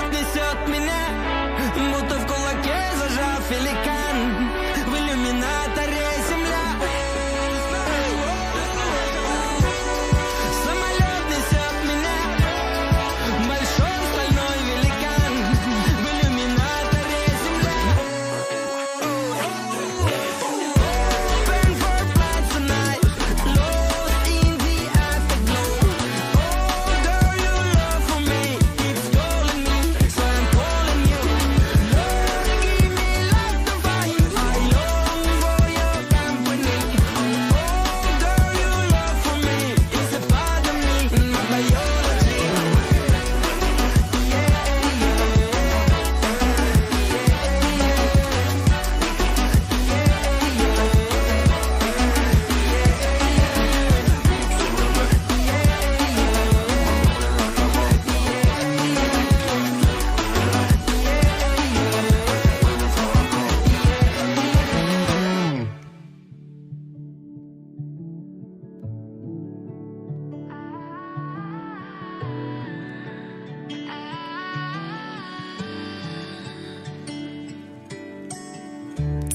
Самолет несет меня, будто в кулаке зажав великан. В иллюминаторе земля. Самолет несет меня, большой стальной великан. В иллюминаторе земля. Frankfurt flights tonight, lost in the afterglow. Oh, girl, your love for me keeps calling me, so I'm calling you. Love, give me life to find. I long for your company. Oh, girl, your love for me is a part of me, my biology.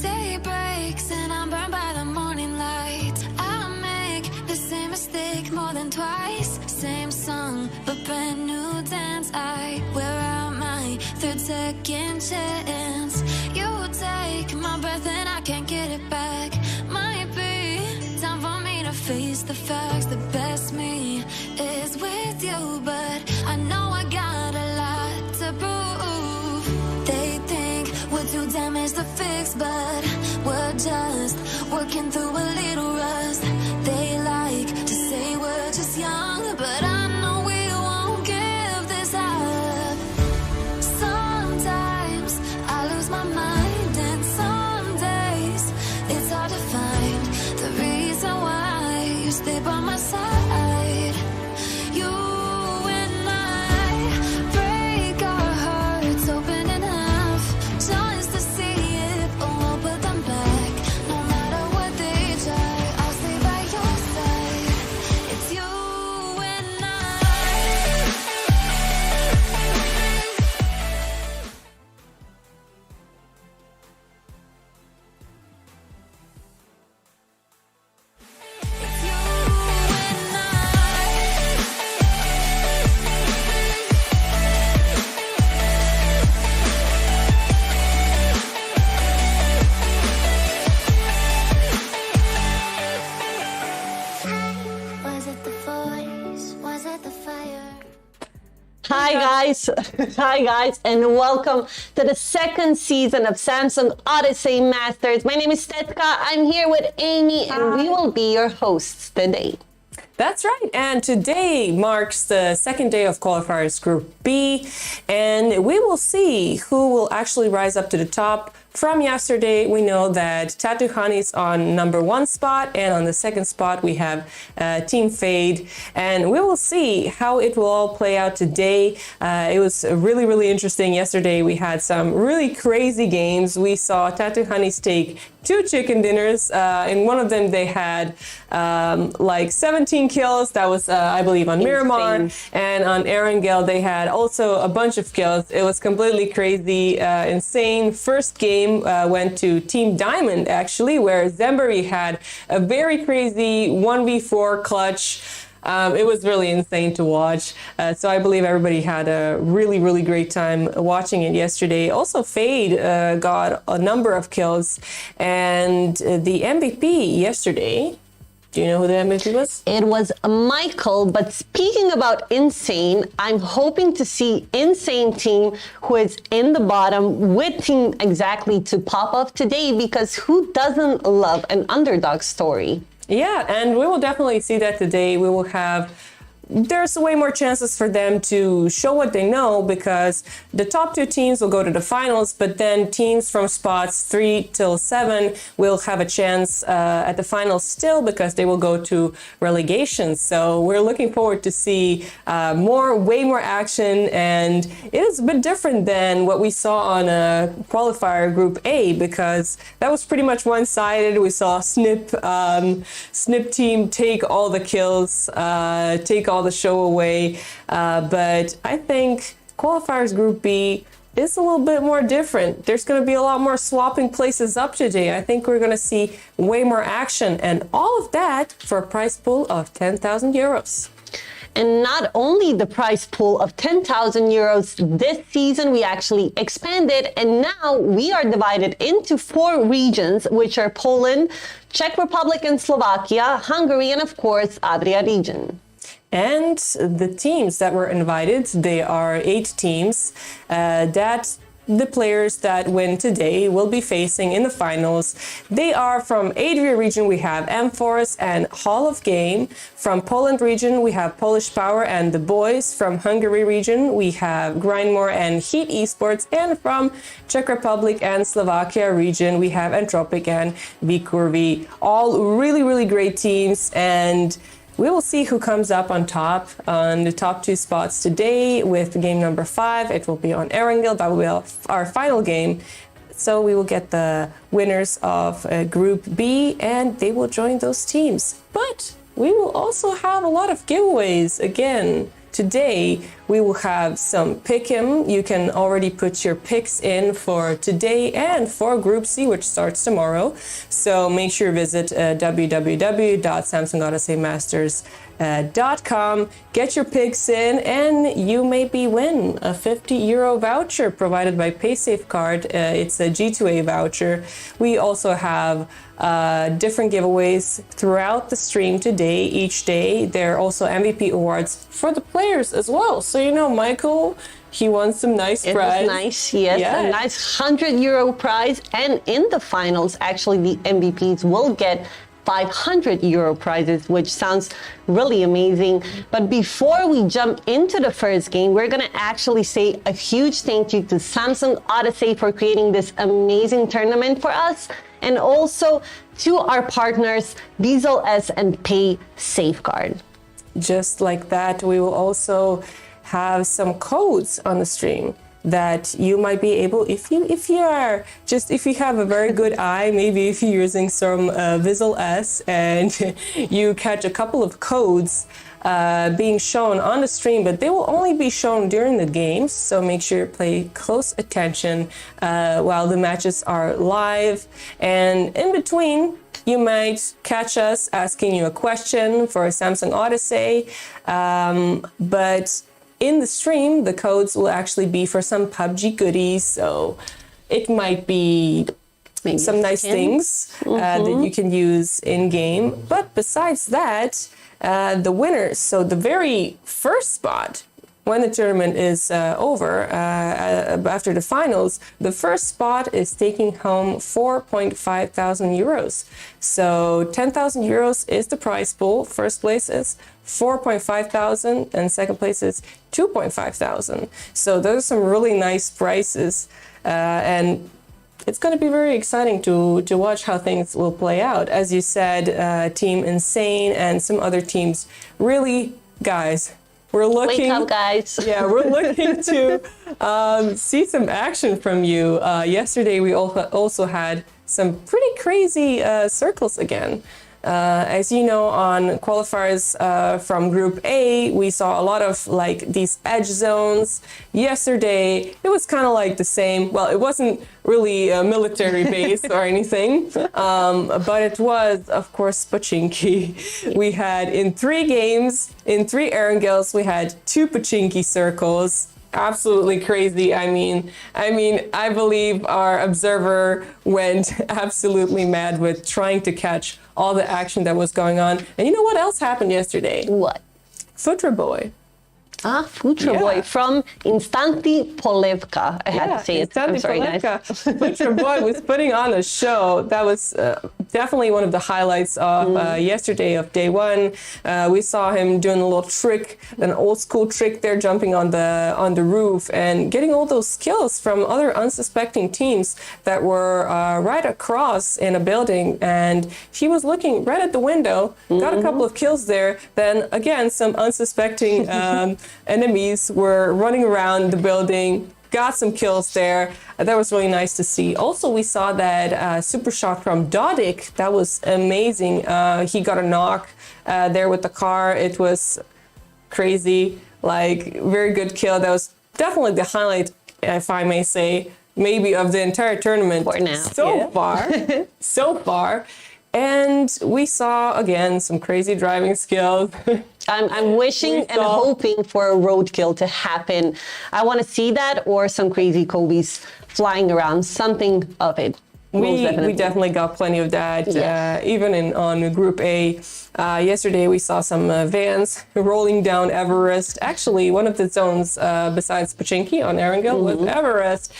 Day breaks and I'm burned by the morning light. I make the same mistake more than twice. Same song, but brand new dance. I wear out my third second chance. You take my breath and I can't get it back. Might be time for me to face the facts. The best me is with you, but I know I got a lot to prove. They think we're too damaged to fix, but we're just working through a little rust. They like to say we're just young, but I know we won't give this up. Sometimes I lose my mind, and some days it's hard to find the reason why you stay by my side. You and I break our hearts open enough just to see it all, put them back. No matter what they try, I'll stay by your side. It's you and I. It's you and Was it the voice? Was it the fire? Hi guys, hi guys, and welcome to the second season of Samsung Odyssey Masters. My name is Tetka. I'm here with Amy, and we will be your hosts today. That's right. And today marks the second day of Qualifiers Group B, and we will see who will actually rise up to the top. From yesterday, we know that Tattoo Honey's on number 1 spot, and on the second spot we have Team Fade, and we will see how it will all play out today. It was really, really interesting. Yesterday we had some really crazy games. We saw Tattoo Honey's take 2 chicken dinners. In one of them they had like 17 kills. That was, I believe, on Miramar. And on Erangel they had also a bunch of kills. It was completely crazy, insane. First game went to Team Diamond, actually, where Zembury had a very crazy 1v4 clutch. It was really insane to watch. So I believe everybody had a really, really great time watching it yesterday. Also, Fade got a number of kills. And the MVP yesterday, do you know who the MVP was? It was Michael, but speaking about Insane, I'm hoping to see Insane team who is in the bottom with Team Exactly to pop off today, because who doesn't love an underdog story? Yeah, and we will definitely see that today. We will have there's way more chances for them to show what they know, because the top 2 teams will go to the finals, but then teams from spots 3 till 7 will have a chance at the finals still, because they will go to relegation. So we're looking forward to see way more action, and it is a bit different than what we saw on qualifier Group A, because that was pretty much one-sided. We saw Snip team take all the kills, take all the show away, but I think Qualifiers Group B is a little bit more different. There's going to be a lot more swapping places up today. I think we're going to see way more action, and all of that for a prize pool of 10,000 euros. And not only the prize pool of 10,000 euros this season, we actually expanded, and now we are divided into 4 regions, which are Poland, Czech Republic and Slovakia, Hungary, and of course, Adria region. And the teams that were invited, they are 8 teams that the players that win today will be facing in the finals. They are from Adria region, we have M-Force and Hall of Game. From Poland region, we have Polish Power and The Boys. From Hungary region, we have Grindmore and Heat Esports. And from Czech Republic and Slovakia region, we have Entropic and V-Curvy. All really, really great teams, and we will see who comes up on top on the top 2 spots today with game number 5. It will be on Erangel. That will be our final game. So we will get the winners of Group B, and they will join those teams. But we will also have a lot of giveaways again. Today, we will have some pick'em. You can already put your picks in for today and for Group C, which starts tomorrow. So make sure to visit www.samsungodysseymasters.com. Get your picks in, and you maybe win a €50 voucher provided by PaySafeCard. It's a G2A voucher. We also have different giveaways throughout the stream today, each day. There are also MVP awards for the players as well. So, you know, Michael, he won some nice prize. It was nice, yes. A nice €100 prize. And in the finals, actually, the MVPs will get €500 prizes, which sounds really amazing. But before we jump into the first game, we're going to actually say a huge thank you to Samsung Odyssey for creating this amazing tournament for us, and also to our partners, Diesel S and Pay Safeguard. Just like that, we will also have some codes on the stream that you might be able, if you have a very good eye, maybe if you're using some Visual S and you catch a couple of codes being shown on the stream, but they will only be shown during the games. So make sure to pay close attention while the matches are live. And in between, you might catch us asking you a question for Samsung Odyssey, but in the stream, the codes will actually be for some PUBG goodies. So it might be maybe some nice things that you can use in game. But besides that, the winners, so the very first spot, when the tournament is over, after the finals, the first spot is taking home 4.5 thousand euros. So 10,000 euros is the prize pool. First place is 4.5 thousand, and second place is 2.5 thousand. So those are some really nice prizes, and it's going to be very exciting to watch how things will play out. As you said, Team Insane and some other teams, really, guys, we're looking. Wake up, guys. Yeah, we're looking to see some action from you. Yesterday, we also had some pretty crazy circles again. As you know, on qualifiers from Group A, we saw a lot of like these edge zones. Yesterday, it was kind of like the same. Well, it wasn't really a military base or anything, but it was, of course, Pachinki. We had in 3 games, in 3 Erangels, we had 2 Pachinki circles. Absolutely crazy. I mean, I believe our observer went absolutely mad with trying to catch all the action that was going on. And you know what else happened yesterday? What? Futra Boy. Futra Boy from Instanti Polevka. I had to say it. I'm sorry, guys. Futra Boy was putting on a show. That was definitely one of the highlights of yesterday of day 1. We saw him doing a little trick, an old school trick there, jumping on the roof and getting all those kills from other unsuspecting teams that were right across in a building. And he was looking right at the window, got a couple of kills there. Then again, some unsuspecting enemies were running around the building, got some kills there. That was really nice to see. Also, we saw that super shot from Dodik. That was amazing. He got a knock there with the car. It was crazy, like very good kill. That was definitely the highlight, if I may say, maybe of the entire tournament For now, so far. So far. And we saw, again, some crazy driving skills. I'm wishing and hoping for a roadkill to happen. I want to see that or some crazy Kobe's flying around, something of it. We definitely got plenty of that. Yes. Even on Group A, yesterday we saw some vans rolling down Everest. Actually, one of the zones besides Pochinki on Erangel was Everest.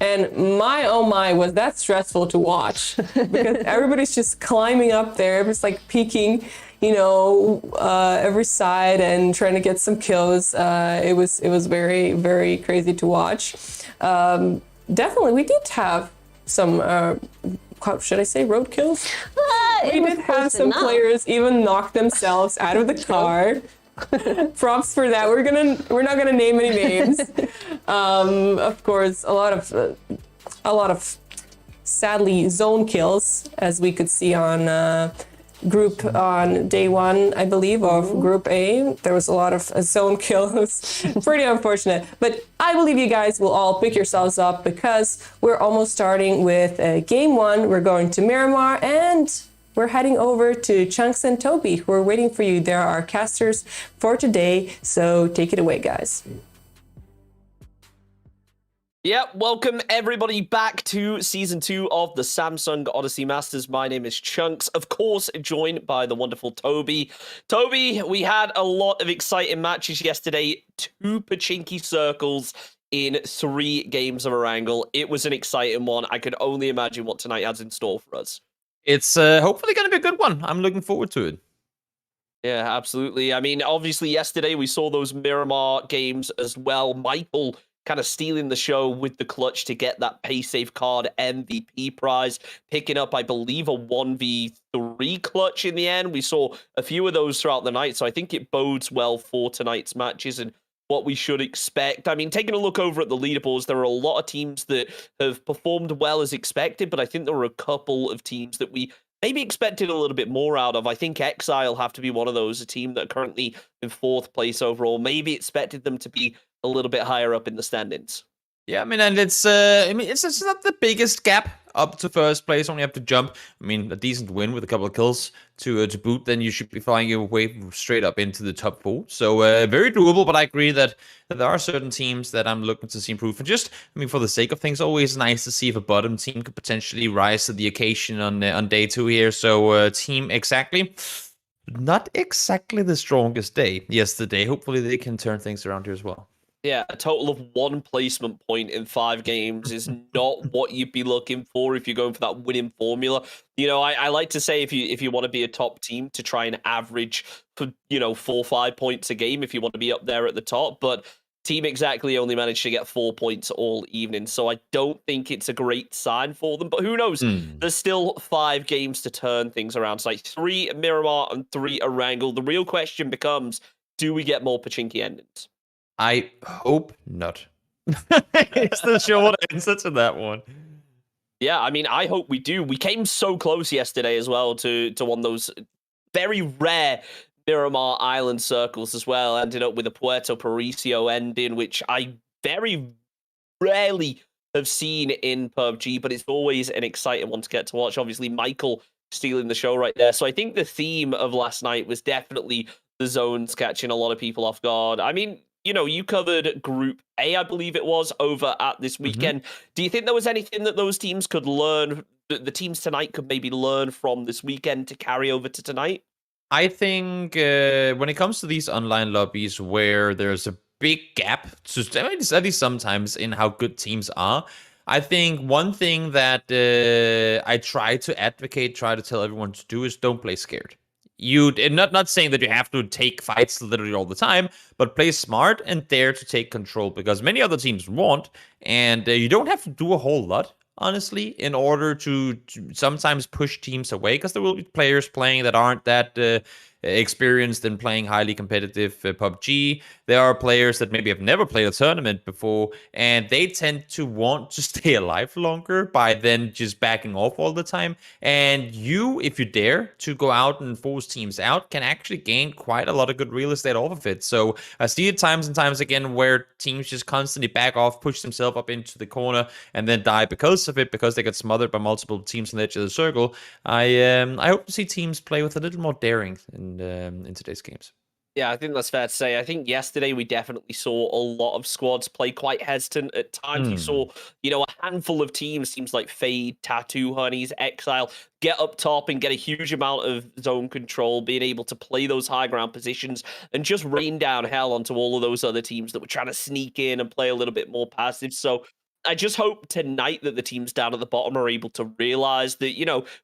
And my, oh my, was that stressful to watch because everybody's just climbing up there. Everybody's like peeking, every side and trying to get some kills. It was very, very crazy to watch. Definitely, we did have some, should I say road kills? We did have some players even knock themselves out of the car. Props for that. We're not gonna name any names. Of course, a lot of sadly zone kills, as we could see on day one, I believe, of Group A. There was a lot of zone kills. Pretty unfortunate. But I believe you guys will all pick yourselves up because we're almost starting with game one. We're going to Miramar and we're heading over to Chunks and Toby, who are waiting for you. There are our casters for today, so take it away, guys. Yep, welcome everybody back to Season 2 of the Samsung Odyssey Masters. My name is Chunks, of course, joined by the wonderful Toby. Toby, we had a lot of exciting matches yesterday. 2 Pochinki circles in 3 games of Erangel. It was an exciting one. I could only imagine what tonight has in store for us. It's hopefully going to be a good one. I'm looking forward to it. Yeah, absolutely. I mean, obviously, yesterday we saw those Miramar games as well. Michael kind of stealing the show with the clutch to get that PaySafe card MVP prize, picking up, I believe, a 1v3 clutch in the end. We saw a few of those throughout the night, so I think it bodes well for tonight's matches and what we should expect. I mean, taking a look over at the leaderboards, there are a lot of teams that have performed well as expected, but I think there were a couple of teams that we maybe expected a little bit more out of. I think Exile have to be one of those, a team that are currently in 4th place overall. Maybe expected them to be a little bit higher up in the standings. Yeah, I mean, and it's not the biggest gap up to first place. Only have to jump. I mean, a decent win with a couple of kills to boot, then you should be flying your way straight up into the top 4. So very doable. But I agree that there are certain teams that I'm looking to see improve. And just, I mean, for the sake of things, always nice to see if a bottom team could potentially rise to the occasion on day 2 here. So team exactly. Not exactly the strongest day yesterday. Hopefully they can turn things around here as well. Yeah, a total of 1 placement point in 5 games is not what you'd be looking for if you're going for that winning formula. I like to say if you want to be a top team, to try and average for 4 or 5 points a game if you want to be up there at the top. But Team Exactly only managed to get 4 points all evening, so I don't think it's a great sign for them. But who knows? There's still 5 games to turn things around. It's like 3 Miramar and 3 Erangel. The real question becomes, do we get more Pochinki endings? I hope not. It's the short answer to that one. Yeah, I mean, I hope we do. We came so close yesterday as well to one of those very rare Miramar Island circles as well. Ended up with a Puerto Parisio ending, which I very rarely have seen in PUBG, but it's always an exciting one to get to watch. Obviously, Michael stealing the show right there. So I think the theme of last night was definitely the zones catching a lot of people off guard. I mean, you covered Group A, I believe it was, over at this weekend. Do you think there was anything that those teams could learn, the teams tonight could maybe learn from this weekend to carry over to tonight? I think when it comes to these online lobbies where there's a big gap, at least sometimes, in how good teams are, I think one thing that I try to tell everyone to do is don't play scared. Not saying that you have to take fights literally all the time, but play smart and dare to take control, because many other teams won't, and you don't have to do a whole lot, honestly, in order to sometimes push teams away, because there will be players playing that aren't that experienced in playing highly competitive PUBG. There are players that maybe have never played a tournament before, and they tend to want to stay alive longer by then just backing off all the time. And you, if you dare to go out and force teams out, can actually gain quite a lot of good real estate off of it. So I see it times and times again where teams just constantly back off, push themselves up into the corner, and then die because of it, because they get smothered by multiple teams on the edge of the circle. I hope to see teams play with a little more daring in today's games. Yeah, I think that's fair to say. I think yesterday we definitely saw a lot of squads play quite hesitant at times. You saw, a handful of teams like Fade, Tattoo Honeys, Exile, get up top and get a huge amount of zone control, being able to play those high ground positions and just rain down hell onto all of those other teams that were trying to sneak in and play a little bit more passive. So I just hope tonight that the teams down at the bottom are able to realize that,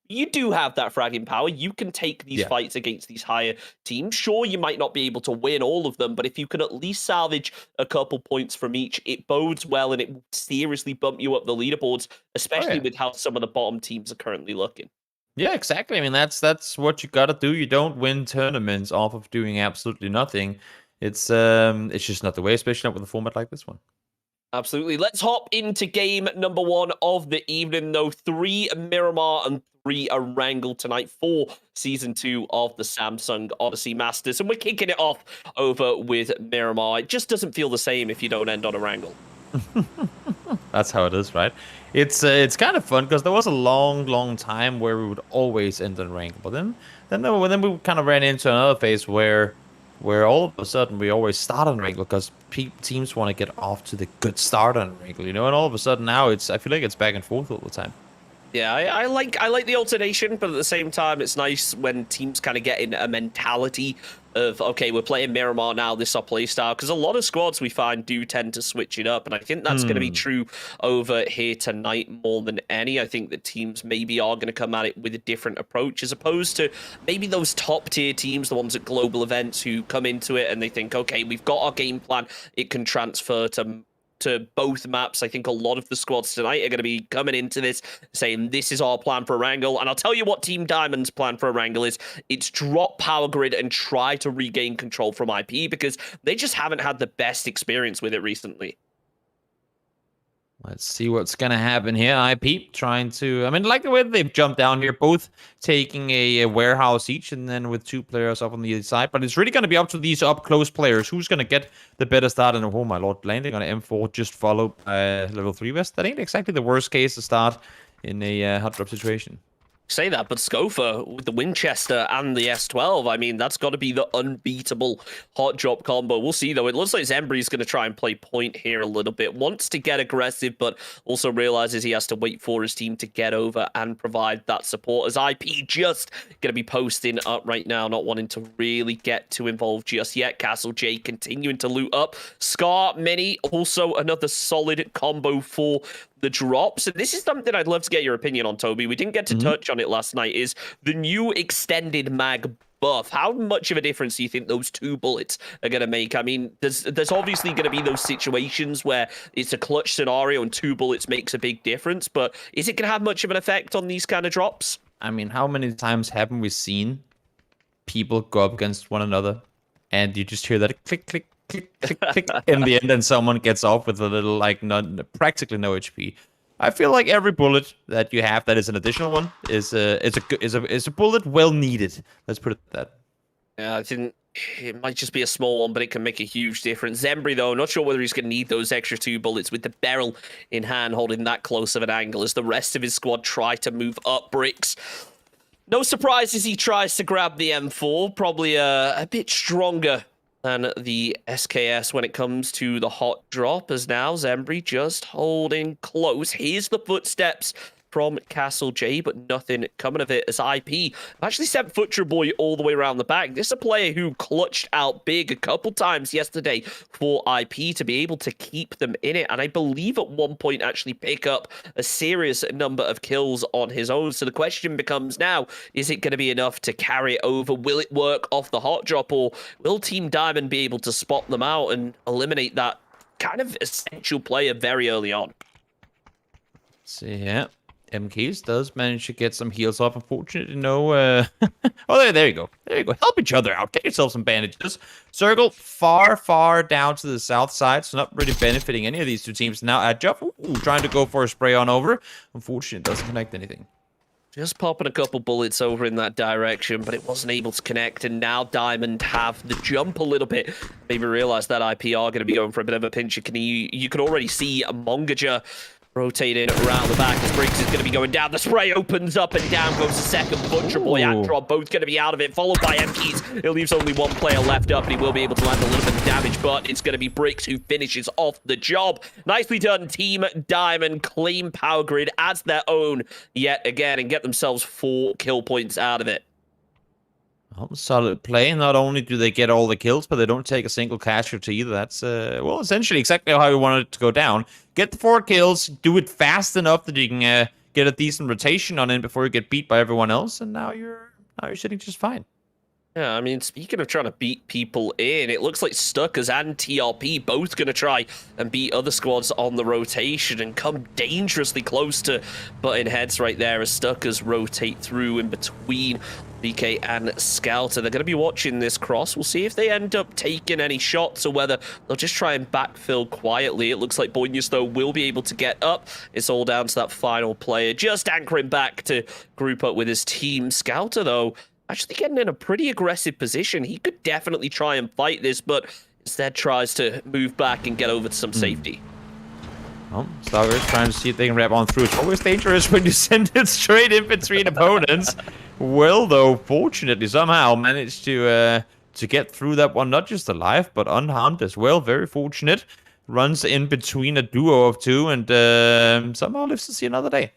you do have that fragging power. You can take these fights against these higher teams. Sure, you might not be able to win all of them, but if you can at least salvage a couple points from each, it bodes well and it will seriously bump you up the leaderboards, especially with how some of the bottom teams are currently looking. Yeah, exactly. I mean, that's what you gotta do. You don't win tournaments off of doing absolutely nothing. It's just not the way, especially not with a format like this one. Absolutely. Let's hop into game number 1 of the evening, though. 3 Miramar and 3 Erangel tonight for Season 2 of the Samsung Odyssey Masters. And we're kicking it off over with Miramar. It just doesn't feel the same if you don't end on Erangel. That's how it is, right? It's kind of fun because there was a long time where we would always end on Erangel. But then we kind of ran into another phase where all of a sudden we always start on Erangel because teams want to get off to the good start on Erangel, and all of a sudden now I feel like it's back and forth all the time. Yeah, I like the alternation, but at the same time, it's nice when teams kind of get in a mentality of, okay, we're playing Miramar now, this is our play style, because a lot of squads we find do tend to switch it up, and I think that's going to be true over here tonight more than any. I think that teams maybe are going to come at it with a different approach, as opposed to maybe those top-tier teams, the ones at global events who come into it and they think, okay, we've got our game plan, it can transfer to both maps. I think a lot of the squads tonight are going to be coming into this saying this is our plan for Erangel. And I'll tell you what Team Diamond's plan for Erangel is. It's drop Power Grid and try to regain control from IP because they just haven't had the best experience with it recently. Let's see what's going to happen here. IP trying to... I mean, like the way they've jumped down here, both taking a warehouse each and then with 2 players up on the other side. But it's really going to be up to these up-close players. Who's going to get the better start? And oh, my lord, landing on an M4 just followed by level 3 vest. That ain't exactly the worst case to start in a hot drop situation. Say that, but Scofa with the Winchester and the S12, I mean, that's got to be the unbeatable hot drop combo. We'll see, though. It looks like Zembry's going to try and play point here a little bit. Wants to get aggressive, but also realizes he has to wait for his team to get over and provide that support. As IP just going to be posting up right now, not wanting to really get too involved just yet. Castle J continuing to loot up. Scar Mini, also another solid combo for the drops. And this is something I'd love to get your opinion on, Toby. We didn't get to touch on it last night, is the new extended mag buff. How much of a difference do you think those 2 bullets are going to make? I mean, there's obviously going to be those situations where it's a clutch scenario and 2 bullets makes a big difference, but is it going to have much of an effect on these kind of drops? I mean, how many times haven't we seen people go up against one another and you just hear that click, click, click, click, click in the end, and someone gets off with a little, practically no HP. I feel like every bullet that you have that is an additional one is a bullet well needed. Let's put it that. Yeah, I think it might just be a small one, but it can make a huge difference. Zembry, though, not sure whether he's going to need those extra 2 bullets with the barrel in hand, holding that close of an angle as the rest of his squad try to move up bricks. No surprises he tries to grab the M4, probably a bit stronger than the SKS when it comes to the hot drop, as now Zembry just holding close. Here's the footsteps from Castle J, but nothing coming of it as IP have actually sent Futcher Boy all the way around the back. This is a player who clutched out big a couple times yesterday for IP to be able to keep them in it, and I believe at one point actually pick up a serious number of kills on his own. So the question becomes now, is it going to be enough to carry it over? Will it work off the hot drop, or will Team Diamond be able to spot them out and eliminate that kind of essential player very early on? See here. MKs does manage to get some heals off. Unfortunately, no. Oh, there you go. There you go. Help each other out. Get yourself some bandages. Circle far down to the south side, so not really benefiting any of these two teams. Now at Juff, trying to go for a spray on over. Unfortunately, it doesn't connect anything. Just popping a couple bullets over in that direction, but it wasn't able to connect. And now Diamond have the jump a little bit. Maybe realize that IP are going to be going for a bit of a pinch. You can already see Mongaja rotating around the back as Briggs is going to be going down. The spray opens up and down goes the second. Butcher Boy and Drop both going to be out of it, followed by MKeys. It leaves only one player left up, and he will be able to land a little bit of damage, but it's going to be Briggs who finishes off the job. Nicely done, Team Diamond. Claim Power Grid as their own yet again and get themselves 4 kill points out of it. Solid play. Not only do they get all the kills, but they don't take a single casualty either. That's, well, essentially exactly how we wanted it to go down. Get the 4 kills, do it fast enough that you can get a decent rotation on it before you get beat by everyone else, and now you're sitting just fine. Yeah, I mean, speaking of trying to beat people in, it looks like Stuckers and TRP both going to try and beat other squads on the rotation and come dangerously close to butting heads right there as Stuckers rotate through in between BK and Scouter. They're going to be watching this cross. We'll see if they end up taking any shots or whether they'll just try and backfill quietly. It looks like Boynius, though, will be able to get up. It's all down to that final player just anchoring back to group up with his team. Scouter, though, actually getting in a pretty aggressive position. He could definitely try and fight this, but instead tries to move back and get over to some safety. Well, Stargur's trying to see if they can wrap on through. It's always dangerous when you send it straight in between opponents. Will, though, fortunately somehow managed to get through that one, not just alive, but unharmed as well. Very fortunate. Runs in between a duo of 2 and somehow lives to see another day.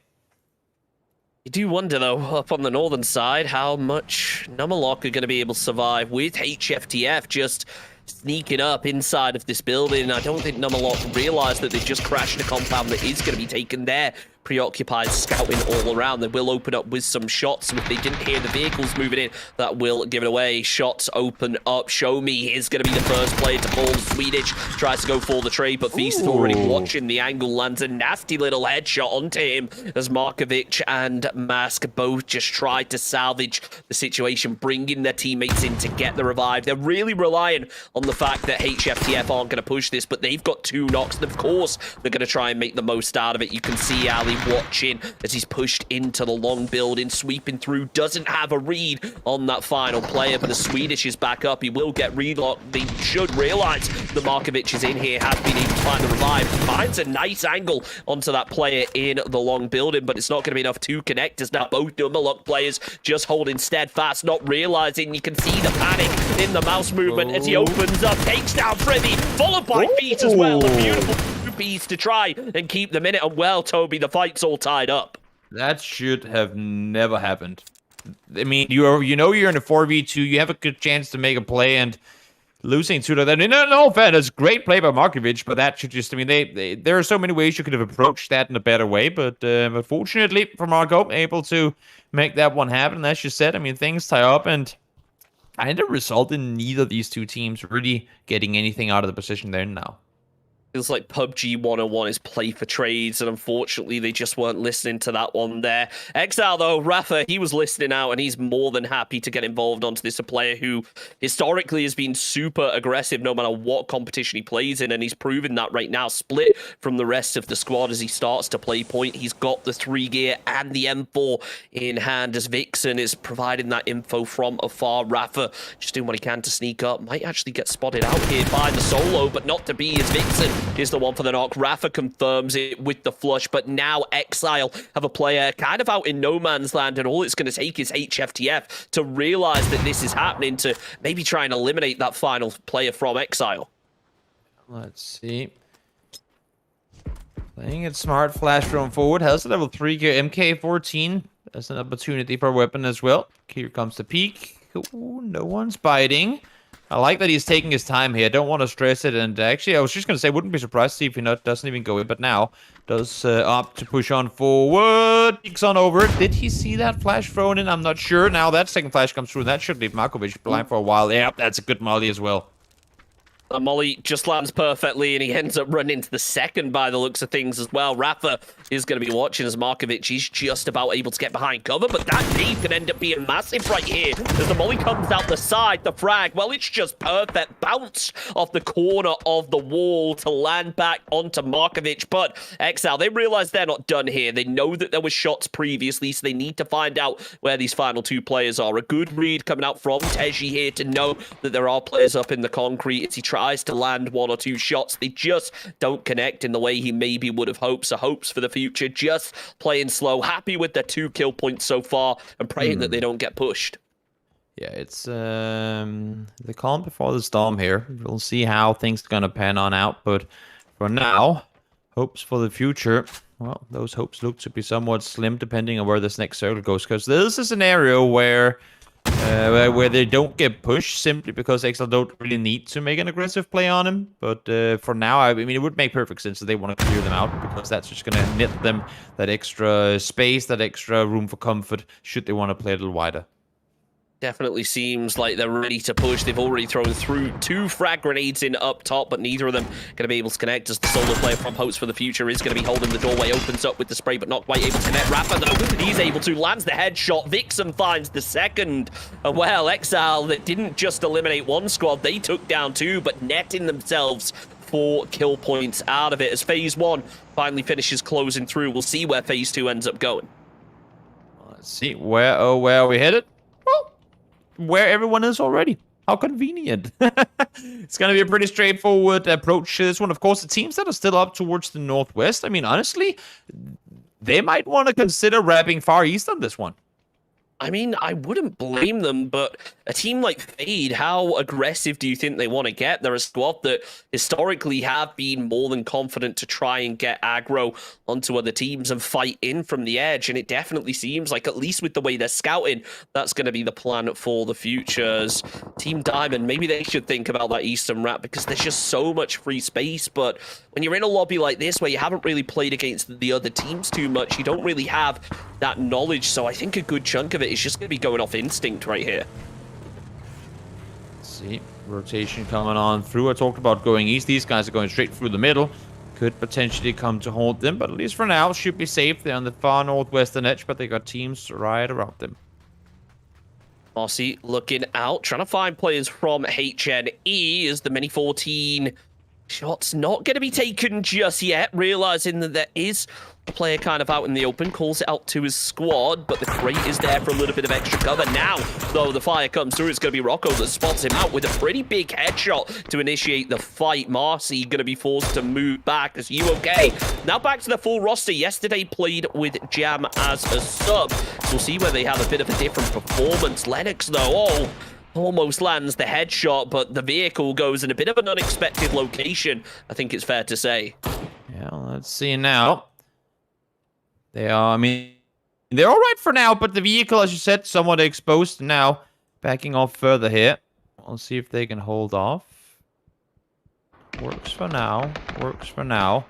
You do wonder, though, up on the northern side, how much Nummerlock are going to be able to survive with HFTF just sneaking up inside of this building. I don't think Nummerlock realized that they just crashed a compound that is going to be taken there. Preoccupied, scouting all around. They will open up with some shots. And if they didn't hear the vehicles moving in, that will give it away. Shots open up. Show Me is going to be the first player to fall. Swedish tries to go for the trade, but Feast is already watching the angle. Lands a nasty little headshot onto him as Markovic and Mask both just tried to salvage the situation, bringing their teammates in to get the revive. They're really relying on the fact that HFTF aren't going to push this, but they've got 2 knocks. And of course, they're going to try and make the most out of it. You can see Ali watching as he's pushed into the long building, sweeping through, doesn't have a read on that final player, but the Swedish is back up. He will get relocked. They should realize the Markovic is in here, has been able to find the revive, finds a nice angle onto that player in the long building, but it's not going to be enough to connect as now both Nummerlock players just holding steadfast, not realizing. You can see the panic in the mouse movement as he opens up, takes down Freddy, followed by Feet as well. A beautiful piece to try and keep them in it. And well, Toby, the fight's all tied up. That should have never happened. I mean, you're in a 4v2. You have a good chance to make a play, and losing to that. No offense, great play by Markovic, but that should just. I mean, there are so many ways you could have approached that in a better way, but fortunately for Marco, able to make that one happen. As you said, I mean, things tie up, and kind of result in neither of these two teams really getting anything out of the position they're in now. Feels like PUBG 101 is play for trades, and unfortunately they just weren't listening to that one there. Exile, though, Rafa, he was listening out, and he's more than happy to get involved onto this. A player who historically has been super aggressive no matter what competition he plays in, and he's proven that right now, split from the rest of the squad as he starts to play point. He's got the 3 gear and the M4 in hand as Vixen is providing that info from afar. Rafa just doing what he can to sneak up. Might actually get spotted out here by the solo, but not to be as Vixen is the one for the knock. Rafa confirms it with the flush, but now Exile have a player kind of out in no man's land, and all it's going to take is HFTF to realize that this is happening to maybe try and eliminate that final player from Exile. Let's see. Playing it smart, flash drone forward. Has a level 3 gear MK14. That's an opportunity for a weapon as well. Here comes the peek. Ooh, no one's biting. I like that he's taking his time here. Don't want to stress it. And actually, I was just going to say, wouldn't be surprised to see if he doesn't even go in. But now, does opt to push on forward. Peeks on over. Did he see that flash thrown in? I'm not sure. Now that second flash comes through. That should leave Markovic blind for a while. Yeah, that's a good molly as well. Molly just lands perfectly, and he ends up running into the second by the looks of things as well. Rafa is going to be watching as Markovic is just about able to get behind cover, but that nade can end up being massive right here. As the Molly comes out the side, the frag, well, it's just perfect. Bounce off the corner of the wall to land back onto Markovic, but Exile, they realize they're not done here. They know that there were shots previously, so they need to find out where these final two players are. A good read coming out from Teji here to know that there are players up in the concrete as he tries to land one or two shots. They just don't connect in the way he maybe would have hoped. So hopes for the future, just playing slow, happy with their 2 kill points so far, and praying that they don't get pushed. Yeah, it's the calm before the storm here. We'll see how things are gonna pan on out, but for now, hopes for the future. Well, those hopes look to be somewhat slim depending on where this next circle goes, because this is a scenario where they don't get pushed simply because Exile don't really need to make an aggressive play on him. But for now, I mean, it would make perfect sense that they want to clear them out, because that's just going to knit them that extra space, that extra room for comfort, should they want to play a little wider. Definitely seems like they're ready to push. They've already thrown through 2 frag grenades in up top, but neither of them going to be able to connect, as the solo player from Hopes for the Future is going to be holding the doorway. Opens up with the spray, but not quite able to connect. Rafa, though, he's able to. Lands the headshot. Vixen finds the second. And, well, Exile, that didn't just eliminate one squad. They took down 2, but netting themselves 4 kill points out of it. As Phase 1 finally finishes closing through, we'll see where Phase 2 ends up going. Let's see. Where are we headed? Where everyone is already. How convenient. It's going to be a pretty straightforward approach to this one. Of course, the teams that are still up towards the northwest, I mean, honestly, they might want to consider wrapping Far East on this one. I mean, I wouldn't blame them, but a team like Fade, how aggressive do you think they want to get? They're a squad that historically have been more than confident to try and get aggro onto other teams and fight in from the edge, and it definitely seems like, at least with the way they're scouting, that's going to be the plan for the futures. Team Diamond, maybe they should think about that Eastern wrap, because there's just so much free space, but when you're in a lobby like this where you haven't really played against the other teams too much, you don't really have that knowledge, so I think a good chunk of it is just going to be going off instinct right here. Let's see, rotation coming on through. I talked about going east. These guys are going straight through the middle. Could potentially come to hold them, but at least for now, should be safe. They're on the far northwestern edge, but they got teams right around them. Mossy looking out, trying to find players from HNE as the Mini 14 shots not going to be taken just yet, realizing that there is a player kind of out in the open, calls it out to his squad, but the crate is there for a little bit of extra cover. Now, though, the fire comes through, it's going to be Rocco that spots him out with a pretty big headshot to initiate the fight. Marcy going to be forced to move back as UK. Now back to the full roster. Yesterday played with Jam as a sub, so we'll see where they have a bit of a different performance. Lennox, though, almost lands the headshot, but the vehicle goes in a bit of an unexpected location, I think it's fair to say. Yeah, let's see now. They are, I mean, they're all right for now, but the vehicle, as you said, somewhat exposed now. Backing off further here. We'll see if they can hold off. Works for now. Works for now.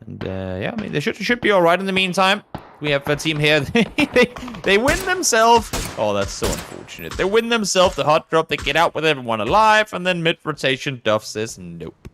And, yeah, I mean, they should be all right in the meantime. We have a team here. They win themselves. Oh, that's so unfortunate. They win themselves the hot drop. They get out with everyone alive, and then mid-rotation, Duff says nope.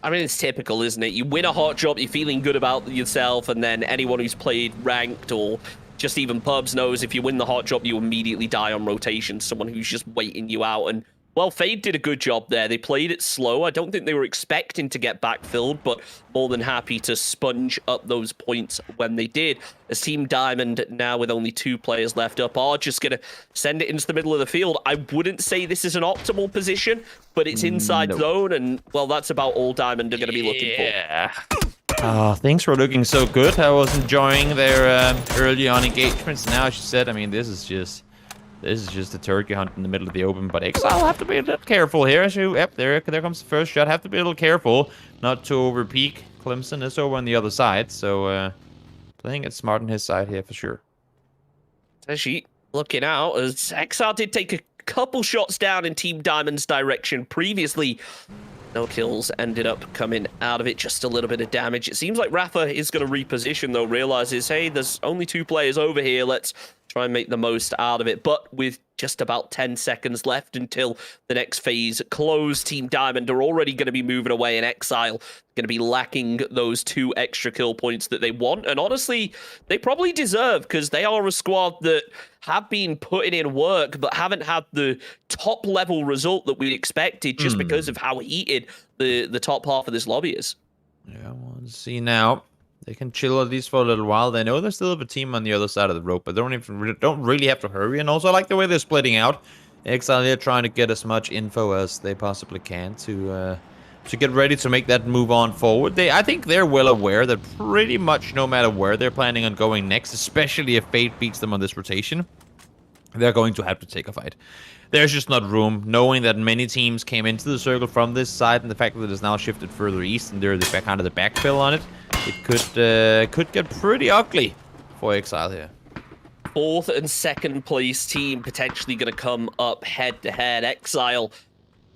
I mean, it's typical, isn't it? You win a hot drop, you're feeling good about yourself, and then anyone who's played ranked or just even pubs knows if you win the hot drop, you immediately die on rotation. Someone who's just waiting you out. And, well, Fade did a good job there. They played it slow. I don't think they were expecting to get backfilled, but more than happy to sponge up those points when they did. As Team Diamond, now with only 2 players left up, are just going to send it into the middle of the field. I wouldn't say this is an optimal position, but it's inside zone, and, well, that's about all Diamond are going to be looking for. Things were looking so good. I was enjoying their early on engagements. Now, she said, I mean, this is just a turkey hunt in the middle of the open, but Exile have to be a little careful here. So, yep, there comes the first shot. Have to be a little careful not to overpeak. Clemson is over on the other side, so playing it smart on his side here for sure. Teji looking out as Exile did take a couple shots down in Team Diamond's direction previously. No kills ended up coming out of it, just a little bit of damage. It seems like Rafa is going to reposition, though, realizes, hey, there's only 2 players over here. Let's try try and make the most out of it. But with just about 10 seconds left until the next phase close, Team Diamond are already going to be moving away, and Exile going to be lacking those 2 extra kill points that they want. And honestly, they probably deserve, because they are a squad that have been putting in work but haven't had the top level result that we expected, just because of how heated the top half of this lobby is. Yeah, we'll see now. They can chill at least for a little while. They know they still have a team on the other side of the rope, but they don't really have to hurry. And also, I like the way they're splitting out. Exile here trying to get as much info as they possibly can to get ready to make that move on forward. I think they're well aware that pretty much no matter where they're planning on going next, especially if Fate beats them on this rotation, they're going to have to take a fight. There's just not room, knowing that many teams came into the circle from this side, and the fact that it is now shifted further east and they're kind of the backfill on it. It could get pretty ugly for Exile here. 4th and 2nd place team potentially going to come up head-to-head. Exile,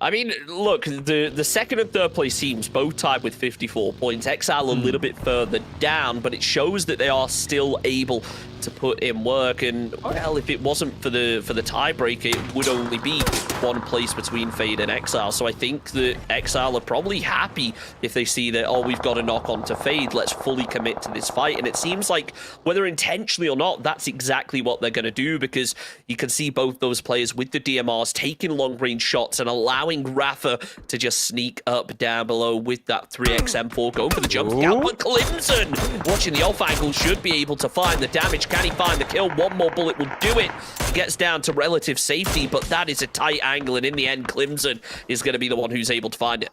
I mean, look, the 2nd and 3rd place teams both tied with 54 points. Exile a little bit further down, but it shows that they are still able to put in work. And well, if it wasn't for the tiebreaker, it would only be 1 place between Fade and Exile. So I think that Exile are probably happy if they see that, oh, we've got to knock on to Fade, let's fully commit to this fight. And it seems like, whether intentionally or not, that's exactly what they're going to do, because you can see both those players with the DMRs taking long range shots and allowing Rafa to just sneak up down below with that 3x M4, going for the jump scout. But Clemson, watching the off angle, should be able to find the damage. Can he find the kill? 1 more bullet will do it. He gets down to relative safety, but that is a tight angle, and in the end, Clemson is going to be the one who's able to find it.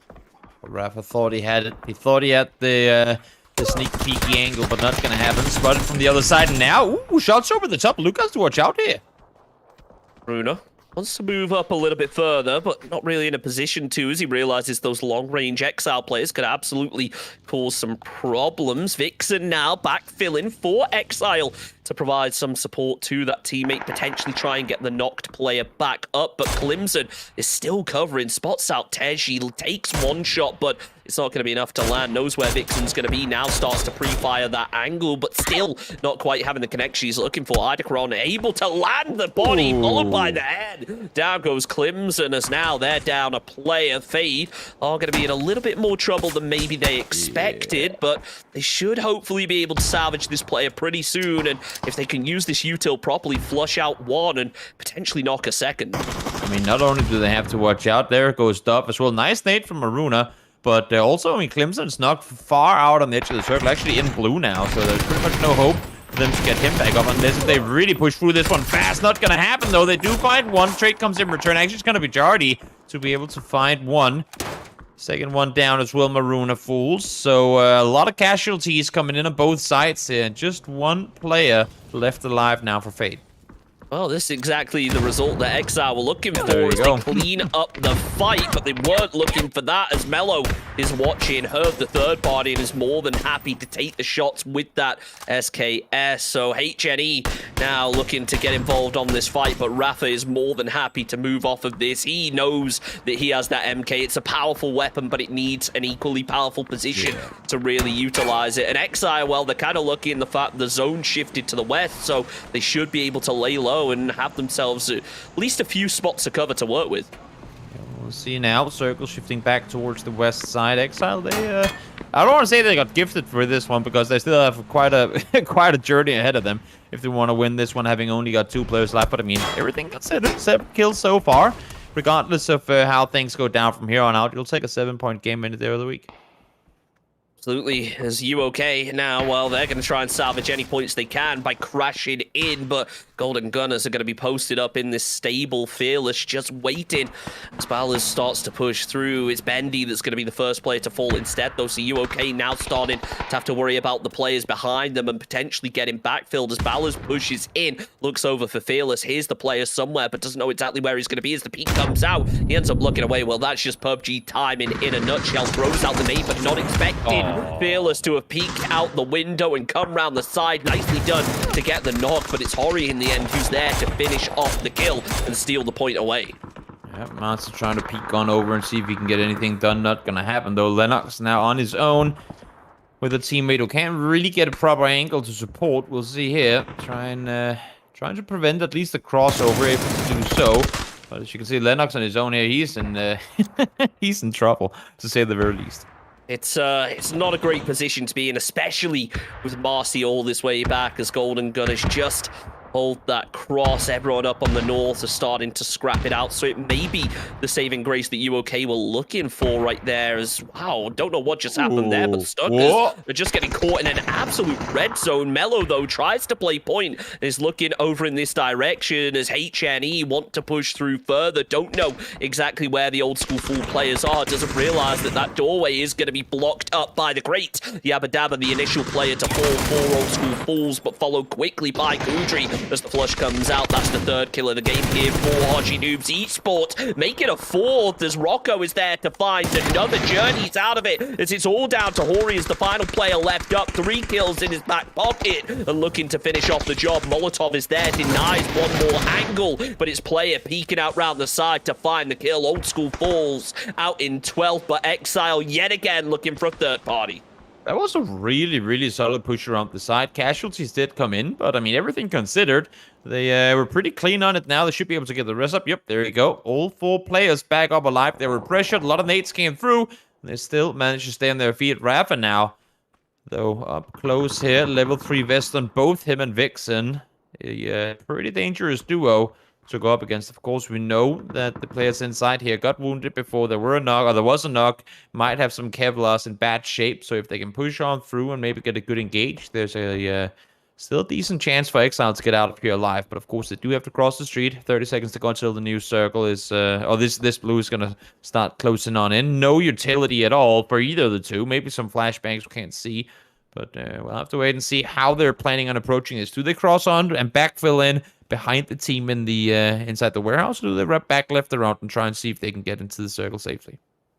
Rafa thought he had it. He thought he had the sneak peeky angle, but not going to happen. Spotted from the other side, and now, ooh, shots over the top. Lucas to watch out here. Runa wants to move up a little bit further, but not really in a position to, as he realizes those long-range Exile players could absolutely cause some problems. Vixen now backfilling for Exile to provide some support to that teammate, potentially try and get the knocked player back up, but Clemson is still covering, spots out Tej, he takes 1 shot, but it's not going to be enough to land, knows where Vixen's going to be, now starts to pre-fire that angle, but still not quite having the connection he's looking for. Idacron able to land the body, followed by the head. Down goes Clemson, as now they're down a player. Fade are going to be in a little bit more trouble than maybe they expected, but they should hopefully be able to salvage this player pretty soon, and if they can use this util properly, flush out 1 and potentially knock a 2nd. I mean, not only do they have to watch out, there goes Duff as well. Nice nade from Maruna, but also, I mean, Clemson's knocked far out on the edge of the circle, actually in blue now, so there's pretty much no hope for them to get him back up unless if they really push through this one fast. Not going to happen, though. They do find 1. Trade comes in return. Actually, it's going to be Jardy to be able to find 1. 2nd one down as well, Maruna Fools. So a lot of casualties coming in on both sides here. Just 1 player left alive now for Fate. Well, this is exactly the result that Exile were looking for, There you as go. they clean up the fight, but they weren't looking for that, as Mello is watching, heard the third party, and is more than happy to take the shots with that SKS. So HNE now looking to get involved on this fight, but Rafa is more than happy to move off of this. He knows that he has that MK. It's a powerful weapon, but it needs an equally powerful position to really utilize it. And Exile, well, they're kind of lucky in the fact the zone shifted to the west, so they should be able to lay low and have themselves at least a few spots to cover to work with. We'll see now. Circle shifting back towards the west side. Exile, they I don't want to say they got gifted for this one, because they still have quite a journey ahead of them if they want to win this one, having only got 2 players left. But I mean, everything got 7 kills so far. Regardless of how things go down from here on out, you'll take a 7-point game into the other week. Absolutely. As UOK now, well, they're going to try and salvage any points they can by crashing in, but Golden Gunners are going to be posted up in this stable. Fearless just waiting as Ballas starts to push through. It's Bendy that's going to be the first player to fall instead, though, so UOK now starting to have to worry about the players behind them and potentially getting backfilled as Ballas pushes in, looks over for Fearless. Here's the player somewhere, but doesn't know exactly where he's going to be as the peek comes out. He ends up looking away. Well, that's just PUBG timing in a nutshell. Throws out the nade, but not expecting Fearless to have peeked out the window and come round the side. Nicely done to get the knock, but it's Hori in the end who's there to finish off the kill and steal the point away. Yeah, Monster trying to peek on over and see if he can get anything done. Not gonna happen though. Lennox now on his own with a teammate who can't really get a proper angle to support. We'll see here. Try and trying to prevent at least the crossover, able to do so. But as you can see, Lennox on his own here, he's in he's in trouble, to say the very least. It's not a great position to be in, especially with Marcy all this way back as Golden Gunners just hold that cross. Everyone up on the north are starting to scrap it out, so it may be the saving grace that UOK were looking for right there. As wow, don't know what just happened there, but Stuckers are just getting caught in an absolute red zone. Mello, though, tries to play point and is looking over in this direction as HNE want to push through further. Don't know exactly where the old school Fool players are. Doesn't realize that that doorway is going to be blocked up by the great Yabba Dabba, the initial player to fall for old school Fools, but followed quickly by Kudri. As the flush comes out, that's the third kill of the game here for Hodgy Noobs Esports. Make it a fourth as Rocco is there to find another Journeys out of it. As it's all down to Hori as the final player left up. 3 kills in his back pocket and looking to finish off the job. Molotov is there, denies one more angle, but it's player peeking out round the side to find the kill. Old school falls out in 12th, but Exile yet again looking for a third party. That was a really, really solid push around the side. Casualties did come in, but I mean, everything considered, they were pretty clean on it now. They should be able to get the rest up. Yep, there you go. All 4 players back up alive. They were pressured. A lot of nades came through. They still managed to stay on their feet. Rafa now, though, up close here. Level 3 vest on both him and Vixen. A pretty dangerous duo to go up against. Of course, we know that the players inside here got wounded before there was a knock. Might have some Kevlars in bad shape, so if they can push on through and maybe get a good engage, there's a still a decent chance for Exile to get out of here alive. But of course, they do have to cross the street. 30 seconds to go until the new circle is, or this blue is gonna start closing on in. No utility at all for either of the two. Maybe some flashbangs we can't see. But we'll have to wait and see how they're planning on approaching this. Do they cross on and backfill in behind the team in the inside the warehouse, or do they wrap back left around and try and see if they can get into the circle safely?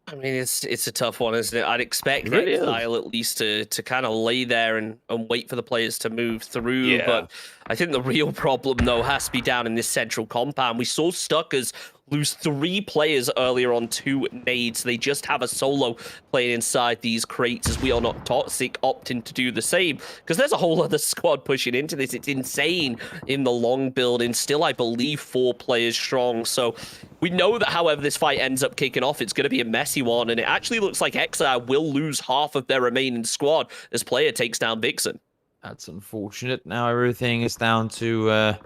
I mean, it's a tough one, isn't it? I'd expect really Exile at least to kind of lay there and wait for the players to move through. Yeah. But I think the real problem, though, has to be down in this central compound. We saw Stuckers lose 3 players earlier on 2 nades. They just have a solo playing inside these crates as We Are Not Toxic opting to do the same. Because there's a whole other squad pushing into this. It's insane in the long building. Still, I believe, 4 players strong. So we know that however this fight ends up kicking off, it's going to be a messy one. And it actually looks like Exile will lose half of their remaining squad as player takes down Vixen. That's unfortunate. Now everything is down to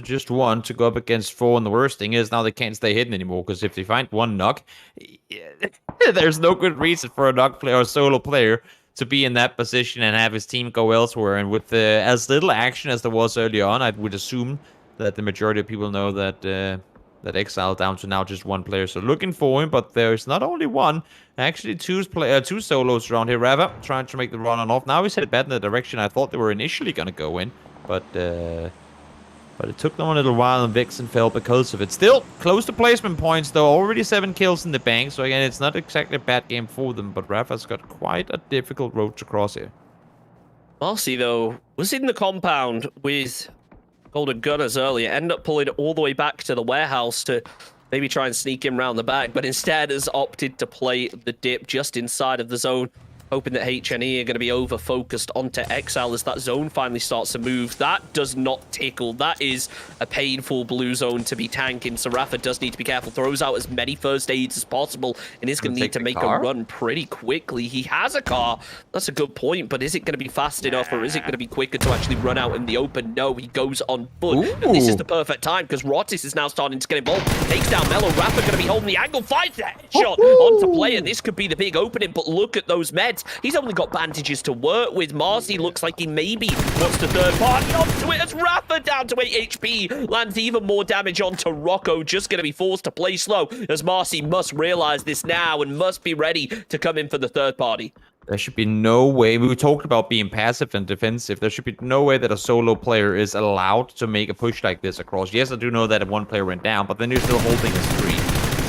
just 1 to go up against 4, and the worst thing is now they can't stay hidden anymore, because if they find 1 knock, there's no good reason for a knock player or a solo player to be in that position and have his team go elsewhere. And with as little action as there was early on, I would assume that the majority of people know that that Exile down to now just 1 player. So looking for him, but there's not only 1, actually 2 solos around here. Rava trying to make the run on off. Now he's headed back in the direction I thought they were initially going to go in, but it took them a little while, and Vixen fell because of it. Still, close to placement points, though. Already 7 kills in the bank. So, again, it's not exactly a bad game for them. But Rafa's got quite a difficult road to cross here. Marcy, though, was in the compound with Golden Gunners earlier. Ended up pulling it all the way back to the warehouse to maybe try and sneak him round the back. But instead has opted to play the dip just inside of the zone, hoping that HNE are going to be over-focused onto Exile as that zone finally starts to move. That does not tickle. That is a painful blue zone to be tanking. So Rafa does need to be careful. Throws out as many first aids as possible and is going to need to make a run pretty quickly. He has a car. That's a good point. But is it going to be fast enough, or is it going to be quicker to actually run out in the open? No, he goes on foot. And this is the perfect time because Rotis is now starting to get involved. Takes down Mello. Rafa going to be holding the angle. Finds that shot onto player. This could be the big opening, but look at those meds. He's only got bandages to work with. Marcy looks like he maybe wants the third party onto it as Rafa down to 8 HP. Lands even more damage onto Rocco. Just going to be forced to play slow as Marcy must realize this now and must be ready to come in for the third party. There should be no way. We talked about being passive and defensive. There should be no way that a solo player is allowed to make a push like this across. Yes, I do know that if 1 player went down, but then you're still holding a streak.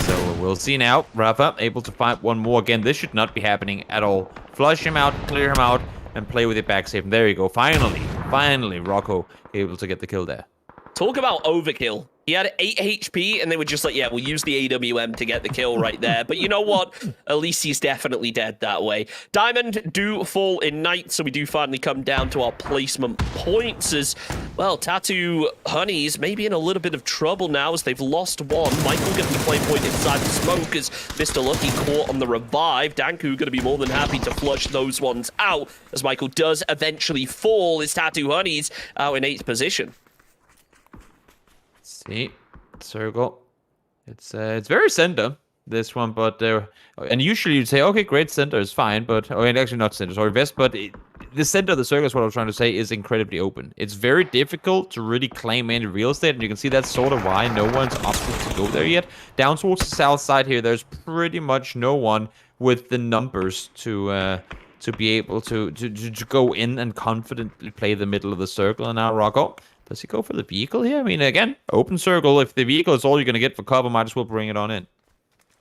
So we'll see now. Rafa able to find 1 more. Again, this should not be happening at all. Flush him out, clear him out, and play with it back safe. And there you go. Finally, Rocco able to get the kill there. Talk about overkill He had 8 HP, and they were just like, yeah, we'll use the AWM to get the kill right there. But you know what? At least he's definitely dead that way. Diamond do fall in night, so we do finally come down to our placement points as, well, Tattoo Honeys maybe in a little bit of trouble now as they've lost one. Michael going to be playing point inside the smoke as Mr. Lucky caught on the revive. Danku going to be more than happy to flush those ones out as Michael does eventually fall. It's Tattoo Honeys out in 8th position. See, circle. It's very center, this one, but and usually you'd say, okay, great, center is fine, but actually not center, sorry, west, but the center of the circle is what I was trying to say is incredibly open. It's very difficult to really claim any real estate, and you can see that's sort of why no one's opted to go there yet. Down towards the south side here, there's pretty much no one with the numbers to be able to go in and confidently play the middle of the circle. And now Rocco, does he go for the vehicle here? I mean, again, open circle. If the vehicle is all you're going to get for cover, might as well bring it on in.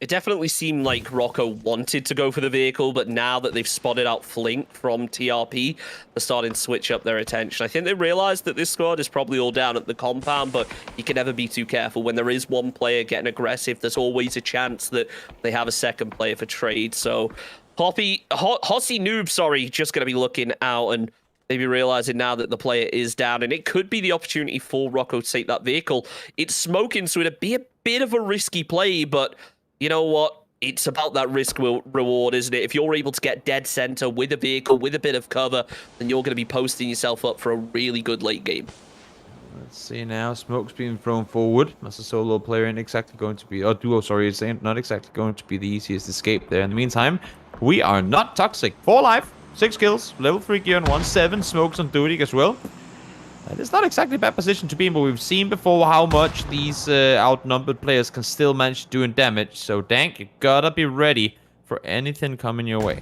It definitely seemed like Rocco wanted to go for the vehicle, but now that they've spotted out Flink from TRP, they're starting to switch up their attention. I think they realized that this squad is probably all down at the compound, but you can never be too careful. When there is one player getting aggressive, there's always a chance that they have a second player for trade. So Hossy Noob, sorry, just going to be looking out and maybe realizing now that the player is down, and it could be the opportunity for Rocco to take that vehicle. It's smoking, so it'd be a bit of a risky play, but you know what? It's about that risk reward, isn't it? If you're able to get dead center with a vehicle, with a bit of cover, then you're going to be posting yourself up for a really good late game. Let's see now. Smoke's being thrown forward. That's a solo player, ain't exactly going to be... Oh, duo, sorry. It's not exactly going to be the easiest escape there. In the meantime, we are not toxic. 4 life. 6 kills, level 3 gear and 1-7. Smokes on duty as well. It's not exactly a bad position to be in, but we've seen before how much these outnumbered players can still manage to do damage. So, Dank, you gotta be ready for anything coming your way.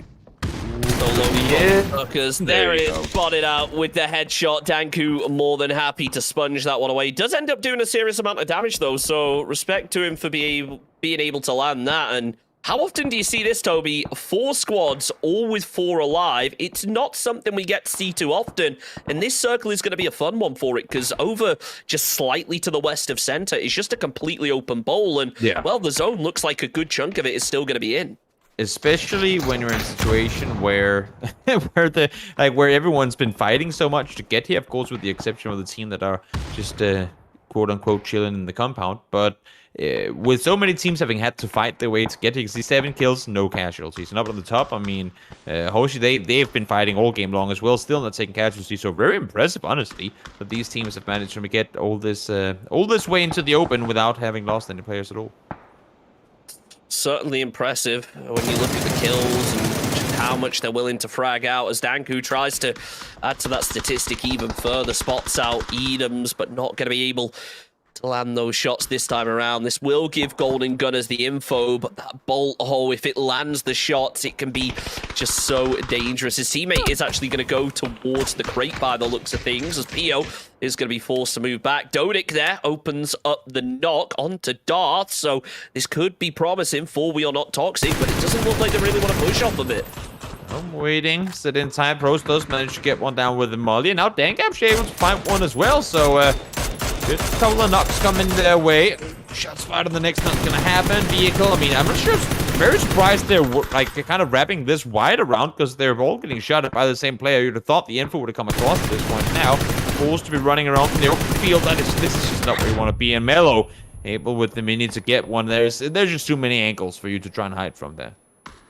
There it is, spotted out with the headshot. Danku more than happy to sponge that one away. Does end up doing a serious amount of damage, though, so respect to him for being able to land that. And how often do you see this, Toby? 4 squads, all with 4 alive. It's not something we get to see too often, and this circle is going to be a fun one for it, because over just slightly to the west of center is just a completely open bowl, and, well, the zone looks like a good chunk of it is still going to be in. Especially when you're in a situation where where everyone's been fighting so much to get here, of course, with the exception of the team that are just quote-unquote chilling in the compound, but with so many teams having had to fight their way to get here, you see 7 kills, no casualties. And up at the top, I mean, Hoshi, they've been fighting all game long as well, still not taking casualties, so very impressive, honestly, that these teams have managed to get all this way into the open without having lost any players at all. Certainly impressive when you look at the kills and how much they're willing to frag out as Danku tries to add to that statistic even further. Spots out Edams, but not going to be able to land those shots this time around. This will give Golden Gunners the info, but that bolt hole, if it lands the shots, it can be just so dangerous. His teammate is actually going to go towards the crate by the looks of things, as Pio is going to be forced to move back. Dodic there opens up the knock onto Darth, so this could be promising for We Are Not Toxic, but it doesn't look like they really want to push off of it. I'm waiting. Sit in time. Pros does manage to get one down with the molly, and now Dankap's able to find one as well, so good couple of knocks coming their way. Shots fired on the next knock's gonna happen. Vehicle, I mean, I'm not sure. Very surprised they're kind of wrapping this wide around, because they're all getting shot at by the same player. You'd have thought the info would have come across at this point. Now, forced to be running around in the open field. This is just not where you want to be. And Mello, able with the mini to get one. There's just too many angles for you to try and hide from there.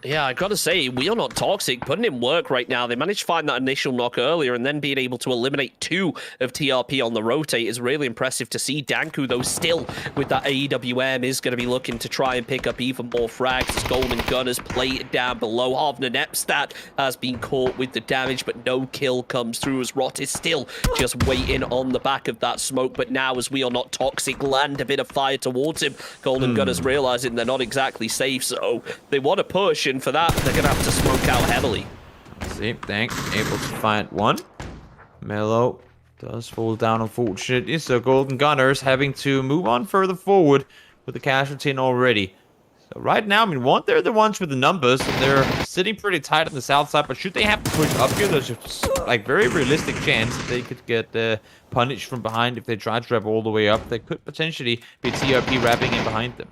Yeah, I gotta say, We Are Not Toxic putting in work right now. They managed to find that initial knock earlier, and then being able to eliminate 2 of TRP on the rotate is really impressive to see. Danku, though, still with that AWM, is going to be looking to try and pick up even more frags as Golden Gunners play it down below. Hovna Nepstat has been caught with the damage, but no kill comes through as Rot is still just waiting on the back of that smoke. But now, as We Are Not Toxic land a bit of fire towards him, Golden Gunners realizing they're not exactly safe, so they want to push, and for that, they're going to have to smoke out heavily. See, Dank able to find one. Mello does fall down, unfortunately, so Golden Gunners having to move on further forward with the casualty in already. So right now, I mean, they're the ones with the numbers, and they're sitting pretty tight on the south side, but should they have to push up here, there's a very realistic chance that they could get punished from behind if they try to drive all the way up. There could potentially be TRP wrapping in behind them.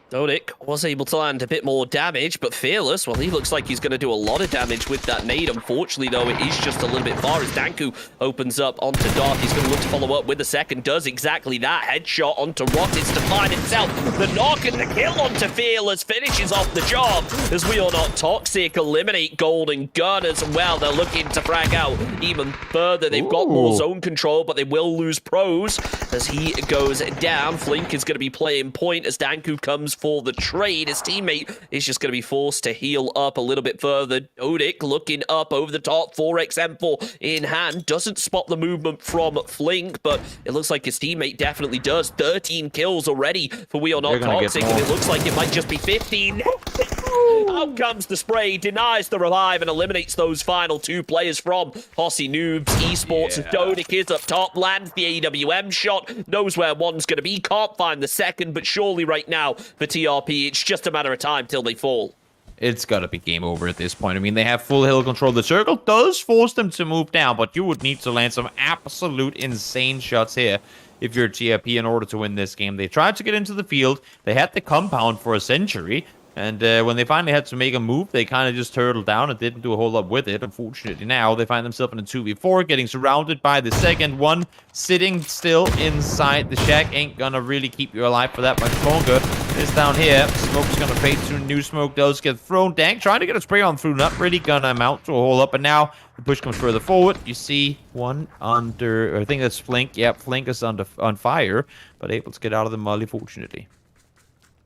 Dodic was able to land a bit more damage, but Fearless, well, he looks like he's going to do a lot of damage with that nade. Unfortunately, though, it is just a little bit far as Danku opens up onto Darth. He's going to look to follow up with the second. Does exactly that. Headshot onto Rockets to find himself. The knock and the kill onto Fearless finishes off the job as We Are Not Toxic eliminate Golden Gun as well. They're looking to frag out even further. They've got more zone control, but they will lose Pros as he goes down. Flink is going to be playing point as Danku comes for the trade. His teammate is just going to be forced to heal up a little bit further. Dodic looking up over the top, 4x-M4 in hand. Doesn't spot the movement from Flink, but it looks like his teammate definitely does. 13 kills already for We Are Not Toxic, and it looks like it might just be 15. Out comes the spray, denies the revive, and eliminates those final two players from Posse Noobs Esports. Yeah. Dodic is up top, lands the AWM shot, knows where one's going to be, can't find the second, but surely right now for TRP, it's just a matter of time till they fall. It's got to be game over at this point. I mean, they have full hill control. The circle does force them to move down, but you would need to land some absolute insane shots here if you're TRP in order to win this game. They tried to get into the field. They had the compound for a century. And when they finally had to make a move, they kind of just turtled down and didn't do a whole lot with it. Unfortunately, now they find themselves in a 2v4, getting surrounded by the second one, sitting still inside the shack. Ain't gonna really keep you alive for that much longer. This down here, smoke's gonna fade soon. New smoke does get thrown. Dank trying to get a spray on through, not really gonna amount to a whole lot. But now the push comes further forward. You see one under, I think that's Flink. Yep, Flink is on fire, but able to get out of the molly, fortunately.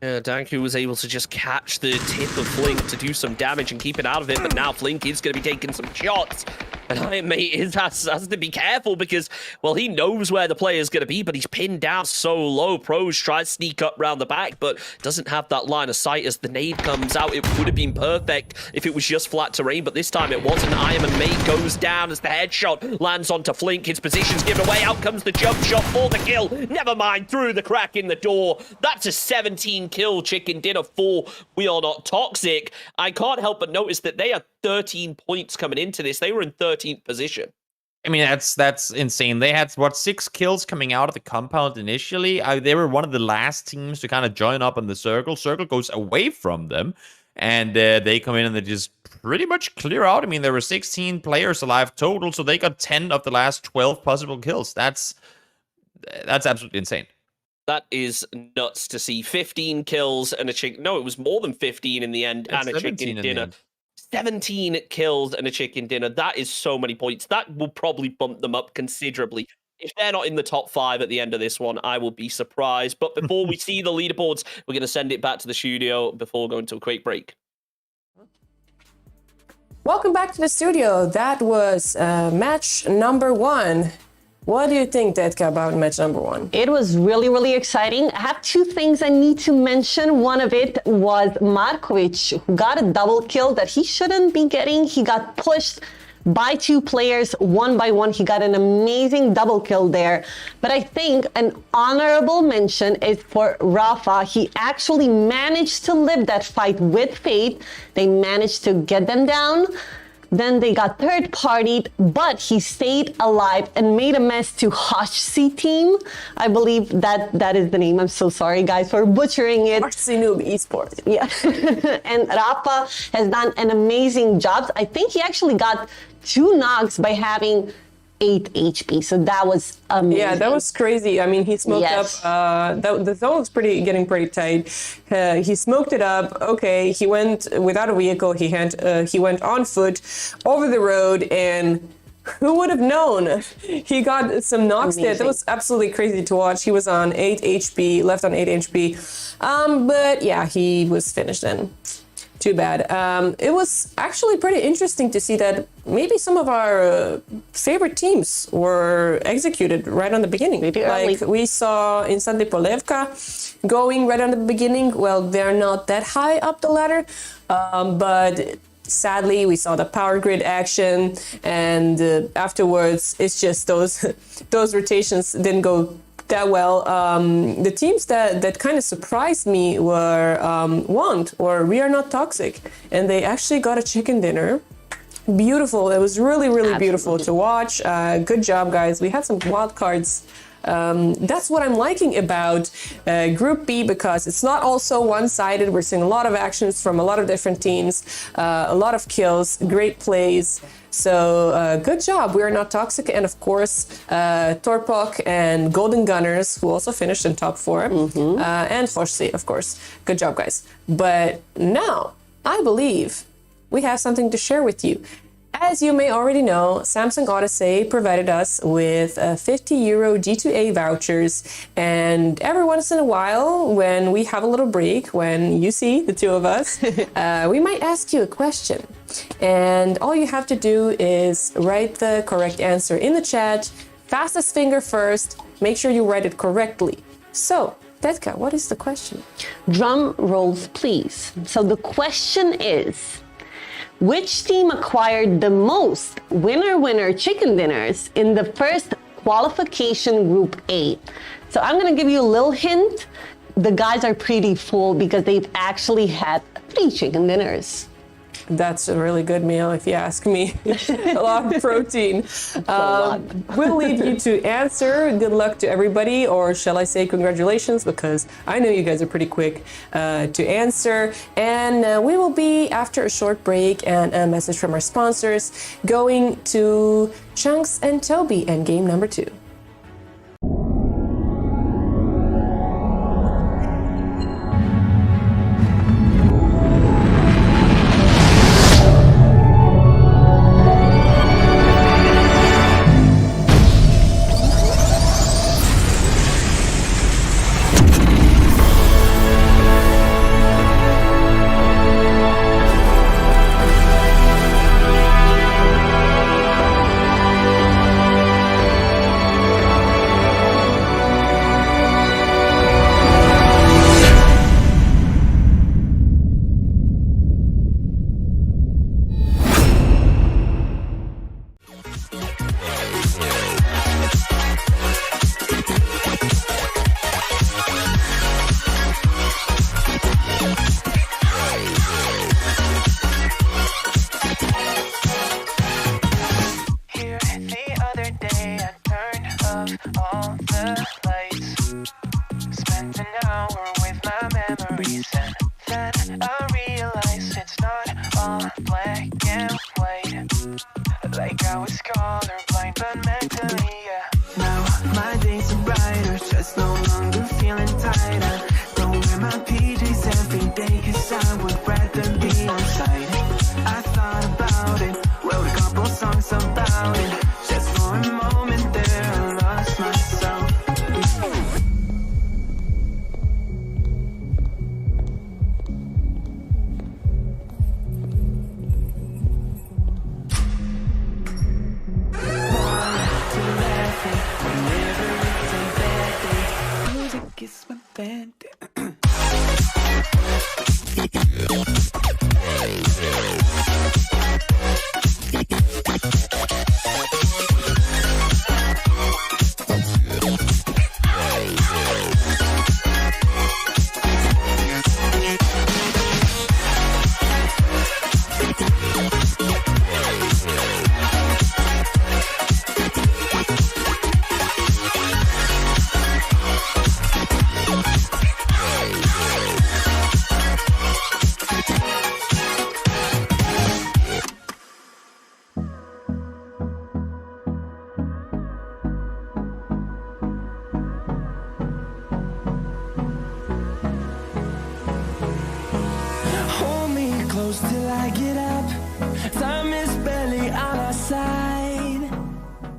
Yeah, Danku was able to just catch the tip of Flink to do some damage and keep it out of it, but now Flink is going to be taking some shots. And Iron Mate has to be careful because, well, he knows where the player is going to be, but he's pinned down so low. Pros tries to sneak up round the back, but doesn't have that line of sight as the nade comes out. It would have been perfect if it was just flat terrain, but this time it wasn't. Iron Mate goes down as the headshot lands onto Flink. His position's given away. Out comes the jump shot for the kill. Never mind, through the crack in the door. That's a 17-kill chicken dinner for We Are Not Toxic. I can't help but notice that they are 13 points coming into this. They were in 13th position. I mean, that's insane. They had, 6 kills coming out of the compound initially. They were one of the last teams to kind of join up on the circle. Circle goes away from them, and they come in and they just pretty much clear out. I mean, there were 16 players alive total, so they got 10 of the last 12 possible kills. That's absolutely insane. That is nuts to see. 15 kills and a chicken. No, it was more than 15 in the end, and a chicken dinner. 17 kills and a chicken dinner. That is so many points. That will probably bump them up considerably. If they're not in the top 5 at the end of this one, I will be surprised. But before we see the leaderboards, we're going to send it back to the studio before going to a quick break. Welcome back to the studio. That was match number 1. What do you think, Detka, about match number 1? It was really, really exciting. I have 2 things I need to mention. One of it was Markovic, who got a double kill that he shouldn't be getting. He got pushed by 2 players, one by one. He got an amazing double kill there. But I think an honorable mention is for Rafa. He actually managed to live that fight with Fate. They managed to get them down. Then they got third-partied, but he stayed alive and made a mess to Hoshsi team. I believe that is the name. I'm so sorry, guys, for butchering it. Hoshsi Noob Esports. Yeah. And Rafa has done an amazing job. I think he actually got 2 knocks by having 8 HP. So that was amazing. Yeah, that was crazy. I mean, he smoked up. The zone was getting pretty tight. He smoked it up. Okay, he went without a vehicle. He went on foot over the road, and who would have known? He got some knocks there. That was absolutely crazy to watch. He was on 8 HP, left on 8 HP. But yeah, he was finished then. Too bad. It was actually pretty interesting to see that maybe some of our favorite teams were executed right on the beginning. Like we saw in Sunday Polevka going right on the beginning. Well, they're not that high up the ladder, but sadly we saw the power grid action, and afterwards it's just those rotations didn't go that well. The teams that kind of surprised me were Want or We Are Not Toxic, and they actually got a chicken dinner. Beautiful. It was really, really beautiful to watch. Good job, guys. We had some wild cards. That's what I'm liking about Group B, because it's not all so one-sided. We're seeing a lot of actions from a lot of different teams, a lot of kills, great plays. So good job. We Are Not Toxic. And of course, Torpok and Golden Gunners, who also finished in top 4. And Forse, of course. Good job, guys. But now, I believe we have something to share with you. As you may already know, Samsung Odyssey provided us with €50 G2A vouchers, and every once in a while, when we have a little break, when you see the two of us, we might ask you a question. And all you have to do is write the correct answer in the chat, fastest finger first, make sure you write it correctly. So, Tetka, what is the question? Drum rolls, please. So the question is, which team acquired the most winner chicken dinners in the first qualification Group A? So I'm going to give you a little hint. The guys are pretty full because they've actually had 3 chicken dinners. That's a really good meal, if you ask me. A lot of protein. We'll leave you to answer. Good luck to everybody, or shall I say congratulations, because I know you guys are pretty quick to answer. And we will be, after a short break and a message from our sponsors, going to Chunks and Toby and game number 2.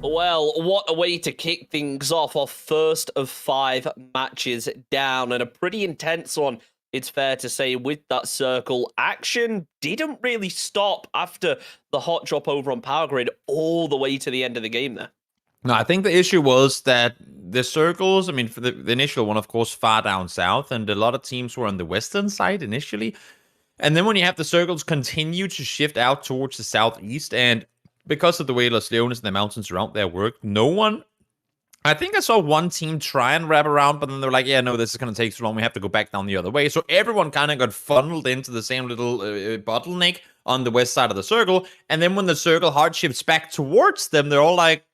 Well, what a way to kick things off. Our first of 5 matches down, and a pretty intense one, it's fair to say, with that circle. Action didn't really stop after the hot drop over on Power Grid all the way to the end of the game there. No, I think the issue was that the circles, I mean, for the initial one, of course, far down south, and a lot of teams were on the western side initially. And then when you have the circles continue to shift out towards the southeast, and because of the way Los Leones and the mountains around there work, no one I think I saw one team try and wrap around, but then they're like, yeah, no, this is going to take too long. We have to go back down the other way. So everyone kind of got funneled into the same little bottleneck on the west side of the circle. And then when the circle hard shifts back towards them, they're all like,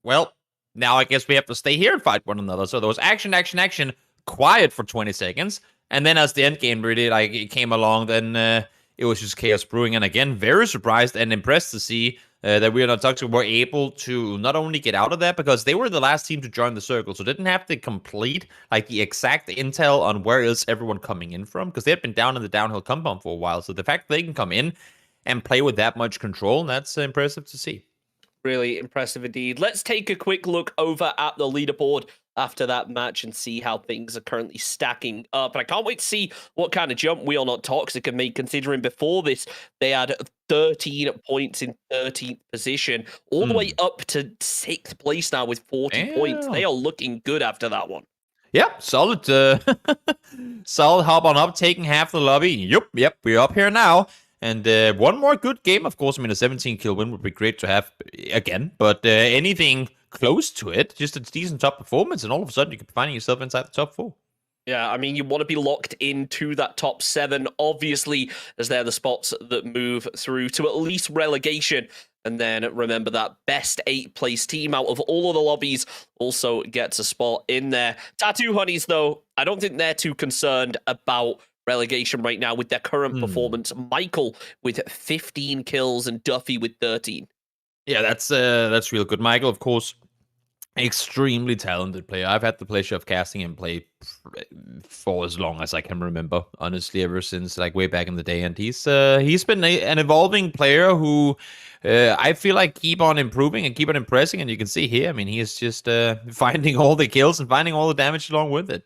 well, now I guess we have to stay here and fight one another. So there was action, action, action, quiet for 20 seconds. And then as the end game really like it came along, then it was just chaos brewing. And again, very surprised and impressed to see that We Are Not Toxic were able to not only get out of that, because they were the last team to join the circle, so didn't have to complete like the exact intel on where is everyone coming in from, because they had been down in the downhill compound for a while. So the fact that they can come in and play with that much control, that's impressive to see. Really impressive indeed. Let's take a quick look over at the leaderboard after that match and see how things are currently stacking up. And I can't wait to see what kind of jump We Are Not Toxic can make, considering before this they had 13 points in 13th position, all the way up to 6th place now with 40 points. They are looking good after that one. Yeah, solid, solid hop on up, taking half the lobby. Yep, we're up here now. And one more good game, of course. I mean, a 17-kill win would be great to have again. But anything close to it, just a decent top performance, and all of a sudden you could be finding yourself inside the top 4. Yeah, I mean, you want to be locked into that top 7, obviously, as they're the spots that move through to at least relegation. And then remember that best 8th place team out of all of the lobbies also gets a spot in there. Tattoo Honeys, though, I don't think they're too concerned about relegation right now with their current performance. Michael with 15 kills and Duffy with 13. Yeah, that's real good. Michael, of course, extremely talented player. I've had the pleasure of casting him play for as long as I can remember, honestly, ever since like way back in the day. And he's been an evolving player who I feel like keep on improving and keep on impressing. And you can see here, I mean, he is just finding all the kills and finding all the damage along with it.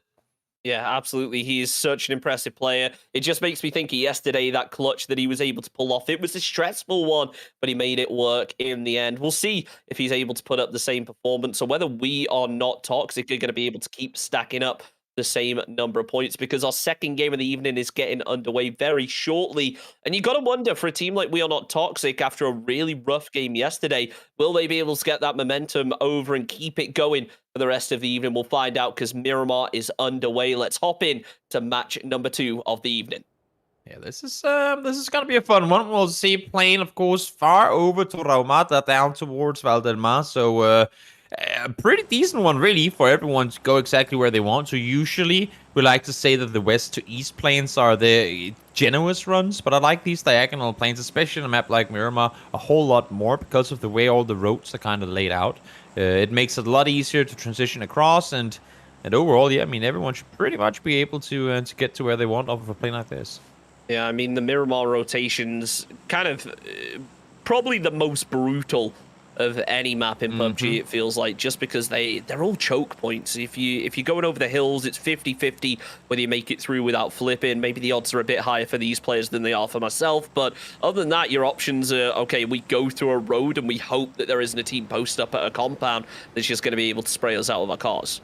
Yeah, absolutely. He is such an impressive player. It just makes me think of yesterday, that clutch that he was able to pull off. It was a stressful one, but he made it work in the end. We'll see if he's able to put up the same performance, or whether We Are Not Toxic are going to be able to keep stacking up the same number of points, because our second game of the evening is getting underway very shortly. And you got to wonder, for a team like We Are Not Toxic, after a really rough game yesterday, will they be able to get that momentum over and keep it going for the rest of the evening? We'll find out, because Miramar is underway. Let's hop in to match number 2 of the evening. Yeah, this is gonna be a fun one. We'll see playing, of course, far over to Raumata, down towards Valdemar. So a pretty decent one, really, for everyone to go exactly where they want. So usually we like to say that the west to east planes are the generous runs, but I like these diagonal planes, especially in a map like Miramar, a whole lot more because of the way all the roads are kind of laid out. It makes it a lot easier to transition across, and overall, yeah, I mean, everyone should pretty much be able to get to where they want off of a plane like this. Yeah, I mean, the Miramar rotations, kind of probably the most brutal of any map in PUBG, it feels like, just because they're all choke points. If you're going over the hills, it's 50-50 whether you make it through without flipping. Maybe the odds are a bit higher for these players than they are for myself, but other than that, your options are, okay, we go through a road and we hope that there isn't a team post up at a compound that's just going to be able to spray us out of our cars.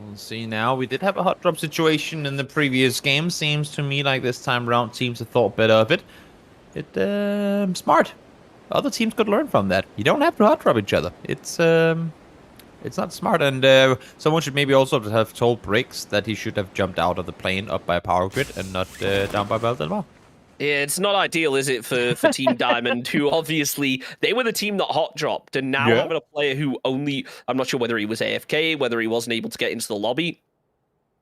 We'll see now. We did have a hot drop situation in the previous game. Seems to me like this time around teams have thought better of it. Smart. Other teams could learn from that. You don't have to hot drop each other. It's not smart. And someone should maybe also have told Briggs that he should have jumped out of the plane up by Power Grid and not down by Valdemar. Yeah, it's not ideal, is it, for Team Diamond, who obviously, they were the team that hot dropped, and now having a player who I'm not sure whether he was AFK, whether he wasn't able to get into the lobby,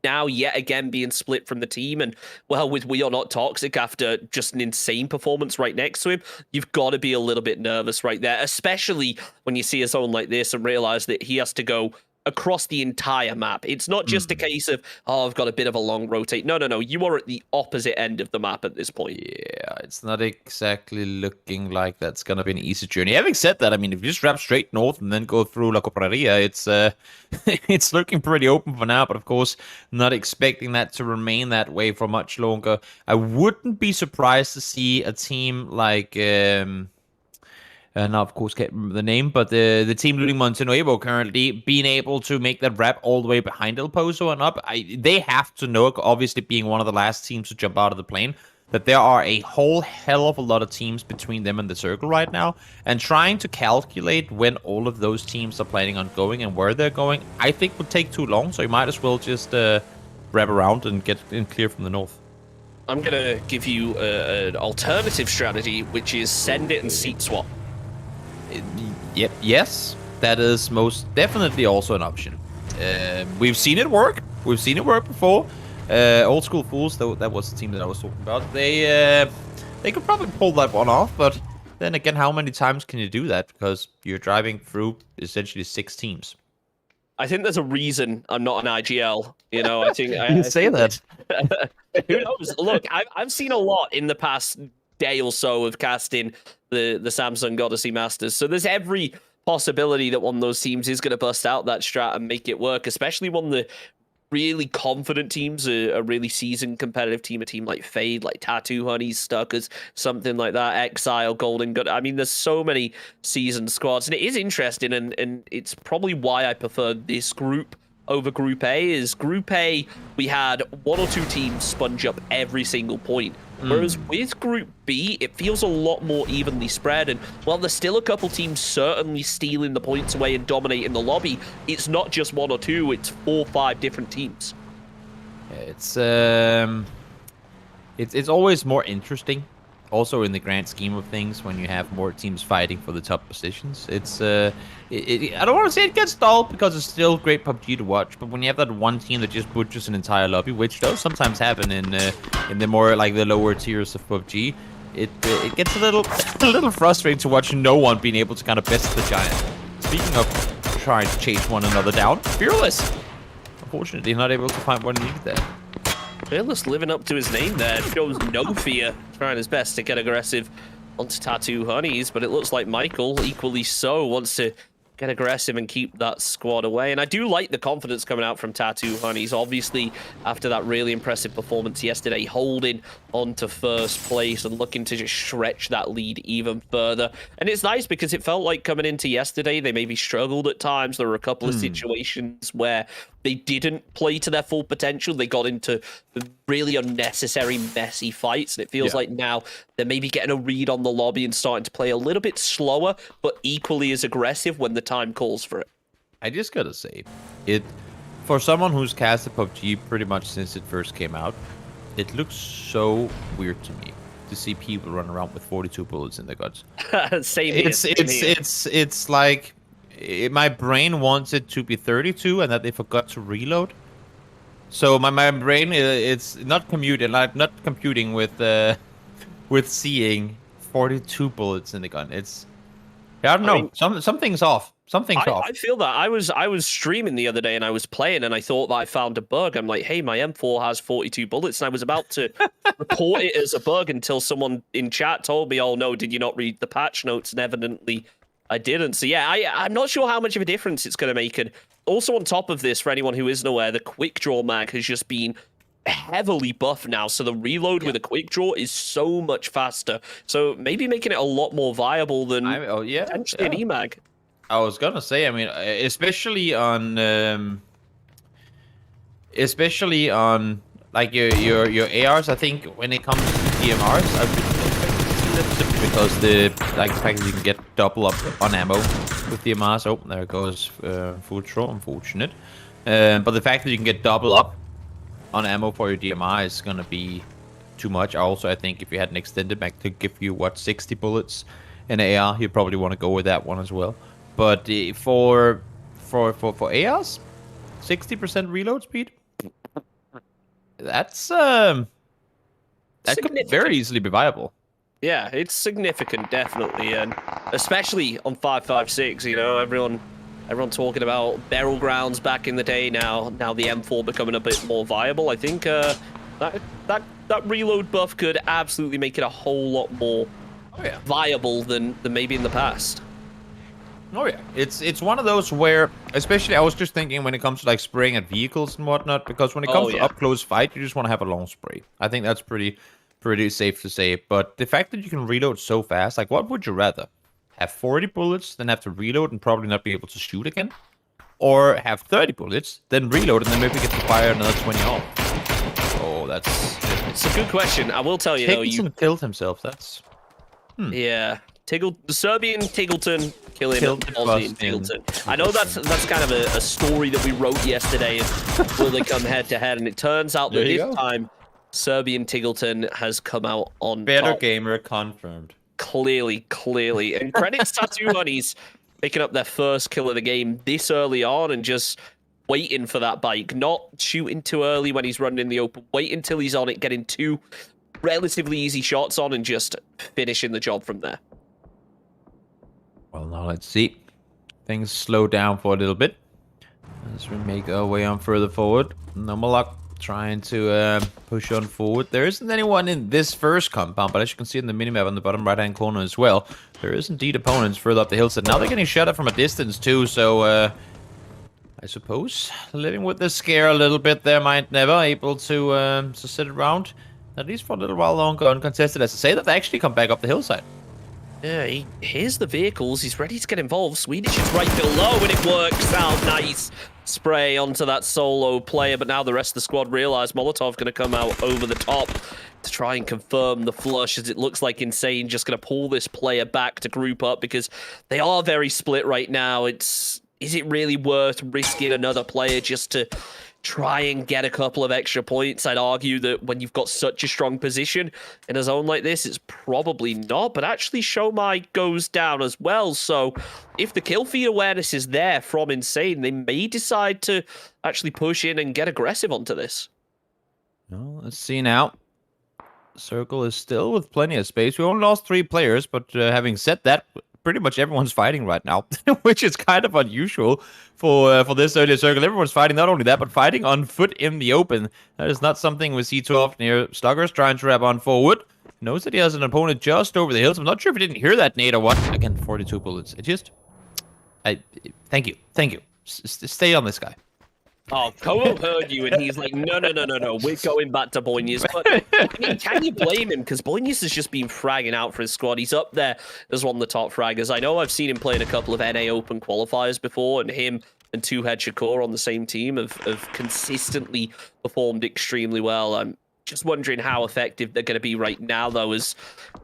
now yet again being split from the team. And well, with We Are Not Toxic, after just an insane performance right next to him, you've got to be a little bit nervous right there, especially when you see a zone like this and realize that he has to go across the entire map. It's not just a case of, oh, I've got a bit of a long rotate. No. You are at the opposite end of the map at this point. Yeah, it's not exactly looking like that's going to be an easy journey. Having said that, I mean, if you just wrap straight north and then go through La Copraria, it's looking pretty open for now, but of course, not expecting that to remain that way for much longer. I wouldn't be surprised to see a team like... now, of course, can't remember the name, but the team looting Montenuevo currently being able to make that wrap all the way behind El Pozo and up. They have to know, obviously being one of the last teams to jump out of the plane, that there are a whole hell of a lot of teams between them and the circle right now, and trying to calculate when all of those teams are planning on going and where they're going, I think would take too long. So you might as well just wrap around and get in clear from the north. I'm going to give you an alternative strategy, which is send it and seat swap. Yep, yes, that is most definitely also an option. We've seen it work. We've seen it work before. Old School Fools, that was the team that I was talking about. They could probably pull that one off, but then again, how many times can you do that? Because you're driving through essentially 6 teams. I think there's a reason I'm not an IGL. You know, I think You say that. Who knows? Look, I've seen a lot in the past day or so of casting the Samsung Odyssey Masters. So there's every possibility that one of those teams is going to bust out that strat and make it work, especially one of the really confident teams, a really seasoned competitive team, a team like Fade, like Tattoo Honeys, Stuckers, something like that, Exile, Golden Gun. I mean, there's so many seasoned squads, and it is interesting, and it's probably why I prefer this group over Group A. Is Group A, we had 1 or 2 teams sponge up every single point. Whereas with Group B, it feels a lot more evenly spread. And while there's still a couple teams certainly stealing the points away and dominating the lobby, it's not just 1 or 2, it's 4 or 5 different teams. It's always more interesting, also in the grand scheme of things, when you have more teams fighting for the top positions. It's I don't want to say it gets dull, because it's still great PUBG to watch, but when you have that one team that just butchers an entire lobby, which does sometimes happen in the more like the lower tiers of PUBG, it gets a little frustrating to watch no one being able to kind of best the giant. Speaking of trying to chase one another down, Fearless, unfortunately not able to find what he needed there. Fearless living up to his name there, shows no fear, trying his best to get aggressive onto Tattoo Honeys, but it looks like Michael, equally so, wants to get aggressive and keep that squad away. And I do like the confidence coming out from Tattoo Honeys. Obviously, after that really impressive performance yesterday, holding on to first place and looking to just stretch that lead even further. And it's nice because it felt like coming into yesterday, they maybe struggled at times. There were a couple of situations where they didn't play to their full potential. They got into really unnecessary, messy fights. And it feels like now they're maybe getting a read on the lobby and starting to play a little bit slower, but equally as aggressive when the time calls for it. I just gotta say, for someone who's casted PUBG pretty much since it first came out, it looks so weird to me to see people run around with 42 bullets in their guts. Same here. It's like my brain wants it to be 32 and that they forgot to reload. So my brain it's not computing with seeing 42 bullets in the gun. I don't know. Something's off. Something's off. I feel that. I was streaming the other day and I was playing and I thought that I found a bug. I'm like, hey, my M4 has 42 bullets, and I was about to report it as a bug until someone in chat told me, oh no, did you not read the patch notes? And evidently I didn't. So yeah, I'm not sure how much of a difference it's going to make. And also on top of this, for anyone who isn't aware, the quick draw mag has just been heavily buffed now, so the reload with a quick draw is so much faster, so maybe making it a lot more viable than potentially an EMAG. I was gonna say, I mean, especially on like your ARs. I think when it comes to DMRs, I would expect to see that simply because the fact that you can get double up on ammo with DMRs. Oh, there goes full throw, unfortunate. But the fact that you can get double up on ammo for your DMR is gonna be too much. Also, I think if you had an extended mag to give you 60 bullets in AR, you'd probably want to go with that one as well. But for ARs, 60% reload speed, that's that could very easily be viable. Yeah, it's significant, definitely, and especially on 5.56. You know, everyone talking about barrel grounds back in the day. Now the M4 becoming a bit more viable. I think that reload buff could absolutely make it a whole lot more viable than maybe in the past. Oh yeah, it's one of those where, especially I was just thinking when it comes to like spraying at vehicles and whatnot, because when it comes to up close fight, you just want to have a long spray. I think that's pretty safe to say. But the fact that you can reload so fast, like what would you rather? Have 40 bullets, then have to reload and probably not be able to shoot again? Or have 30 bullets, then reload and then maybe get to fire another 20 off? Oh, That's It's a good question. I will tell you, though, Tiggleton killed himself. That's yeah. The Serbian Tiggleton killing Killed Aussie Tiggleton. Tiggleton. I know that's kind of a story that we wrote yesterday. Will they come head to head? And it turns out that There you this go. time, Serbian Tiggleton has come out on better top. gamer confirmed. Clearly. And credits Tattoo Honeys picking up their first kill of the game this early on and just waiting for that bike, not shooting too early when he's running in the open, wait until he's on it, getting 2 relatively easy shots on and just finishing the job from there. Well, now let's see. Things slow down for a little bit as we make our way on further forward. Nomalak trying to push on forward. There isn't anyone in this first compound, but as you can see in the minimap on the bottom right-hand corner as well, there is indeed opponents further up the hillside. Now they're getting shot at from a distance too, so I suppose living with the scare a little bit there. Might never able to sit around at least for a little while longer uncontested. As I say, that they actually come back up the hillside. Yeah, he hears the vehicles. He's ready to get involved. Swedish is right below, and it works out. Nice spray onto that solo player, but now the rest of the squad realize Molotov going to come out over the top to try and confirm the flush, as it looks like Insane just going to pull this player back to group up because they are very split right now. Is it really worth risking another player just to try and get a couple of extra points? I'd argue that when you've got such a strong position in a zone like this, it's probably not, but actually Shomai goes down as well. So if the kill feed awareness is there from Insane, they may decide to actually push in and get aggressive onto this. Well, let's see now. Circle is still with plenty of space. We only lost 3 players, but having said that, pretty much everyone's fighting right now, which is kind of unusual for this early circle. Everyone's fighting, not only that, but fighting on foot in the open. That is not something we see too often here. Slugger's trying to wrap on forward. Knows that he has an opponent just over the hills. I'm not sure if he didn't hear that nade or what. Again, 42 bullets. Thank you. Stay on this guy. Oh, Koho heard you, and he's like, no, we're going back to Boynius. But, I mean, can you blame him? Because Boynius has just been fragging out for his squad. He's up there as one of the top fraggers. I know I've seen him play in a couple of NA Open qualifiers before, and him and Two Head Shakur on the same team have consistently performed extremely well. I'm just wondering how effective they're going to be right now, though, as,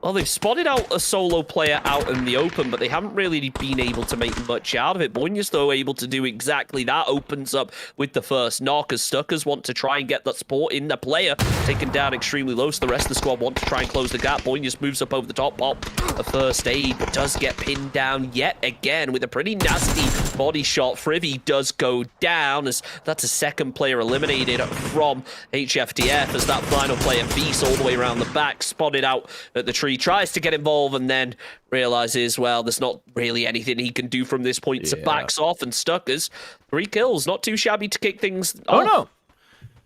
well, they've spotted out a solo player out in the open, but they haven't really been able to make much out of it. Boynius, though, able to do exactly that, opens up with the first knock, as Stuckers want to try and get that support in the player, taken down extremely low, so the rest of the squad want to try and close the gap. Boynius moves up over the top, pop a first aid, but does get pinned down yet again with a pretty nasty body shot. Frivy does go down, as that's a second player eliminated from HFTF, as that final player beast all the way around the back, spotted out at the tree, tries to get involved and then realizes, well, there's not really anything he can do from this point, so backs off, and Stuckers, 3 kills, not too shabby to kick things off. Oh, no.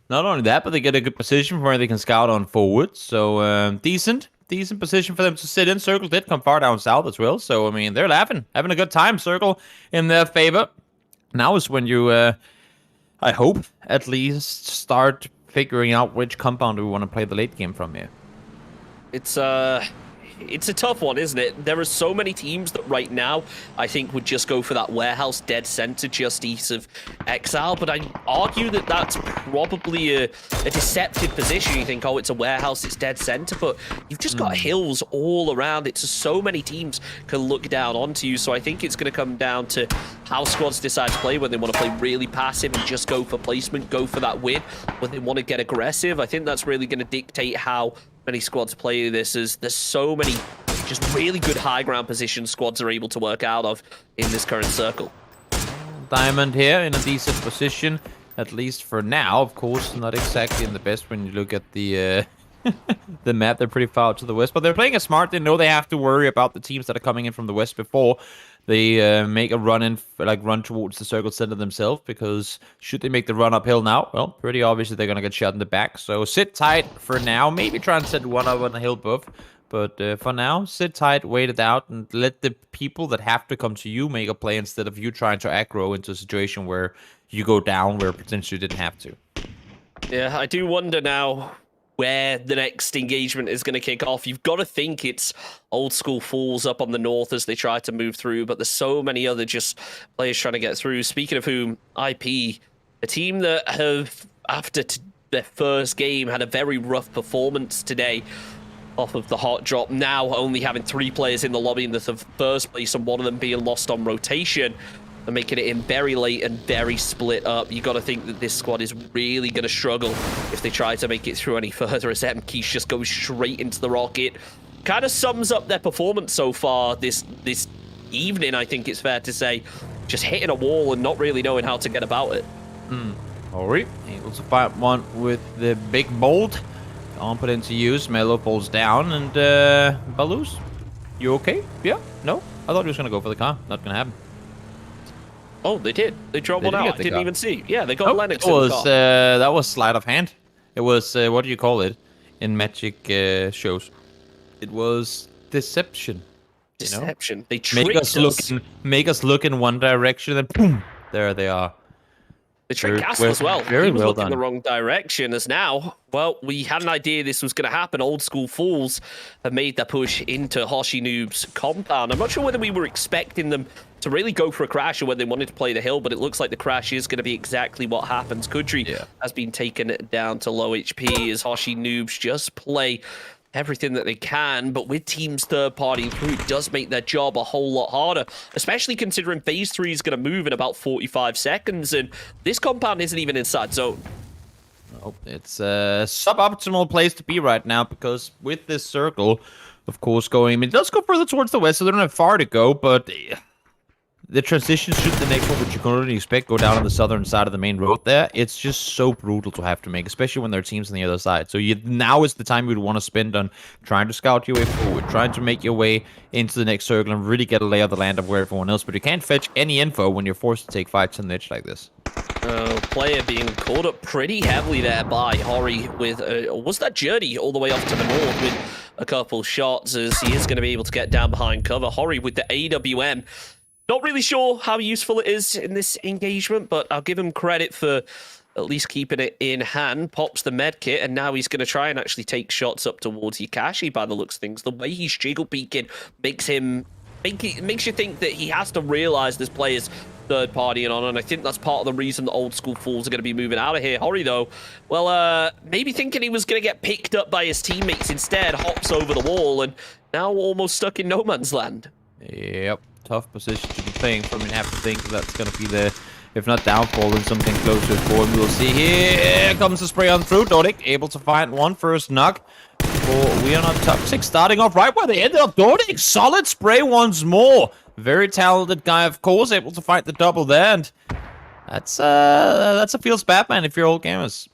Not only that, but they get a good position where they can scout on forward, so decent position for them to sit in. Circle did come far down south as well, so, I mean, they're having a good time. Circle in their favor. Now is when you, I hope, at least start figuring out which compound we want to play the late game from here. It's a tough one, isn't it? There are so many teams that right now I think would just go for that warehouse dead center just east of Exile, but I argue that that's probably a deceptive position. You think, oh, it's a warehouse, it's dead center, but you've just got hills all around it, so so many teams can look down onto you. So I think it's going to come down to how squads decide to play, when they want to play really passive and just go for placement, go for that win, when they want to get aggressive. I think that's really going to dictate how many squads play this, as there's so many just really good high ground position squads are able to work out of in this current circle. Diamond here in a decent position, at least for now. Of course, not exactly in the best when you look at the the map. They're pretty far out to the west, but they're playing it smart. They know they have to worry about the teams that are coming in from the west before they make a run towards the circle center themselves, because should they make the run uphill now, well, pretty obviously they're gonna get shot in the back. So sit tight for now. Maybe try and set one up on the hill buff, but for now, sit tight, wait it out, and let the people that have to come to you make a play instead of you trying to aggro into a situation where you go down where potentially you didn't have to. Yeah, I do wonder now where the next engagement is going to kick off. You've got to think it's Old School Fools up on the north as they try to move through, but there's so many other just players trying to get through. Speaking of whom, IP, a team that have, after their first game had a very rough performance today off of the hot drop. Now only having 3 players in the lobby in the first place, and one of them being lost on rotation and making it in very late and very split up. You got to think that this squad is really going to struggle if they try to make it through any further, as Mkeesh just goes straight into the rocket. Kind of sums up their performance so far this evening, I think it's fair to say. Just hitting a wall and not really knowing how to get about it. Ori able to fight one with the big bolt. Can't put into use. Melo falls down, and Baluz, you okay? Yeah? No? I thought he was going to go for the car. Not going to happen. Oh, they did. They dropped They one did out. get the I didn't car. even see. Yeah, they got Lennox in the car. That was sleight of hand. It was, what do you call it in magic shows? It was deception. Deception. They Make tricked us make us look in one direction, and boom, there they are. They tricked Very Castle well- as well. very He was well looking done. the wrong direction, as now, well, we had an idea this was going to happen. Old School Fools have made their push into Hoshi Noob's compound. I'm not sure whether we were expecting them to really go for a crash or whether they wanted to play the hill, but it looks like the crash is going to be exactly what happens. Kudri has been taken down to low HP as Hoshi Noobs just play everything that they can, but with teams third partying through, it does make their job a whole lot harder, especially considering phase 3 is going to move in about 45 seconds, and this compound isn't even inside zone. Oh, it's a suboptimal place to be right now, because with this circle, of course, going, I mean, it does go further towards the west, so they don't have far to go, but the transition should the next one, which you can already expect, go down on the southern side of the main road there. It's just so brutal to have to make, especially when there are teams on the other side. So now is the time you'd want to spend on trying to scout your way forward, trying to make your way into the next circle and really get a lay of the land of where everyone else. But you can't fetch any info when you're forced to take fights on the edge like this. Player being caught up pretty heavily there by Hori with, was that Journey all the way off to the north with a couple shots, as he is going to be able to get down behind cover. Hori with the AWM. Not really sure how useful it is in this engagement, but I'll give him credit for at least keeping it in hand. Pops the med kit, and now he's going to try and actually take shots up towards Yakashi by the looks of things. The way he's jiggle peeking makes you think that he has to realize this player's third partying on, and I think that's part of the reason the Old School Fools are going to be moving out of here. Hori, though, well, maybe thinking he was going to get picked up by his teammates instead, hops over the wall, and now almost stuck in no man's land. Yep, tough position to be playing from, and have to think that's going to be the, if not downfall, then something closer forward. We'll see. Here comes the spray on through. Dodic able to find one first knock for We Are Not Toxic, starting off right where they ended up. Dodic, solid spray once more. Very talented guy, of course, able to fight the double there, and that's a feels bad, man, if you're old gamers.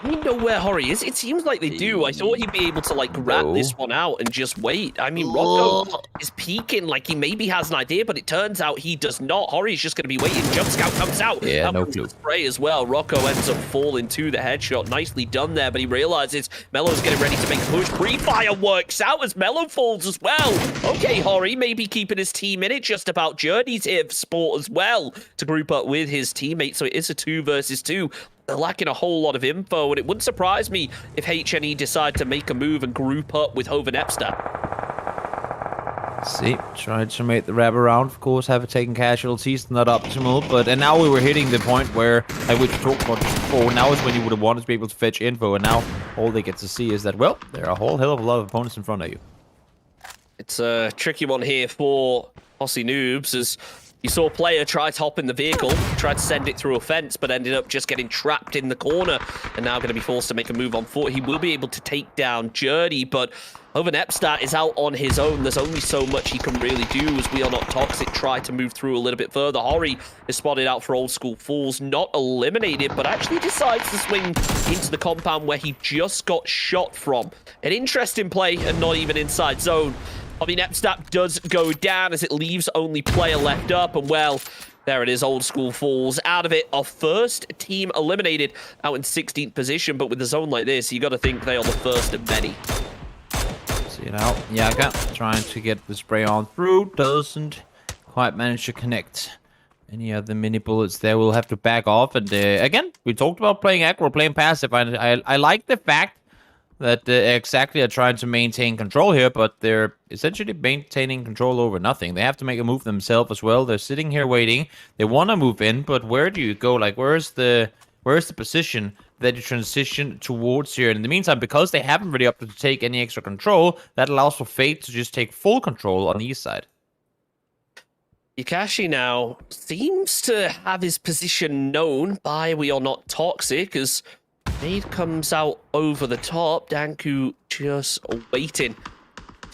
Do we know where Hori is? It seems like they do. I thought he'd be able to, like, rat this one out and just wait. I mean, Rocco is peeking like he maybe has an idea, but it turns out he does not. Hori's just going to be waiting. Jump Scout comes out. Yeah, no comes clue. the spray as well. Rocco ends up falling to the headshot. Nicely done there, but he realizes Melo's getting ready to make a push. Pre-fire works out as Melo falls as well. Okay, Hori maybe keeping his team in it. Just about Journey's here for sport as well to group up with his teammates. So it is a 2 versus 2. They're lacking a whole lot of info, and it wouldn't surprise me if HNE decide to make a move and group up with Hoven Epstead. See, tried to make the wrap around, of course, have taken casualties, not optimal, but, and now we were hitting the point where, like we talked about just before, now is when you would have wanted to be able to fetch info, and now all they get to see is that, well, there are a whole hell of a lot of opponents in front of you. It's a tricky one here for Hoshi Noobs, as you saw a player try to hop in the vehicle, tried to send it through a fence, but ended up just getting trapped in the corner, and now going to be forced to make a move on foot. He will be able to take down Journey, but Hoven Epstead is out on his own. There's only so much he can really do, as We Are Not Toxic try to move through a little bit further. Hori is spotted out for Old School Fools, not eliminated, but actually decides to swing into the compound where he just got shot from. An interesting play, and not even inside zone. I mean, Epstead does go down as it leaves only player left up, and well, there it is, Old School Falls out of it. Our first team eliminated out in 16th position, but with a zone like this, you got to think they are the first of many. See it out. Yaga trying to get the spray on through, doesn't quite manage to connect any of the mini bullets there. We'll have to back off, and again, we talked about playing aggro, playing passive. I like the fact that exactly are trying to maintain control here, but they're essentially maintaining control over nothing. They have to make a move themselves as well. They're sitting here waiting. They want to move in, but where do you go? Like, where's the position that you transition towards here. And in the meantime, because they haven't really opted to take any extra control, that allows for Fate to just take full control on the east side. Yakashi now seems to have his position known by We Are Not Toxic as Nade comes out over the top. Danku just waiting.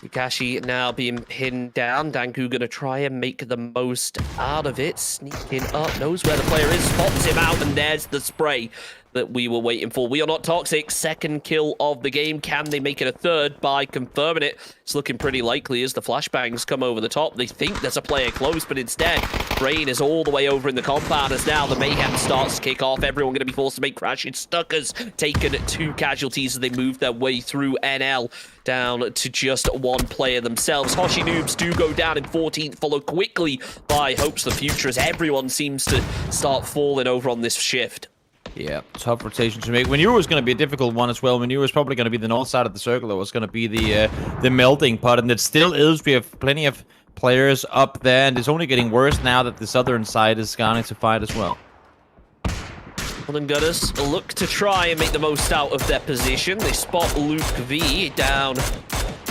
Yakashi now being pinned down. Danku gonna try and make the most out of it. Sneaking up, knows where the player is, spots him out, and there's the spray that we were waiting for. We Are Not Toxic, second kill of the game. Can they make it a third by confirming it? It's looking pretty likely as the flashbangs come over the top. They think there's a player close, but instead, Brain is all the way over in the compound as now the mayhem starts to kick off. Everyone going to be forced to make crashing. Stuckers taken 2 casualties as they move their way through NL down to just 1 player themselves. Hoshi Noobs do go down in 14th, followed quickly by Hopes the Future as everyone seems to start falling over on this shift. Yeah, tough rotation to make. Manure was going to be a difficult one as well. Manure was probably going to be the north side of the circle. That was going to be the melting pot, and it still is. We have plenty of players up there, and it's only getting worse now that the southern side is starting to fight as well. Golden Gunners look to try and make the most out of their position. They spot Luke V down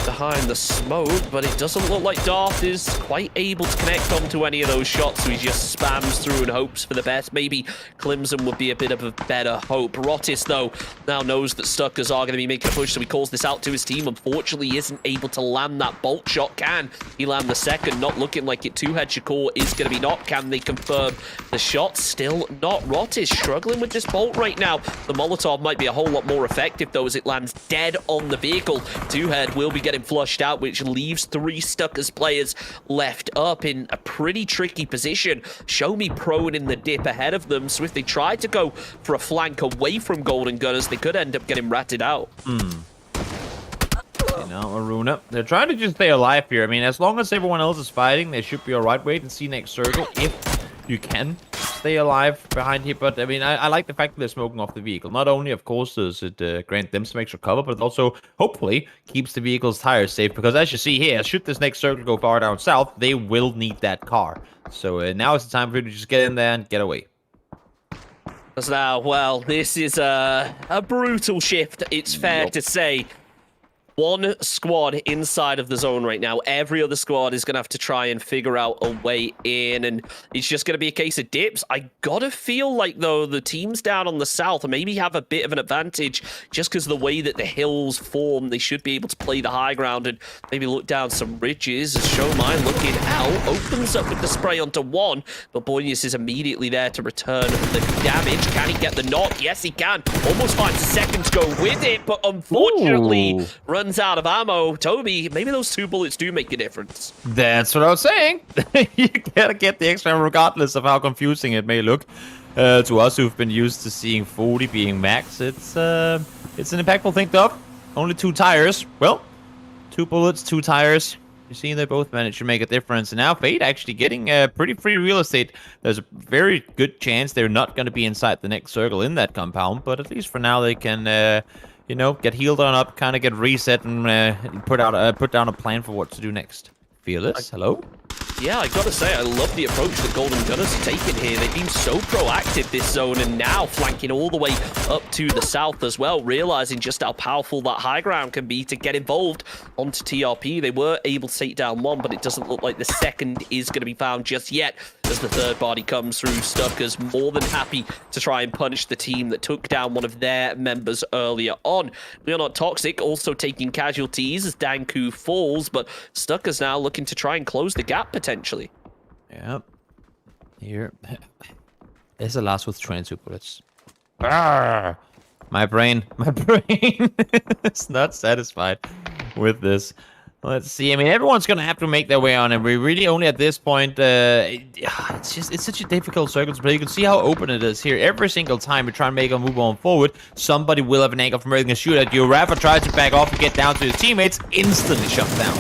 behind the smoke, but it doesn't look like Darth is quite able to connect onto any of those shots, so he just spams through and hopes for the best. Maybe Clemson would be a bit of a better hope. Rottis, though, now knows that Stuckers are going to be making a push, so he calls this out to his team. Unfortunately, he isn't able to land that bolt shot. Can he land the second? Not looking like it. Two-head Shakur is going to be knocked. Can they confirm the shot? Still not. Rottis struggling with this bolt right now. The Molotov might be a whole lot more effective, though, as it lands dead on the vehicle. Two-head will be getting flushed out, which leaves 3 Stuckers players left up in a pretty tricky position. Show me prone in the dip ahead of them, so if they tried to go for a flank away from Golden Gunners, they could end up getting ratted out. You know, Aruna, they're trying to just stay alive here. I mean, as long as everyone else is fighting, they should be alright. Wait and see next circle if you can stay alive behind here. But I mean, I like the fact that they're smoking off the vehicle. Not only, of course, does it grant them some extra cover, but it also hopefully keeps the vehicle's tires safe. Because as you see here, should this next circle go far down south, they will need that car. So now is the time for you to just get in there and get away. As now, well, this is a brutal shift, it's fair to say. 1 squad inside of the zone right now. Every other squad is going to have to try and figure out a way in, and it's just going to be a case of dips. I gotta feel like, though, the teams down on the south maybe have a bit of an advantage just because of the way that the hills form. They should be able to play the high ground and maybe look down some ridges. As Showmine looking out, opens up with the spray onto 1, but Boynius is immediately there to return the damage. Can he get the knock? Yes, he can. Almost finds a second to go with it, but unfortunately runs out of ammo. Toby, maybe those 2 bullets do make a difference. That's what I was saying. You gotta get the extra regardless of how confusing it may look. To us who've been used to seeing 40 being max, it's an impactful thing to have. Only 2 tires. Well, 2 bullets, 2 tires. You see, they both managed to make a difference. And now Fate actually getting pretty free real estate. There's a very good chance they're not going to be inside the next circle in that compound, but at least for now they can you know, get healed on up, kind of get reset, and put down a plan for what to do next. Fearless, hello? Yeah, I gotta say, I love the approach that Golden Gunners have taken here. They've been so proactive this zone, and now flanking all the way up to the south as well, realizing just how powerful that high ground can be to get involved onto TRP. They were able to take down 1, but it doesn't look like the second is going to be found just yet as the third body comes through. Stuckers more than happy to try and punish the team that took down one of their members earlier on. We Are Not Toxic also taking casualties as Danku falls, but Stuckers now looking to try and close the gap potentially. Yep. Here. There's a last with 22 bullets. Arrgh. My brain is not satisfied with this. Let's see. I mean, everyone's going to have to make their way on, and we really only at this point, it's such a difficult circle to play. You can see how open it is here. Every single time we try and make a move on forward, somebody will have an angle from making a shoot at you. Rafa tries to back off and get down to his teammates, instantly shut down.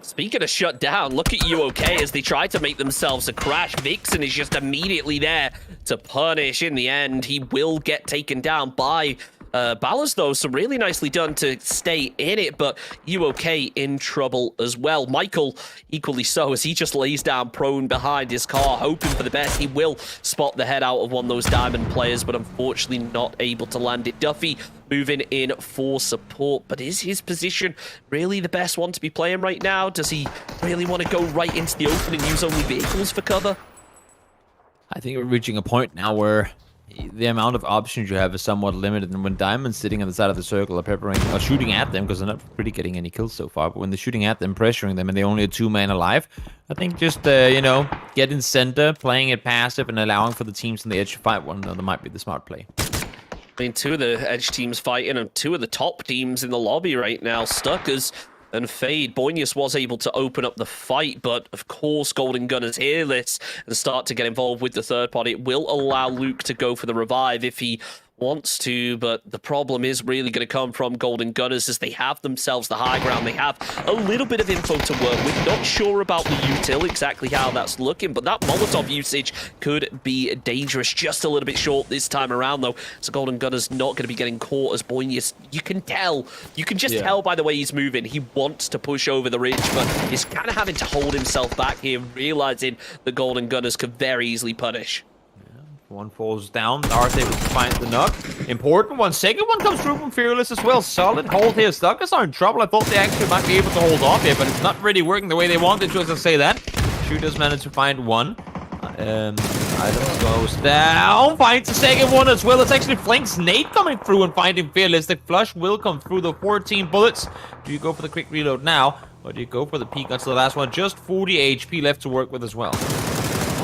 Speaking of shut down, look at you, okay, as they try to make themselves a crash. Vixen is just immediately there to punish. In the end, he will get taken down by Ballas, though, so really nicely done to stay in it, but UOK in trouble as well. Michael, equally so, as he just lays down prone behind his car, hoping for the best. He will spot the head out of one of those diamond players, but unfortunately not able to land it. Duffy moving in for support, but is his position really the best one to be playing right now? Does he really want to go right into the open and use only vehicles for cover? I think we're reaching a point now where the amount of options you have is somewhat limited, and when Diamond's sitting on the side of the circle are peppering or shooting at them, because they're not really getting any kills so far, but when they're shooting at them, pressuring them, and they only have 2 men alive, I think just, get in center, playing it passive, and allowing for the teams on the edge to fight one another might be the smart play. I mean, 2 of the edge teams fighting, and 2 of the top teams in the lobby right now, Stuckers and Fade. Boynius was able to open up the fight, but of course Golden Gunners hear this and start to get involved with the third party. It will allow Luke to go for the revive if he wants to, but the problem is really going to come from Golden Gunners as they have themselves the high ground. They have a little bit of info to work with. Not sure about the util, exactly how that's looking, but that Molotov usage could be dangerous. Just a little bit short this time around, though. So Golden Gunners not going to be getting caught as Boynius. You can tell. You can just tell by the way he's moving. He wants to push over the ridge, but he's kind of having to hold himself back here, realizing the Golden Gunners could very easily punish. One falls down. Darth able to find the knock. Important one. Second one comes through from Fearless as well. Solid hold here. Stuckers are in trouble. I thought they actually might be able to hold off here, but it's not really working the way they wanted to, as I say that. Shooters managed to find one. Items goes down. Finds the second one as well. It's actually Flank's Nate coming through and finding Fearless. The flush will come through the 14 bullets. Do you go for the quick reload now, or do you go for the peek until the last one? Just 40 HP left to work with as well.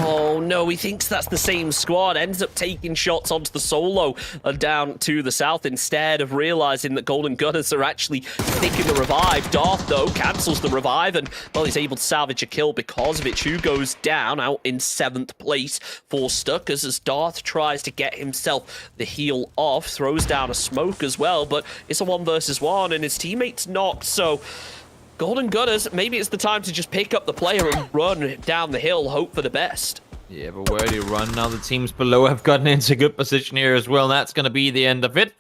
Oh no, he thinks that's the same squad, ends up taking shots onto the solo down to the south instead of realizing that Golden Gunners are actually sticking the revive. Darth, though, cancels the revive and, well, he's able to salvage a kill because of it. Chu goes down out in 7th place for Stuckers as Darth tries to get himself the heal off, throws down a smoke as well, but it's a 1 versus 1 and his teammate's knocked, so Golden Gunners, maybe it's the time to just pick up the player and run down the hill, hope for the best. Yeah, but where do you run now? The teams below have gotten into good position here as well, and that's going to be the end of it.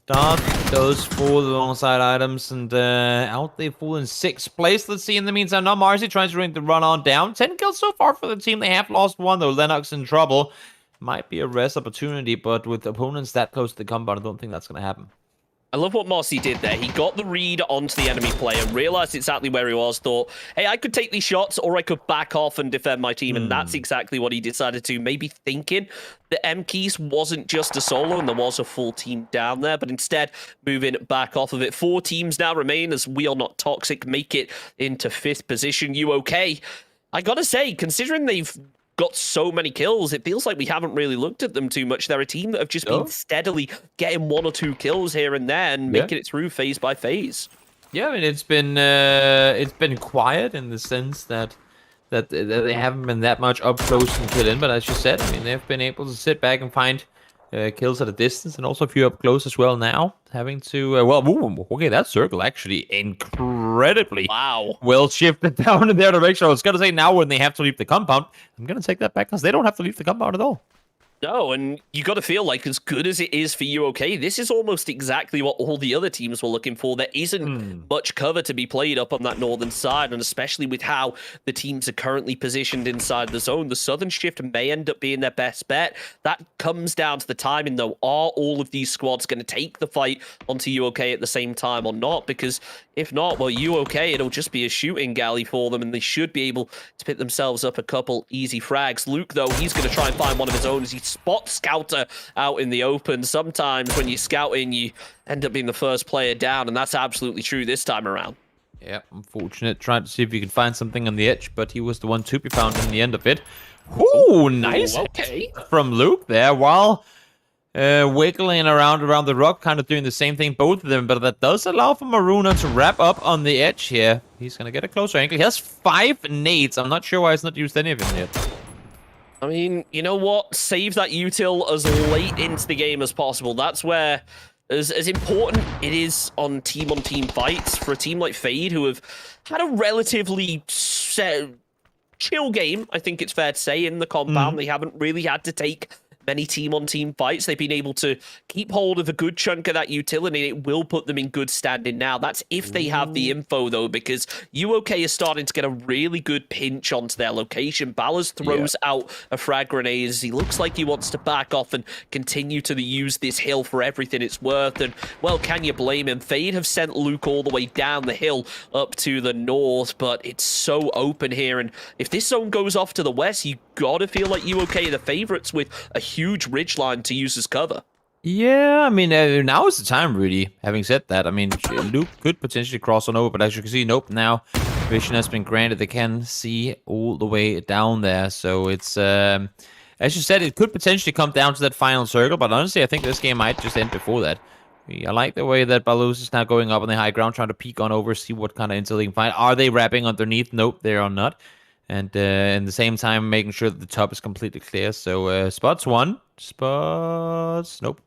Darth goes for the alongside items, and out they fall in 6th place. Let's see in the meantime. Now Marcy tries to run on down. 10 kills so far for the team. They have lost 1, though. Lennox in trouble. Might be a rest opportunity, but with opponents that close to the compound, I don't think that's going to happen. I love what Marcy did there. He got the read onto the enemy player, realized exactly where he was, thought, hey, I could take these shots or I could back off and defend my team. And that's exactly what he decided to, maybe thinking that M-Keys wasn't just a solo and there was a full team down there, but instead moving back off of it. 4 teams now remain as We Are Not Toxic make it into 5th position. UOK, I gotta say, considering they've got so many kills, it feels like we haven't really looked at them too much. They're a team that have just been steadily getting 1 or 2 kills here and there and making it through phase by phase. Yeah, I mean, it's been quiet in the sense that they haven't been that much up close and killing, but as you said, I mean, they've been able to sit back and find kills at a distance, and also a few up close as well now. Having to, okay, that circle actually incredibly well shifted down in their direction. I was going to say now when they have to leave the compound, I'm going to take that back because they don't have to leave the compound at all. No, and you got to feel like as good as it is for UOK, this is almost exactly what all the other teams were looking for. There isn't much cover to be played up on that northern side, and especially with how the teams are currently positioned inside the zone, the southern shift may end up being their best bet. That comes down to the timing, though. Are all of these squads going to take the fight onto UOK at the same time or not? Because if not, well, UOK, it'll just be a shooting galley for them, and they should be able to pick themselves up a couple easy frags. Luke, though, he's going to try and find one of his own as he spot scouter out in the open. Sometimes when you're scouting, you end up being the first player down, and that's absolutely true this time around. Yeah, unfortunate. Trying to see if you could find something on the edge, but he was the one to be found in the end of it. Ooh, nice hit from Luke there, while wiggling around the rock, kind of doing the same thing, both of them, but that does allow for Maruna to wrap up on the edge here. He's going to get a closer angle. He has 5 nades. I'm not sure why he's not used any of them yet. I mean, you know what? Save that util as late into the game as possible. That's where, as important it is on team fights, for a team like Fade, who have had a relatively chill game, I think it's fair to say, in the compound. They haven't really had to take many team-on-team fights. They've been able to keep hold of a good chunk of that utility. It will put them in good standing now. That's if they have the info, though, because UK is starting to get a really good pinch onto their location. Ballas throws out a frag grenade as he looks like he wants to back off and continue to use this hill for everything it's worth. And, well, can you blame him? Fade have sent Luke all the way down the hill up to the north, but it's so open here. And if this zone goes off to the west, you got to feel like UK are the favorites with a huge ridgeline to use as cover. Yeah, I mean, now is the time, really. Having said that, I mean, Luke could potentially cross on over, but as you can see, nope, now vision has been granted. They can see all the way down there. So it's, as you said, it could potentially come down to that final circle, but honestly, I think this game might just end before that. I like the way that Baluz is now going up on the high ground, trying to peek on over, see what kind of intel they can find. Are they wrapping underneath? Nope, they are not. And in the same time, making sure that the top is completely clear. So spots one. Spots... Nope.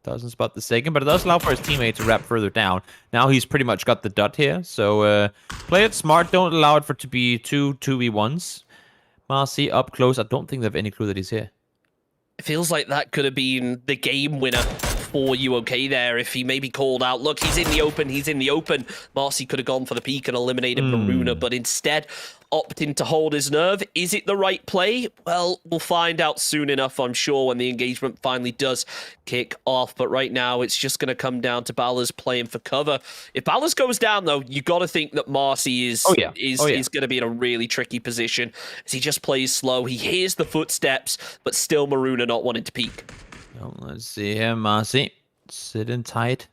Doesn't spot the second, but it does allow for his teammate to wrap further down. Now he's pretty much got the dot here. So play it smart. Don't allow it for it to be 2v1s. Marcy up close. I don't think they have any clue that he's here. It feels like that could have been the game winner for UK there if he maybe called out, look, he's in the open, he's in the open. Marcy could have gone for the peak and eliminated Maruna, but instead opting to hold his nerve. Is it the right play? Well, we'll find out soon enough, I'm sure, when the engagement finally does kick off. But right now, it's just going to come down to Ballas playing for cover. If Ballas goes down, though, you got to think that Marcy is going to be in a really tricky position as he just plays slow. He hears the footsteps, but still Maruna not wanting to peek. Well, let's see here, Marcy sitting tight.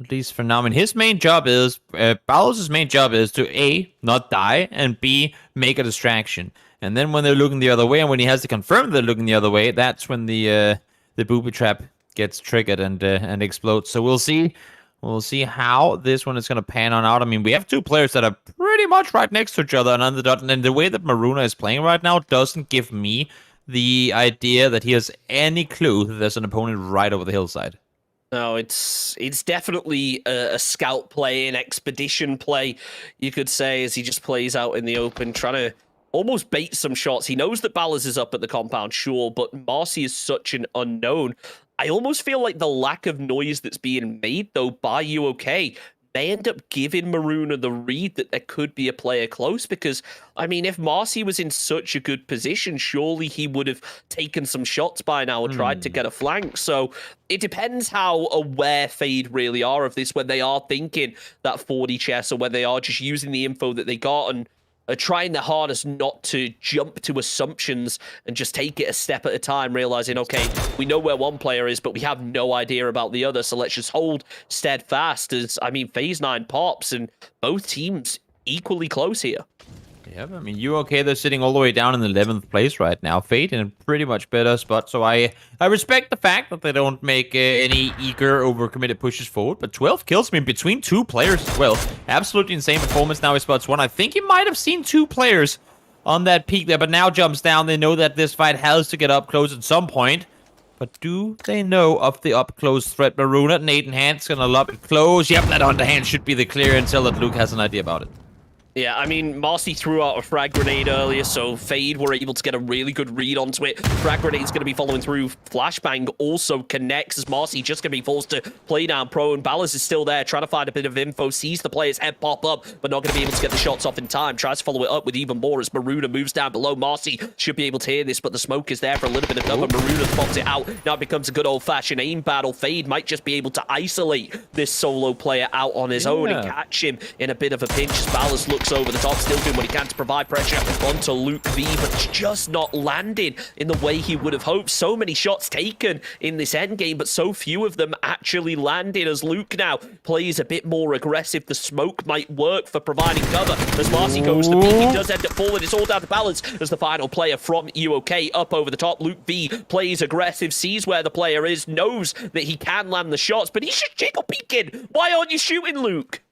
At least for now. I mean, his main job is, Ballas' main job is to A, not die, and B, make a distraction. And then when they're looking the other way, and when he has to confirm they're looking the other way, that's when the booby trap gets triggered and explodes. So we'll see. We'll see how this one is going to pan on out. I mean, we have two players that are pretty much right next to each other and on the dot. And the way that Maruna is playing right now doesn't give me the idea that he has any clue that there's an opponent right over the hillside. No, it's definitely a scout play, an expedition play, you could say, as he just plays out in the open, trying to almost bait some shots. He knows that Ballas is up at the compound, sure, but Marcy is such an unknown. I almost feel like the lack of noise that's being made, though, by UK may end up giving Maruna the read that there could be a player close, because, I mean, if Marcy was in such a good position, surely he would have taken some shots by now and tried to get a flank. So it depends how aware Fade really are of this, when they are thinking that 40 chess, or when they are just using the info that they got and are trying their hardest not to jump to assumptions and just take it a step at a time, realizing, okay, we know where one player is, but we have no idea about the other, so let's just hold steadfast. As, I mean, Phase 9 pops, and both teams equally close here. Yeah, I mean, UK, they're sitting all the way down in the 11th place right now. Fate in a pretty much better spot, so I respect the fact that they don't make any eager, overcommitted pushes forward, but 12 kills, I mean, between two players as well. Absolutely insane performance. Now he spots one. I think he might have seen two players on that peak there, but now jumps down. They know that this fight has to get up close at some point, but do they know of the up-close threat? Maruna, Nate in hand's gonna lob it close. Yep, that underhand should be the clear until that Luke has an idea about it. Yeah, I mean, Marcy threw out a frag grenade earlier, so Fade were able to get a really good read onto it. Frag grenade's going to be following through. Flashbang also connects as Marcy just going to be forced to play down pro, and Ballas is still there, trying to find a bit of info, sees the player's head pop up, but not going to be able to get the shots off in time. Tries to follow it up with even more as Maruna moves down below. Marcy should be able to hear this, but the smoke is there for a little bit of cover. Maruna spots it out. Now it becomes a good old-fashioned aim battle. Fade might just be able to isolate this solo player out on his own and catch him in a bit of a pinch as Ballas looks over the top, still doing what he can to provide pressure onto Luke V, but it's just not landing in the way he would have hoped. So many shots taken in this endgame, but so few of them actually landed as Luke now plays a bit more aggressive. The smoke might work for providing cover as Marcy goes to peak. He does end up falling. It's all down to Ballas as the final player from UK up over the top. Luke V plays aggressive, sees where the player is, knows that he can land the shots, but he's just jiggle peeking. Why aren't you shooting, Luke?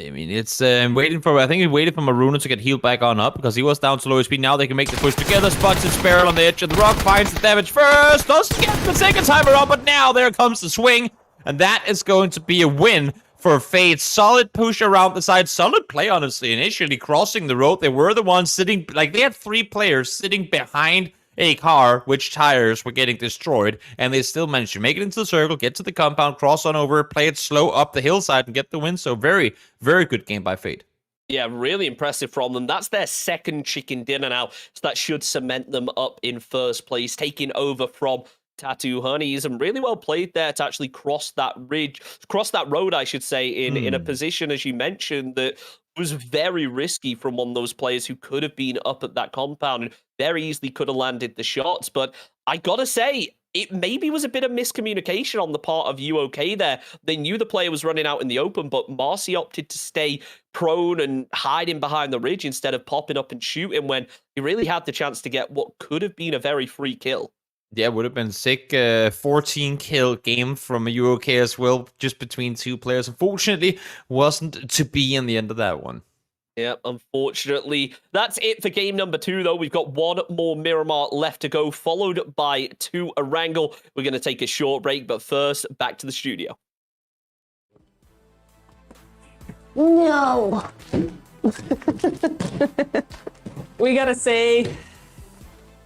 I mean, it's waiting for, I think he waited for Maruna to get healed back on up because he was down to low speed. Now they can make the push together. Spots his barrel on the edge of the rock, finds the damage first, doesn't get the second time around, but now there comes the swing, and that is going to be a win for Fade. Solid push around the side, solid play, honestly. Initially crossing the road, they were the ones sitting, like they had three players sitting behind a car which tires were getting destroyed, and they still managed to make it into the circle, get to the compound, cross on over, play it slow up the hillside, and get the win. So very, very good game by Fate. Yeah, really impressive from them. That's their second chicken dinner now, so that should cement them up in first place, taking over from Tattoo Honeys, and really well played there to actually cross that road, I should say, in a position, as you mentioned, that was very risky from one of those players who could have been up at that compound and very easily could have landed the shots. But I gotta say, it maybe was a bit of miscommunication on the part of UOK there. They knew the player was running out in the open, but Marcy opted to stay prone and hiding behind the ridge instead of popping up and shooting when he really had the chance to get what could have been a very free kill. Yeah, would have been sick. 14 kill game from a UOK as well, just between two players. Unfortunately, wasn't to be in the end of that one. Yeah, unfortunately. That's it for game number 2, though. We've got one more Miramar left to go, followed by 2 Erangel. We're going to take a short break, but first, back to the studio. No. We gotta say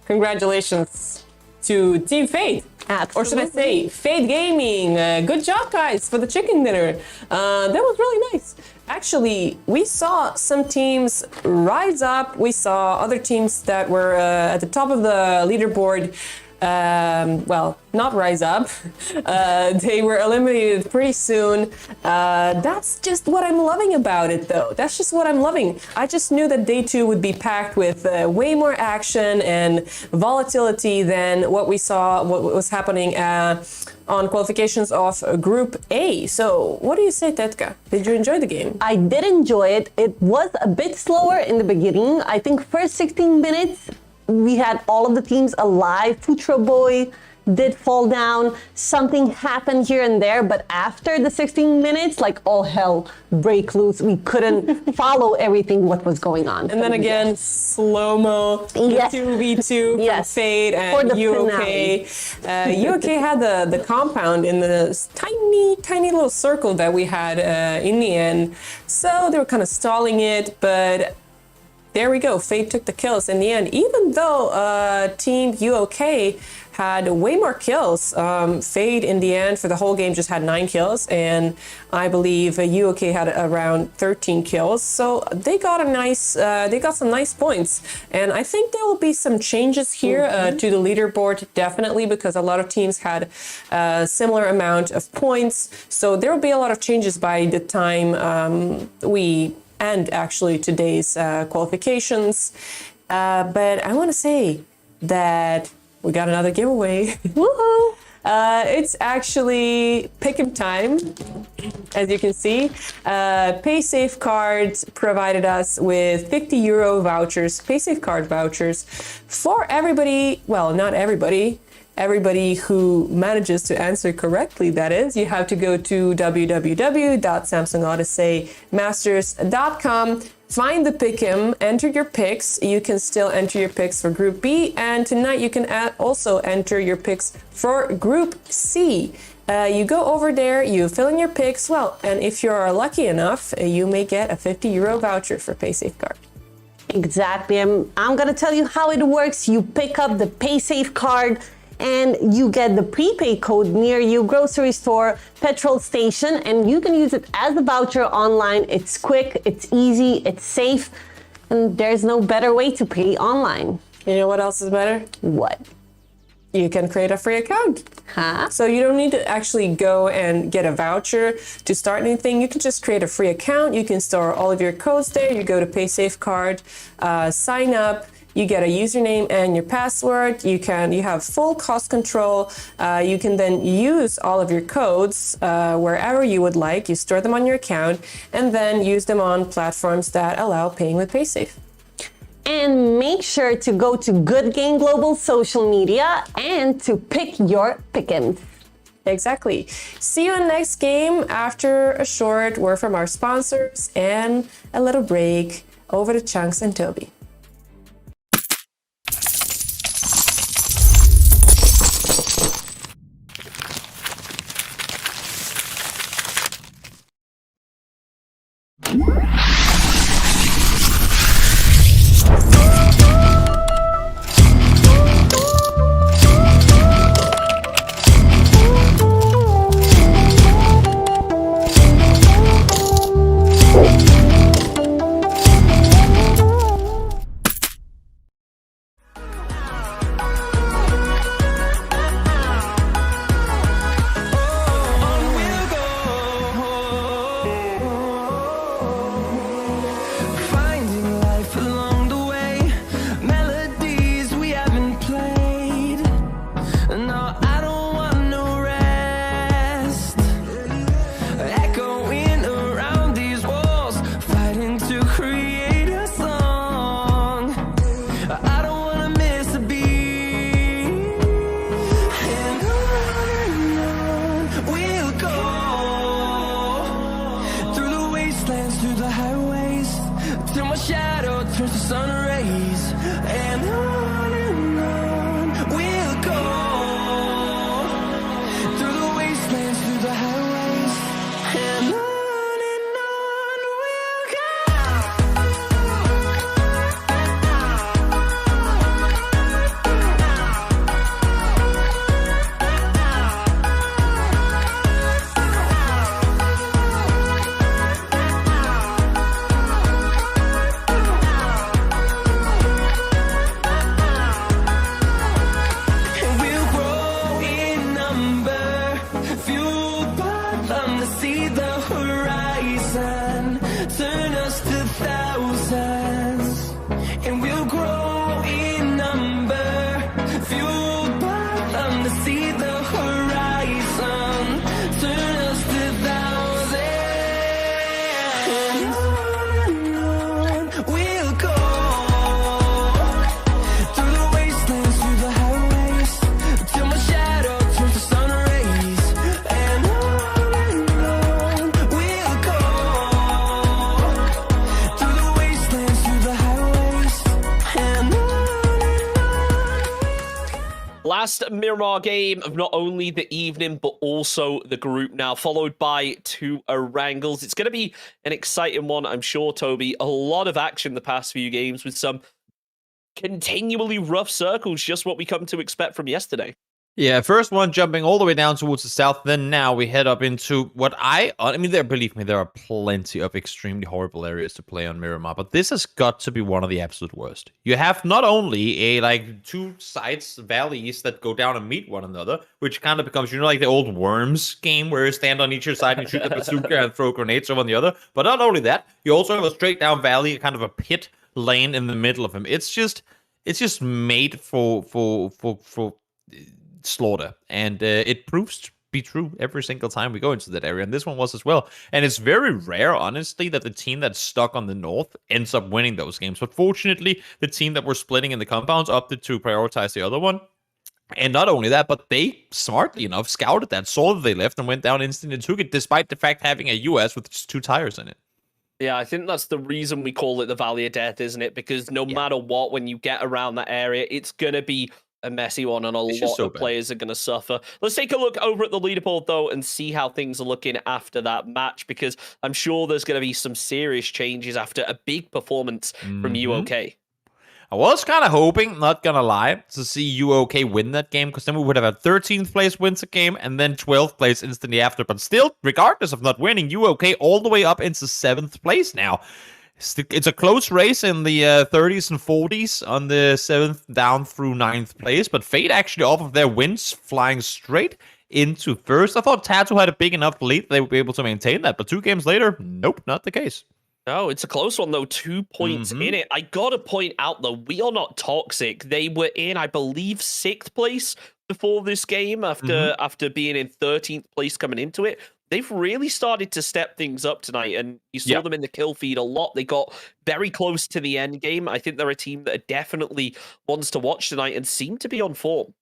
congratulations to Team Fate. Absolutely. Or should I say Fate Gaming. Good job, guys, for the chicken dinner. That was really nice. Actually, we saw some teams rise up. We saw other teams that were at the top of the leaderboard well, not rise up. They were eliminated pretty soon. That's just what I'm loving about it, though. That's just what I'm loving. I just knew that day 2 would be packed with way more action and volatility than what we saw, what was happening on qualifications of Group A. So what do you say, Tetka? Did you enjoy the game? I did enjoy it. It was a bit slower in the beginning. I think first 16 minutes, we had all of the teams alive. Futra Boy did fall down. Something happened here and there, but after the 16 minutes, like all hell break loose. We couldn't follow everything what was going on. And then again, slow-mo, Yes. 2v2 from Yes. Fade For and the UOK. UOK had the compound in the tiny little circle that we had in the end. So they were kind of stalling it, but there we go. Fate took the kills in the end. Even though Team UOK had way more kills, Fate in the end for the whole game just had 9 kills, and I believe UOK had around 13 kills. So they got they got some nice points, and I think there will be some changes here to the leaderboard, definitely, because a lot of teams had a similar amount of points. So there will be a lot of changes by the time we end actually today's qualifications. But I want to say that we got another giveaway. Woohoo! It's actually pick'em time, as you can see. PaySafe cards provided us with 50 euro vouchers, PaySafe card vouchers for everybody. Well, not everybody. Everybody who manages to answer correctly, that is. You have to go to www.samsungodysseymasters.com, find the pick'em, enter your picks. You can still enter your picks for Group B, and tonight you can also enter your picks for Group C. You go over there, you fill in your picks, well, and if you're lucky enough, you may get a 50 euro voucher for PaySafe card. Exactly. I'm going to tell you how it works. You pick up the PaySafe card, and you get the prepaid code near you, grocery store, petrol station, and you can use it as a voucher online. It's quick, it's easy, it's safe, and there's no better way to pay online. You know what else is better? What? You can create a free account. Huh? So you don't need to actually go and get a voucher to start anything. You can just create a free account. You can store all of your codes there. You go to PaySafe card, sign up. You get a username and your password. You have full cost control. You can then use all of your codes wherever you would like. You store them on your account and then use them on platforms that allow paying with PaySafe. And make sure to go to Good Game Global social media and to pick your pick'ems. Exactly. See you in the next game after a short word from our sponsors and a little break. Over to Chunks and Toby. last Miramar game of not only the evening, but also the group now, followed by 2 Orangles. It's going to be an exciting one, I'm sure, Toby. A lot of action the past few games with some continually rough circles, just what we come to expect from yesterday. Yeah, first one jumping all the way down towards the south. Then now we head up into what I mean, believe me, there are plenty of extremely horrible areas to play on Miramar, but this has got to be one of the absolute worst. You have not only two sides, valleys that go down and meet one another, which kind of becomes, like the old Worms game where you stand on each side and shoot the bazooka and throw grenades over on the other. But not only that, you also have a straight down valley, kind of a pit lane in the middle of them. It's just made for slaughter, and it proves to be true every single time we go into that area, and this one was as well. And it's very rare, honestly, that the team that's stuck on the north ends up winning those games, but fortunately the team that were splitting in the compounds opted to prioritize the other one. And not only that, but they, smartly enough, scouted that, saw that they left, and went down instantly and took it, despite the fact having a US with just 2 tires in it. Yeah, I think that's the reason we call it the Valley of Death, isn't it? Because no matter what, when you get around that area, it's going to be a messy one, and a lot of players are going to suffer. Let's take a look over at the leaderboard, though, and see how things are looking after that match, because I'm sure there's going to be some serious changes after a big performance from UOK. I was kind of hoping, not gonna lie, to see UOK win that game, because then we would have had 13th place wins a game, and then 12th place instantly after. But still, regardless of not winning, UOK all the way up into 7th place now. It's a close race in the 30s and 40s on the 7th down through 9th place, but Fate actually, off of their wins, flying straight into 1st. I thought Tattoo had a big enough lead they would be able to maintain that, but 2 games later, nope, not the case. No, it's a close one, though. 2 points in it. I got to point out, though, we are not toxic. They were in, I believe, 6th place before this game after being in 13th place coming into it. They've really started to step things up tonight, and you saw them in the kill feed a lot. They got very close to the end game. I think they're a team that are definitely ones to watch tonight and seem to be on form.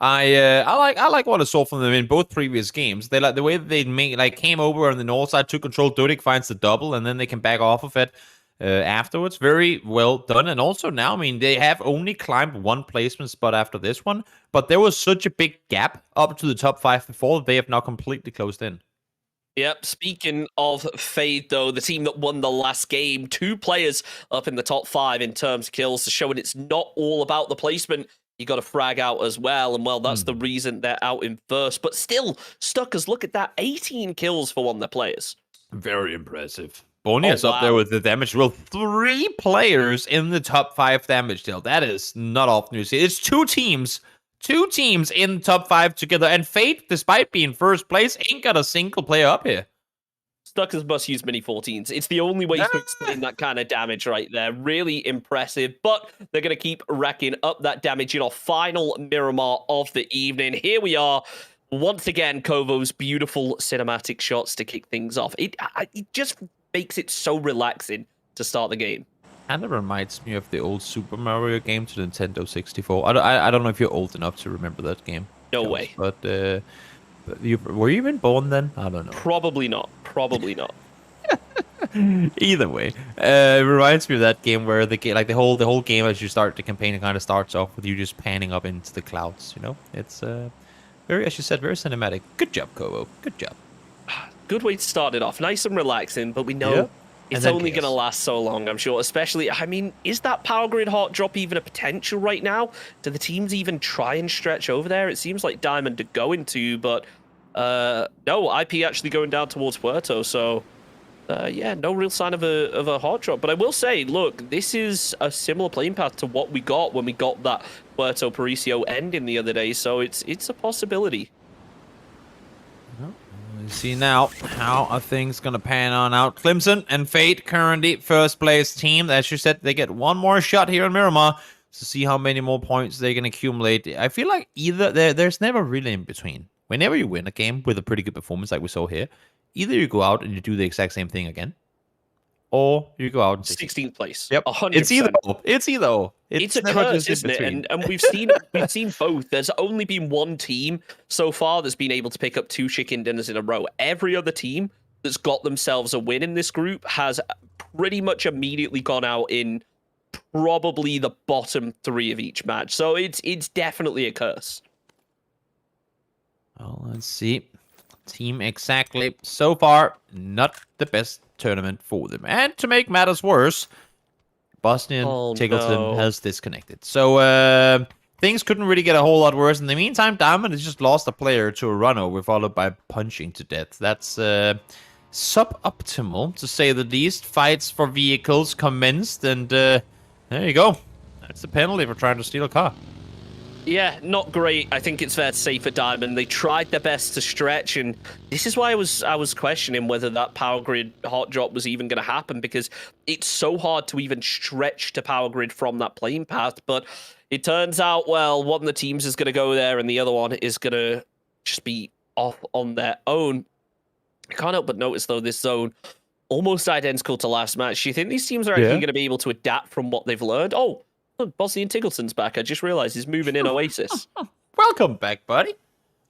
I like what I saw from them in both previous games. They like the way that they came over on the north side, took control. Dodik finds the double, and then they can back off of it afterwards. Very well done. And also now, I mean, they have only climbed 1 placement spot after this one, but there was such a big gap up to the top 5 before that they have now completely closed in. Yep, speaking of Fade, though, the team that won the last game, 2 players up in the top 5 in terms of kills, showing it's not all about the placement. You got to frag out as well, and well, that's the reason they're out in 1st. But still, Stuckers, look at that, 18 kills for one of their players. Very impressive. Bonia's up there with the damage roll. 3 players in the top 5 damage deal. That is not often you see. It's 2 teams. 2 teams in top 5 together. And Fate, despite being 1st place, ain't got a single player up here. Stuckers must use mini 14s. It's the only way to explain that kind of damage right there. Really impressive, but they're going to keep racking up that damage in our final Miramar of the evening. Here we are. Once again, Kovo's beautiful cinematic shots to kick things off. It just makes it so relaxing to start the game. Kind of reminds me of the old Super Mario game to Nintendo 64. I don't know if you're old enough to remember that game. No way. But were you even born then? I don't know. Probably not. Probably not. Either way, it reminds me of that game where the whole game as you start the campaign, it kind of starts off with you just panning up into the clouds. You know, it's very, as you said, very cinematic. Good job, Kovo. Good job. Good way to start it off. Nice and relaxing, but we know it's only going to last so long, I'm sure. Especially, I mean, is that power grid hot drop even a potential right now? Do the teams even try and stretch over there? It seems like Diamond are going to, but no, IP actually going down towards Puerto, so yeah, no real sign of a hot drop. But I will say, look, this is a similar playing path to what we got when we got that Puerto Paricio ending the other day, so it's a possibility. See now how are things gonna pan on out. Clemson and Fate currently 1st place team. As you said, they get 1 more shot here in Miramar to see how many more points they can accumulate. I feel like either there's never really in between. Whenever you win a game with a pretty good performance like we saw here, either you go out and you do the exact same thing again, or you go out and 16th place. Yep, 100%. It's either or. It's a curse, isn't it? And we've seen both. There's only been 1 team so far that's been able to pick up 2 chicken dinners in a row. Every other team that's got themselves a win in this group has pretty much immediately gone out in probably the bottom 3 of each match. So it's definitely a curse. Let's see. Team exactly. So far, not the best tournament for them. And to make matters worse, Bosnian Tiggleton has disconnected. So things couldn't really get a whole lot worse. In the meantime, Diamond has just lost a player to a run over, followed by punching to death. That's suboptimal, to say the least. Fights for vehicles commenced, and there you go. That's the penalty for trying to steal a car. Yeah, not great. I think it's fair to say for Diamond, they tried their best to stretch, and this is why I was questioning whether that power grid hot drop was even going to happen, because it's so hard to even stretch to power grid from that plane path. But it turns out, well, one of the teams is going to go there, and the other one is going to just be off on their own. I can't help but notice, though, this zone almost identical to last match. Do you think these teams are actually going to be able to adapt from what they've learned? Oh, look, Bosnian Tiggleton's back. I just realized he's moving in Oasis. Welcome back, buddy.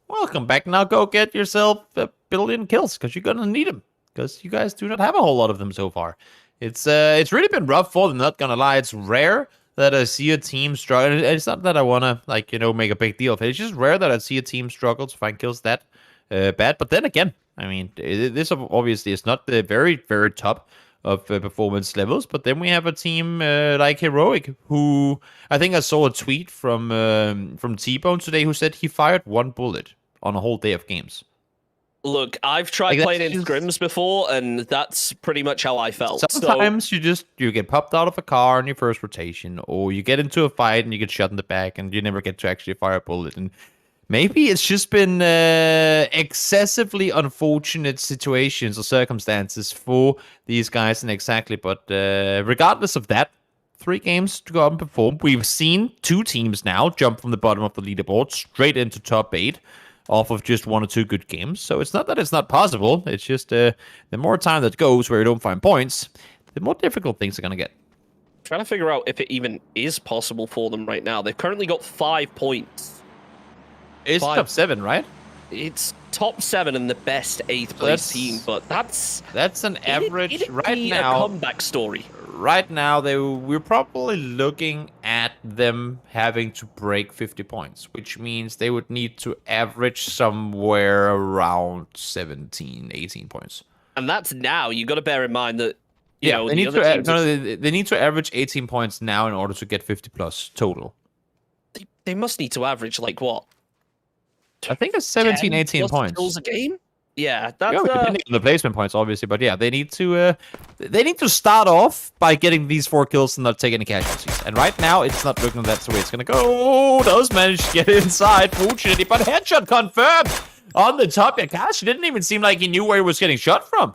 Welcome back. Now go get yourself a billion kills, because you're going to need them, because you guys do not have a whole lot of them so far. It's really been rough for them, not going to lie. It's rare that I see a team struggle. It's not that I want to, make a big deal of it. It's just rare that I see a team struggle to find kills that bad. But then again, I mean, this obviously is not the very, very top of performance levels, but then we have a team like Heroic, who I think I saw a tweet from T-Bone today, who said he fired one bullet on a whole day of games. Look, I've tried playing in scrims before, and that's pretty much how I felt. Sometimes you get popped out of a car in your first rotation, or you get into a fight and you get shot in the back, and you never get to actually fire a bullet. And maybe it's just been excessively unfortunate situations or circumstances for these guys, and exactly. But regardless of that, 3 games to go out and perform. We've seen 2 teams now jump from the bottom of the leaderboard straight into top 8 off of just 1 or 2 good games. So it's not that it's not possible. It's just the more time that goes where you don't find points, the more difficult things are going to get. Trying to figure out if it even is possible for them right now. They've currently got 5 points. It's top 7, right? It's top 7 and the best 8th place team, but that's an average right now. A comeback story. Right now, we're probably looking at them having to break 50 points, which means they would need to average somewhere around 17, 18 points. And that's now. You got to bear in mind that they need to average 18 points now in order to get 50 plus total. They must need to average like what? I think it's 17, 18 points. Kills a game? Yeah, that's depending on the placement points, obviously, but yeah, they need to start off by getting these 4 kills and not take any casualties. And right now, it's not looking that's the way it's gonna go. Does manage to get inside, fortunately, but headshot confirmed on the top. Yeah, Cash didn't even seem like he knew where he was getting shot from.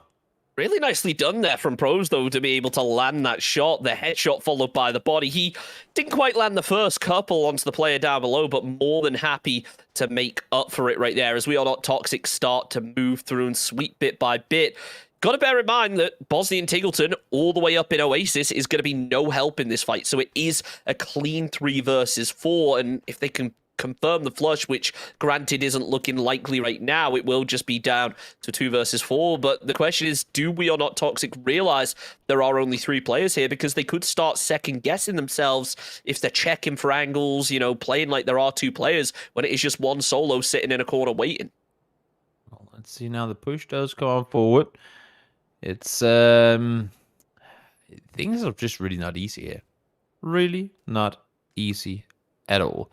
Really nicely done there from Pros, though, to be able to land that shot. The headshot followed by the body. He didn't quite land the first couple onto the player down below, but more than happy to make up for it right there as We Are Not Toxic start to move through and sweep bit by bit. Got to bear in mind that Bosnian Tiggleton, all the way up in Oasis, is going to be no help in this fight. So it is a clean 3 versus 4, and if they can confirm the flush, which granted isn't looking likely right now, it will just be down to 2 versus 4. But the question is, do We Are Not Toxic realize there are only 3 players here? Because they could start second guessing themselves if they're checking for angles, playing like there are 2 players when it is just one solo sitting in a corner waiting. Well, let's see now. The push does come on forward. It's things are just really not easy here. Really not easy at all.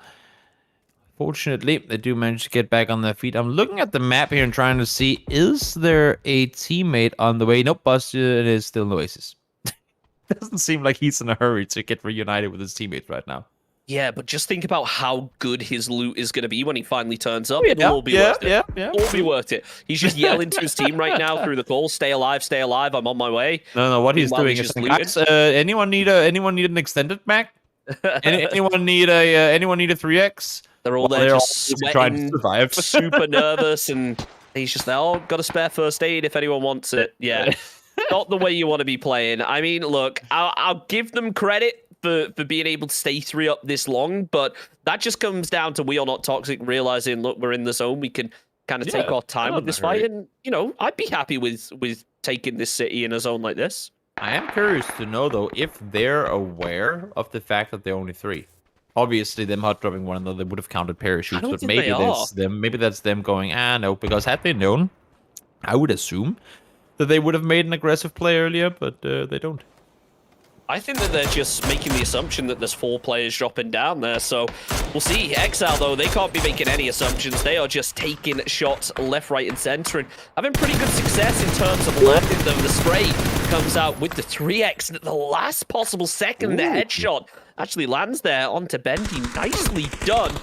Fortunately, they do manage to get back on their feet. I'm looking at the map here and trying to see, is there a teammate on the way? Nope, Busted is still in Oasis. Doesn't seem like he's in a hurry to get reunited with his teammates right now. Yeah, but just think about how good his loot is going to be when he finally turns up. It'll all be worth it. Yeah. All be worth it. He's just yelling to his team right now through the call, stay alive, I'm on my way. No, what he's doing is, guys, anyone need an extended Mac? anyone need a 3X? They're all there just sweating, trying to survive. Super nervous, and he's just there, got a spare first aid if anyone wants it. Yeah, not the way you want to be playing. I mean, look, I'll give them credit for being able to stay 3 up this long, but that just comes down to We Are Not Toxic realizing, look, we're in the zone, we can kind of take our time with this fight, and, I'd be happy with taking this city in a zone like this. I am curious to know, though, if they're aware of the fact that they're only 3. obviously them hot dropping one another would have counted parachutes, don't but think maybe they that's them. Maybe that's them going, no, because had they known, I would assume that they would have made an aggressive play earlier, but they don't. I think that they're just making the assumption that there's 4 players dropping down there. So we'll see. Exile, though, they can't be making any assumptions. They are just taking shots left, right, and center and having pretty good success in terms of landing them. The spray comes out with the 3x at the last possible second. The headshot actually lands there onto Bendy. Nicely done.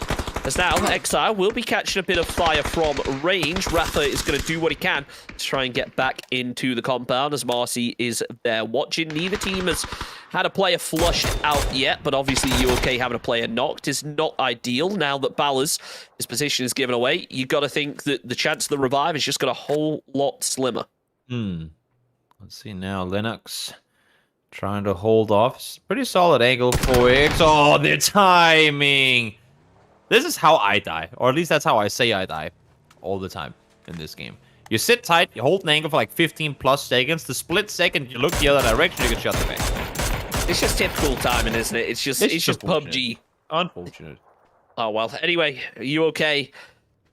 As now, Exile will be catching a bit of fire from range. Rafa is going to do what he can to try and get back into the compound as Marcy is there watching. Neither team has had a player flushed out yet, but obviously UK having a player knocked is not ideal. Now that Ballas, his position is given away, you got to think that the chance of the revive is just got a whole lot slimmer. Let's see now, Lennox trying to hold off. It's a pretty solid angle for X. Oh, the timing! This is how I die, or at least that's how I say I die all the time in this game. You sit tight, you hold an angle for like 15 plus seconds. The split second you look the other direction, you get shot in the back. It's just typical timing, isn't it? It's just PUBG. Unfortunate. Oh, well. Anyway, are you okay?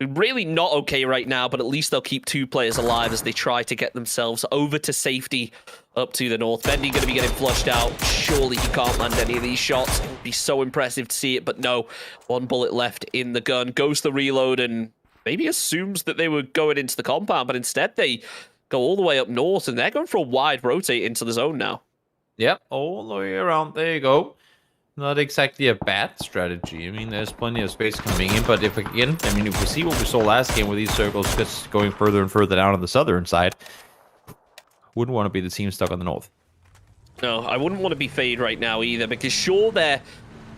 Really not okay right now, but at least they'll keep 2 players alive as they try to get themselves over to safety up to the north. Bendy going to be getting flushed out. Surely he can't land any of these shots. It would be so impressive to see it, but no. 1 bullet left in the gun. Goes the reload and maybe assumes that they were going into the compound, but instead they go all the way up north, and they're going for a wide rotate into the zone now. Yep, all the way around. There you go. Not exactly a bad strategy. I mean, there's plenty of space coming in, but if we see what we saw last game with these circles just going further and further down on the southern side, wouldn't want to be the team stuck on the north. No, I wouldn't want to be Fade right now either, because sure, they're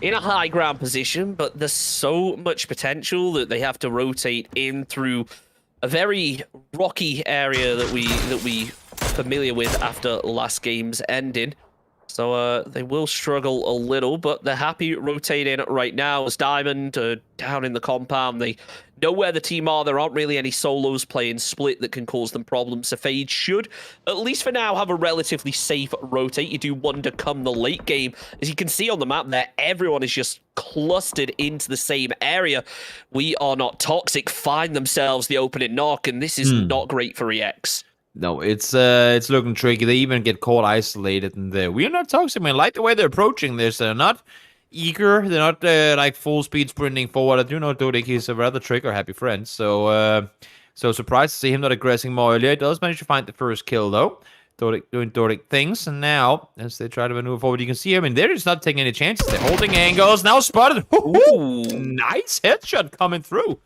in a high ground position, but there's so much potential that they have to rotate in through a very rocky area that we are familiar with after last game's ending. So they will struggle a little, but they're happy rotating right now as Diamond down in the compound. They know where the team are. There aren't really any solos playing split that can cause them problems. So Fade should, at least for now, have a relatively safe rotate. You do wonder come the late game. As you can see on the map there, everyone is just clustered into the same area. We are not toxic. Find themselves the opening knock, and this is not great for EX. No, it's looking tricky. They even get caught isolated, and we're not toxic, man. I like the way they're approaching this. They're not eager. They're not like full speed sprinting forward. I do know Dodik is a rather trigger-happy friend, so surprised to see him not aggressing more earlier. He does manage to find the first kill, though. Dodik doing Dodik things, and now, as they try to maneuver forward, you can see him, and they're just not taking any chances. They're holding angles. Now spotted. Ooh, nice headshot coming through.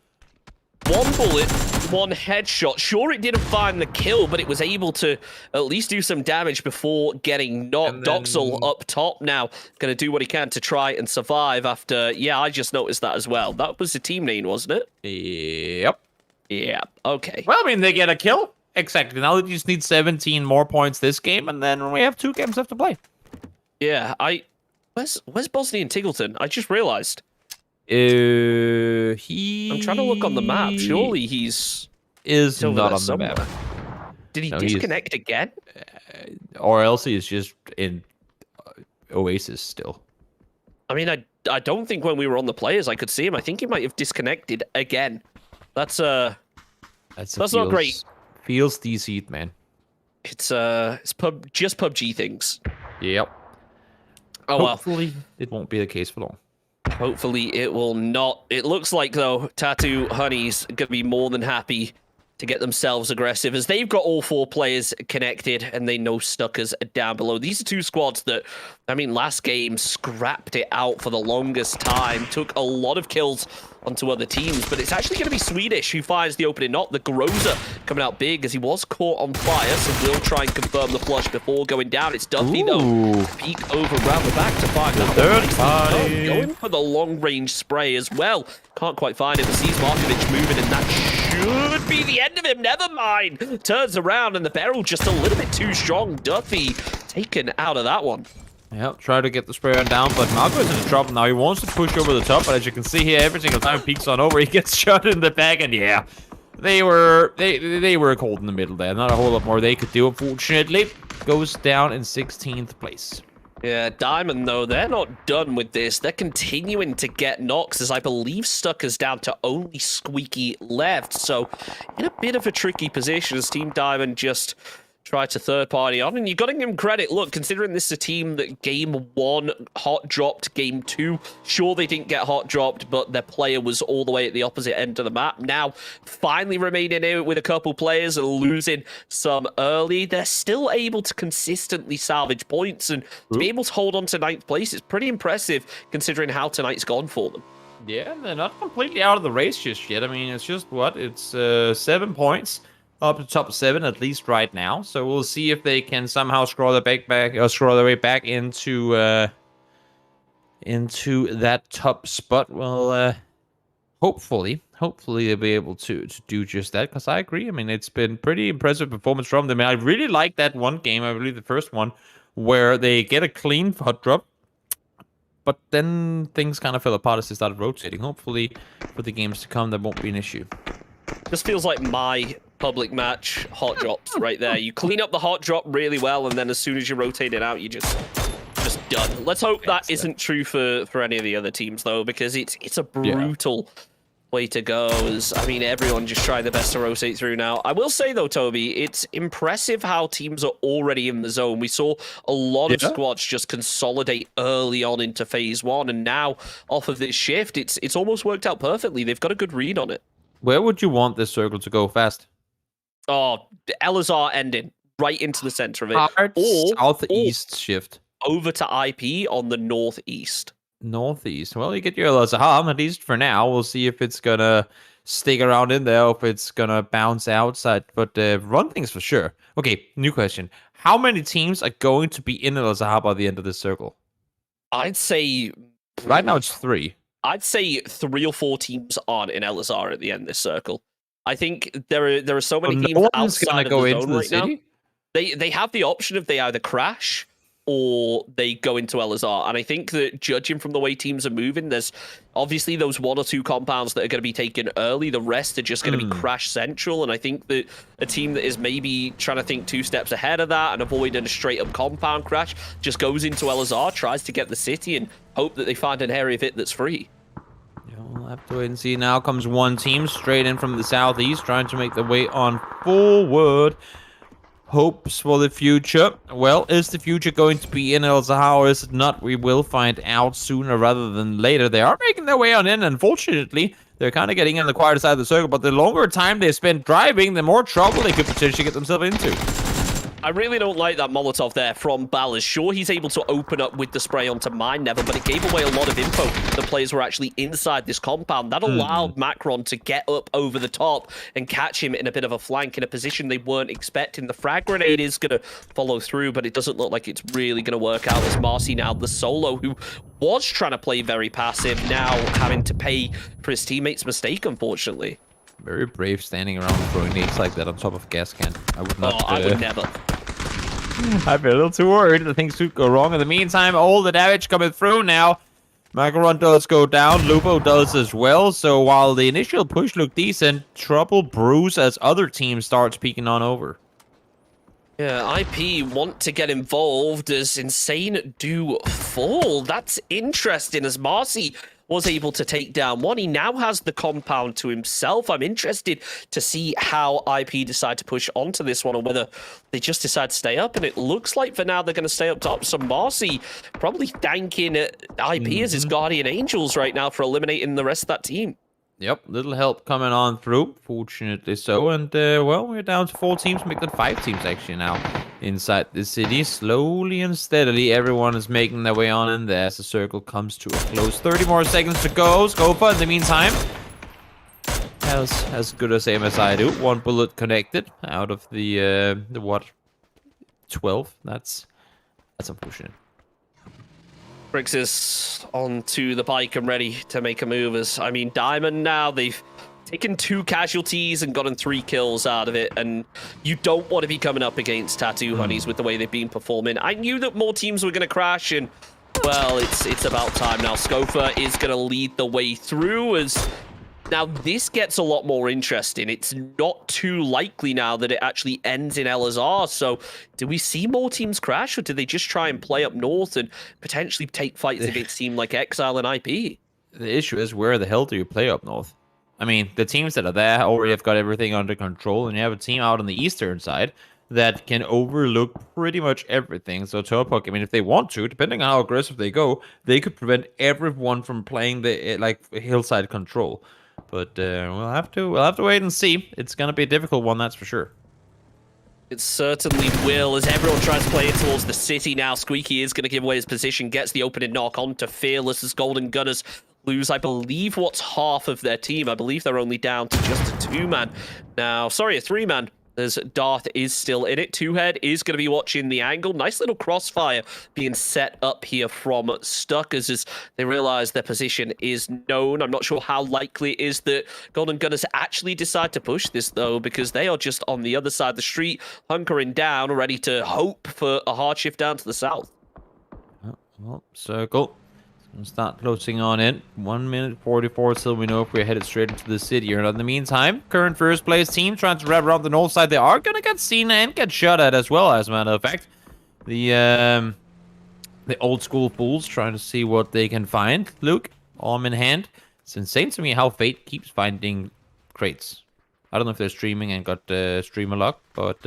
1 bullet, 1 headshot. Sure, it didn't find the kill, but it was able to at least do some damage before getting knocked. Doxel up top now, going to do what he can to try and survive after... Yeah, I just noticed that as well. That was the team name, wasn't it? Yep. Yeah, okay. Well, I mean, they get a kill. Exactly. Now they just need 17 more points this game, and then we have 2 games left to play. Yeah, Where's Bosnian Tiggleton? I just realized. I'm trying to look on the map. Surely he's not on somewhere. the map. Did he disconnect again? Or else he is just in Oasis still. I mean, I don't think when we were on the players I could see him. I think he might have disconnected again. That's not great. Feels DC'd, man. It's just PUBG things. Yep. Oh, Hopefully it won't be the case for long. Hopefully it will not. It looks like, though, Tattoo Honey's going to be more than happy to get themselves aggressive as they've got all 4 players connected and they know Stuckers are down below. These are 2 squads that, I mean, last game scrapped it out for the longest time, took a lot of kills onto other teams, but it's actually going to be Swedish who finds the opening knock. The Groza coming out big as he was caught on fire, so we'll try and confirm the flush before going down. It's Duffy, though. Peek over around the back to find that third party. Going for the long-range spray as well. Can't quite find it, but sees Markovic moving, and that should be the end of him. Never mind. Turns around, and the barrel just a little bit too strong. Duffy taken out of that one. Yep, try to get the sprayer down, but Marco is in trouble now. He wants to push over the top, but as you can see here, every single time he peeks on over, he gets shot in the back, and yeah, they were cold in the middle there. Not a whole lot more they could do, unfortunately. Goes down in 16th place. Yeah, Diamond, though, they're not done with this. They're continuing to get knocks, as I believe Stucker's down to only Squeaky left. So, in a bit of a tricky position as Team Diamond just try to third party on. And you got to give him credit. Look, considering this is a team that game 1 hot dropped game 2, sure, they didn't get hot dropped, but their player was all the way at the opposite end of the map. Now, finally remaining in with a couple players and losing some early, they're still able to consistently salvage points, and to be able to hold on to 9th place is pretty impressive considering how tonight's gone for them. Yeah, they're not completely out of the race just yet. I mean, it's just it's 7 points up to top 7 at least right now. So we'll see if they can somehow scroll their way back into that top spot. Well, hopefully they'll be able to do just that. Because I agree. I mean, it's been pretty impressive performance from them. And I really like that one game. I believe the first one where they get a clean hot drop. But then things kind of fell apart as they started rotating. Hopefully, for the games to come, that won't be an issue. This feels like my public match hot drops right there. You clean up the hot drop really well, and then as soon as you rotate it out, you just done. Let's hope that isn't true for any of the other teams, though, because it's a brutal way to go. I mean, everyone just trying their best to rotate through now. I will say, though, Toby, it's impressive how teams are already in the zone. We saw a lot of squads just consolidate early on into phase 1, and now off of this shift, it's almost worked out perfectly. They've got a good read on it. Where would you want this circle to go fast? Oh, the Elazar ending right into the center of it. Hard or southeast shift. Over to IP on the northeast. Northeast. Well, you get your Elazar, at least for now. We'll see if it's going to stick around in there or if it's going to bounce outside. But run things for sure. Okay, new question. How many teams are going to be in Elazar by the end of this circle? I'd say... Right now it's 3. I'd say 3 or 4 teams aren't in Elazar at the end of this circle. I think there are so many teams outside of the zone right now. They have the option if they either crash or they go into Elazar. And I think that judging from the way teams are moving, there's obviously those 1 or 2 compounds that are going to be taken early. The rest are just going to be crash central. And I think that a team that is maybe trying to think 2 steps ahead of that and avoiding a straight up compound crash just goes into Elazar, tries to get the city and hope that they find an area of it that's free. We'll have to wait and see. Now comes one team straight in from the southeast, trying to make their way on forward. Hopes for the future. Well, is the future going to be in Elazar or is it not? We will find out sooner rather than later. They are making their way on in. Unfortunately, they're kind of getting in the quieter side of the circle, but the longer time they spend driving, the more trouble they could potentially get themselves into. I really don't like that Molotov there from Ballas. Sure, he's able to open up with the spray onto Mine Never, but it gave away a lot of info. The players were actually inside this compound. That allowed Macron to get up over the top and catch him in a bit of a flank in a position they weren't expecting. The frag grenade is going to follow through, but it doesn't look like it's really going to work out as Marcy now, the solo, who was trying to play very passive, now having to pay for his teammate's mistake, unfortunately. Very brave standing around throwing nades like that on top of gas can. I would not. I would never. I'd be a little too worried that things could go wrong. In the meantime, all the damage coming through now. Macaron does go down. Lupo does as well. So while the initial push looked decent, trouble brews as other teams start peeking on over. Yeah, IP want to get involved as Insane do fall. That's interesting as Marcy was able to take down one. He now has the compound to himself. I'm interested to see how IP decide to push onto this one or whether they just decide to stay up. And it looks like for now they're going to stay up top. So Marcy probably thanking IP as his guardian angels right now for eliminating the rest of that team. Yep, little help coming on through, fortunately so. And, well, we're down to 4 teams, make that 5 teams actually now inside the city. Slowly and steadily, everyone is making their way on in there as the circle comes to a close. 30 more seconds to go. Scopa, in the meantime, has as good a aim as I do. 1 bullet connected out of the what? 12? That's unfortunate. Briggs is onto the bike and ready to make a move. As I mean, Diamond now, they've taken 2 casualties and gotten 3 kills out of it. And you don't want to be coming up against Tattoo Honeys with the way they've been performing. I knew that more teams were going to crash, and well, it's about time now. Scofa is going to lead the way through as Now, this gets a lot more interesting. It's not too likely now that it actually ends in LSR. So, do we see more teams crash, or do they just try and play up north and potentially take fights against a team like Exile and IP? The issue is, where the hell do you play up north? I mean, the teams that are there already have got everything under control, and you have a team out on the eastern side that can overlook pretty much everything. So Topok, I mean, if they want to, depending on how aggressive they go, they could prevent everyone from playing the hillside control. But we'll have to wait and see. It's gonna be a difficult one, that's for sure. It certainly will, as everyone tries to play it towards the city now. Squeaky is going to give away his position, gets the opening knock onto Fearless as Golden Gunners lose, I believe, what's half of their team. I believe they're only down to just a 2-man. Now, sorry, a 3-man. As Darth is still in it. Two-Head is going to be watching the angle. Nice little crossfire being set up here from Stuckers as they realize their position is known. I'm not sure how likely it is that Golden Gunners actually decide to push this, though, because they are just on the other side of the street, hunkering down, ready to hope for a hard shift down to the south. Well, circle. We'll start closing on in. 1 minute 44 till we know if we're headed straight into the city or not. In the meantime, current first place team trying to wrap around the north side. They are going to get seen and get shot at as well, as a matter of fact. The old school fools trying to see what they can find. Luke, arm in hand. It's insane to me how Fate keeps finding crates. I don't know if they're streaming and got streamer luck, but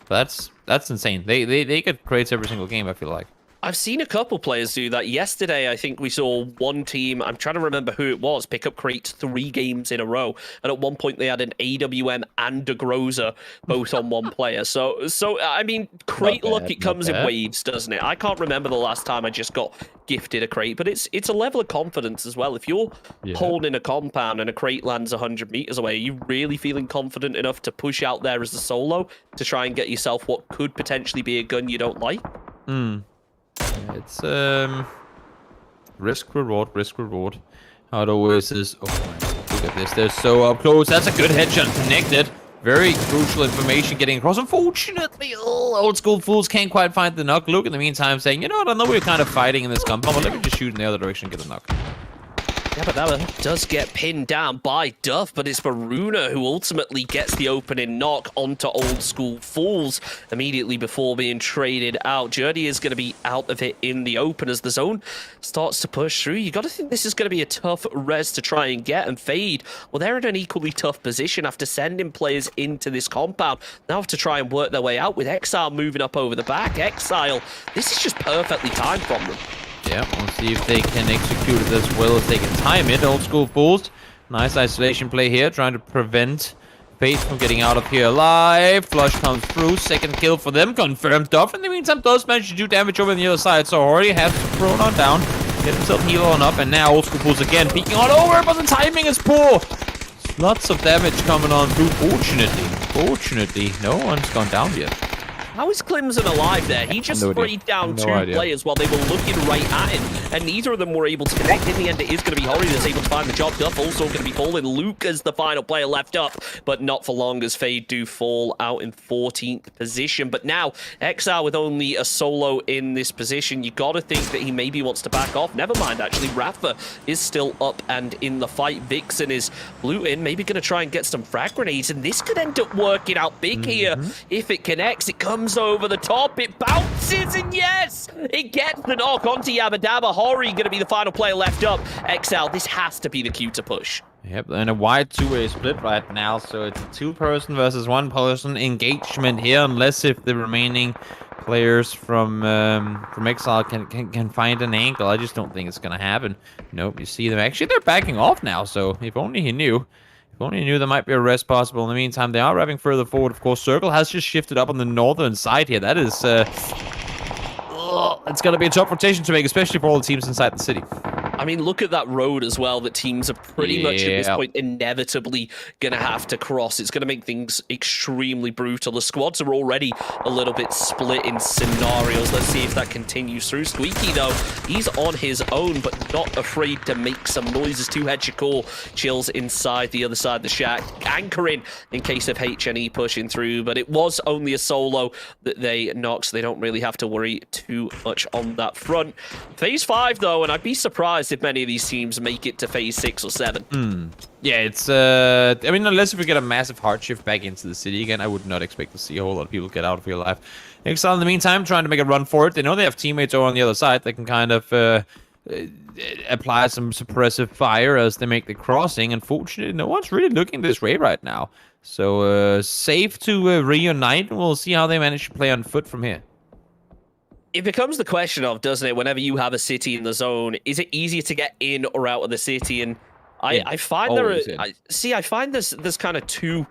that's insane. They get crates every single game, I feel like. I've seen a couple players do that. Yesterday, I think we saw one team, I'm trying to remember who it was, pick up crates 3 games in a row. And at one point, they had an AWM and a Groza both on one player. So I mean, crate luck, it comes in waves, doesn't it? I can't remember the last time I just got gifted a crate, but it's a level of confidence as well. If you're holding a compound and a crate lands 100 meters away, are you really feeling confident enough to push out there as a solo to try and get yourself what could potentially be a gun you don't like? It's risk reward. How it always is. Oh my God, look at this. They're so up close. That's a good headshot connected. Very crucial information getting across. Unfortunately, old school fools can't quite find the knock. Luke in the meantime saying, you know what, I know we're kind of fighting in this compound, but let me just shoot in the other direction and get a knock. Yeah, but that does get pinned down by Duff, but it's Varuna who ultimately gets the opening knock onto Old School Fools immediately before being traded out. Journey is going to be out of it in the open as the zone starts to push through. You got to think this is going to be a tough res to try and get, and Fade, well, they're in an equally tough position after sending players into this compound. Now have to try and work their way out with Exile moving up over the back. Exile, this is just perfectly timed from them. Yeah, we'll see if they can execute it as well as they can time it. Old school fools. Nice isolation play here, trying to prevent Fate from getting out of here alive. Flush comes through. Second kill for them. Confirmed Duff. In the meantime, does manage to do damage over on the other side. So already has thrown on down. Get himself heal on up. And now Old school fools again peeking on over, but the timing is poor. Lots of damage coming on through. Fortunately, no one's gone down yet. How is Clemson alive there? He just sprayed down 2 players while they were looking right at him, and neither of them were able to connect. In the end, it is going to be Hori that's able to find the job. Duff also going to be falling. Luke as the final player left up, but not for long as Fade do fall out in 14th position. But now, Exile with only a solo in this position, you got to think that he maybe wants to back off. Never mind, actually. Rafa is still up and in the fight. Vixen is looting, maybe going to try and get some frag grenades, and this could end up working out big here. If it connects, it comes over the top, it bounces, and yes, it gets the knock onto Yabba Dabba. Hori going to be the final player left up. Exile, this has to be the cue to push. Yep, and a wide two-way split right now, so it's a 2-person versus 1-person engagement here, unless if the remaining players from Exile can find an angle. I just don't think it's gonna happen. Nope, you see them. Actually, they're backing off now, so if only he knew. If only he knew there might be a rest possible. In the meantime, they are wrapping further forward. Of course, Circle has just shifted up on the northern side here. That is... it's going to be a tough rotation to make, especially for all the teams inside the city. I mean, look at that road as well that teams are pretty much at this point inevitably going to have to cross. It's going to make things extremely brutal. The squads are already a little bit split in scenarios. Let's see if that continues through. Squeaky, though, he's on his own, but not afraid to make some noises. Two-Head Shakur chills inside the other side of the shack, anchoring in case of HNE pushing through, but it was only a solo that they knocked, so they don't really have to worry too much on that front. Phase 5, though, and I'd be surprised if many of these teams make it to phase 6 or 7. Yeah, it's I mean, unless if we get a massive hard shift back into the city again, I would not expect to see a whole lot of people get out of here alive. Exile in the meantime trying to make a run for it. They know they have teammates over on the other side that can kind of apply some suppressive fire as they make the crossing. Unfortunately, no one's really looking this way right now. So safe to reunite. We'll see how they manage to play on foot from here. It becomes the question of, doesn't it, whenever you have a city in the zone, is it easier to get in or out of the city? And I find I find there's kind of two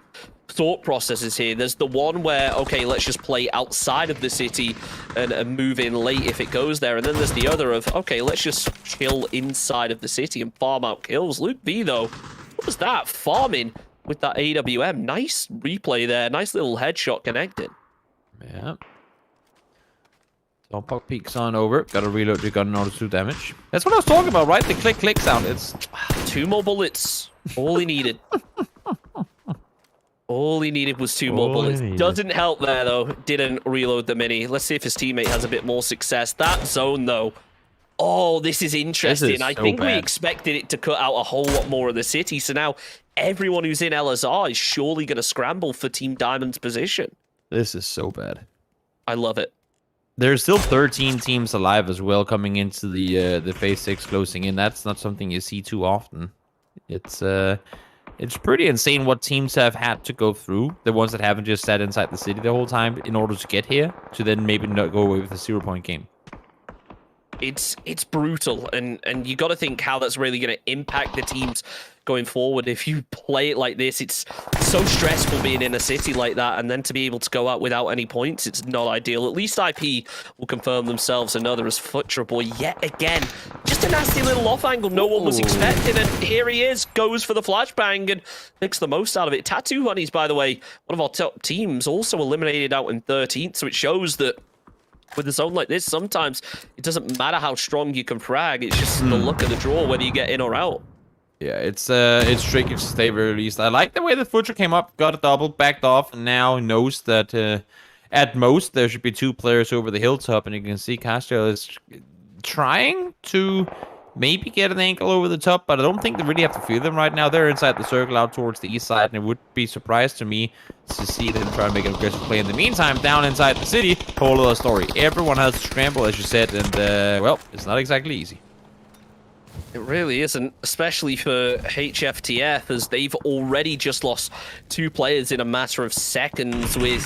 thought processes here. There's the one where, okay, let's just play outside of the city and move in late if it goes there. And then there's the other of, okay, let's just chill inside of the city and farm out kills. Luke B, though, what was that? Farming with that AWM. Nice replay there. Nice little headshot connected. Yeah. Don't pop peeks on over. Gotta reload your gun in order to do damage. That's what I was talking about, right? The click sound. It's 2 more bullets. All he needed. All he needed was 2 more bullets. Doesn't help there, though. Didn't reload the mini. Let's see if his teammate has a bit more success. That zone, though. Oh, this is interesting. I think we expected it to cut out a whole lot more of the city. So now everyone who's in LSR is surely going to scramble for Team Diamond's position. This is so bad. I love it. There's still 13 teams alive as well coming into the phase 6 closing in. That's not something you see too often. It's pretty insane what teams have had to go through. The ones that haven't just sat inside the city the whole time in order to get here, to then maybe not go away with a 0-point game. It's brutal, and you got to think how that's really going to impact the teams going forward. If you play it like this, it's so stressful being in a city like that, and then to be able to go out without any points, it's not ideal. At least IP will confirm themselves another as Futcher Boy yet again. Just a nasty little off angle no one was expecting, and here he is, goes for the flashbang and makes the most out of it. Tattoo Honeys, by the way, one of our top teams, also eliminated out in 13th, so it shows that with a zone like this, sometimes it doesn't matter how strong you can frag. It's just the luck of the draw, whether you get in or out. Yeah, it's tricky to stay very least. I like the way the Futcher came up, got a double, backed off, and now knows that at most there should be 2 players over the hilltop, and you can see Castro is trying to maybe get an ankle over the top, but I don't think they really have to feel them right now. They're inside the circle out towards the east side, and it would be surprised to me to see them try to make an aggressive play. In the meantime, down inside the city, whole other story. Everyone has to scramble, as you said, and, well, it's not exactly easy. It really isn't, especially for HFTF, as they've already just lost 2 players in a matter of seconds, with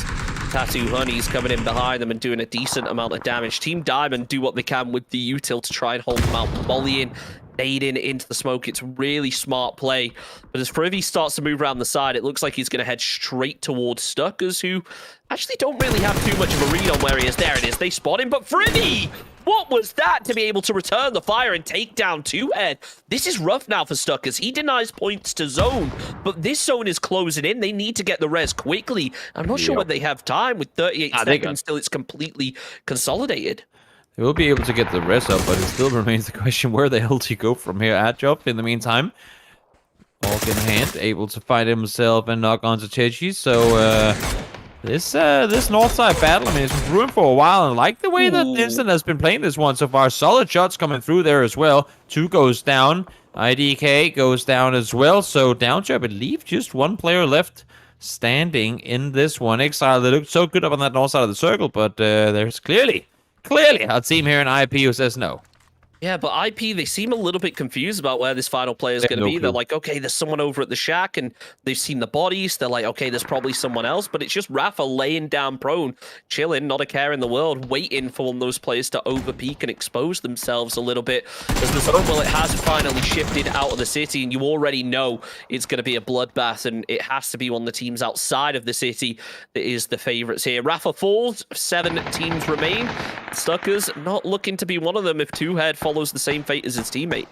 Tattoo Honeys coming in behind them and doing a decent amount of damage. Team Diamond do what they can with the util to try and hold them out, volleying, nading into the smoke. It's really smart play. But as Frivy starts to move around the side, it looks like he's going to head straight towards Stuckers, who actually don't really have too much of a read on where he is. There it is. They spot him, but Frivy! What was that to be able to return the fire and take down 2head? This is rough now for Stuckers. He denies points to zone, but this zone is closing in. They need to get the res quickly. I'm not sure whether they have time. With 38 seconds still, it's completely consolidated. They will be able to get the res up, but it still remains the question, where the hell do you go from here? Adjob, in the meantime, Hulk in hand, able to find himself and knock onto Chechi, so this north side battle, I mean, it's been brewing for a while, and I like the way that Instant has been playing this one so far. Solid shots coming through there as well. 2 goes down. IDK goes down as well, so down to, I believe, just 1 player left standing in this one. Exile, they looked so good up on that north side of the circle, but there's clearly a team here in IP who says no. Yeah, but IP, they seem a little bit confused about where this final player is going to be. They're like, okay, there's someone over at the shack, and they've seen the bodies. They're like, okay, there's probably someone else, but it's just Rafa laying down prone, chilling, not a care in the world, waiting for one of those players to overpeak and expose themselves a little bit. As the zone, well, it has finally shifted out of the city, and you already know it's going to be a bloodbath, and it has to be one of the teams outside of the city that is the favorites here. Rafa falls, 7 teams remain. Stuckers not looking to be one of them if 2head follows the same fate as his teammate.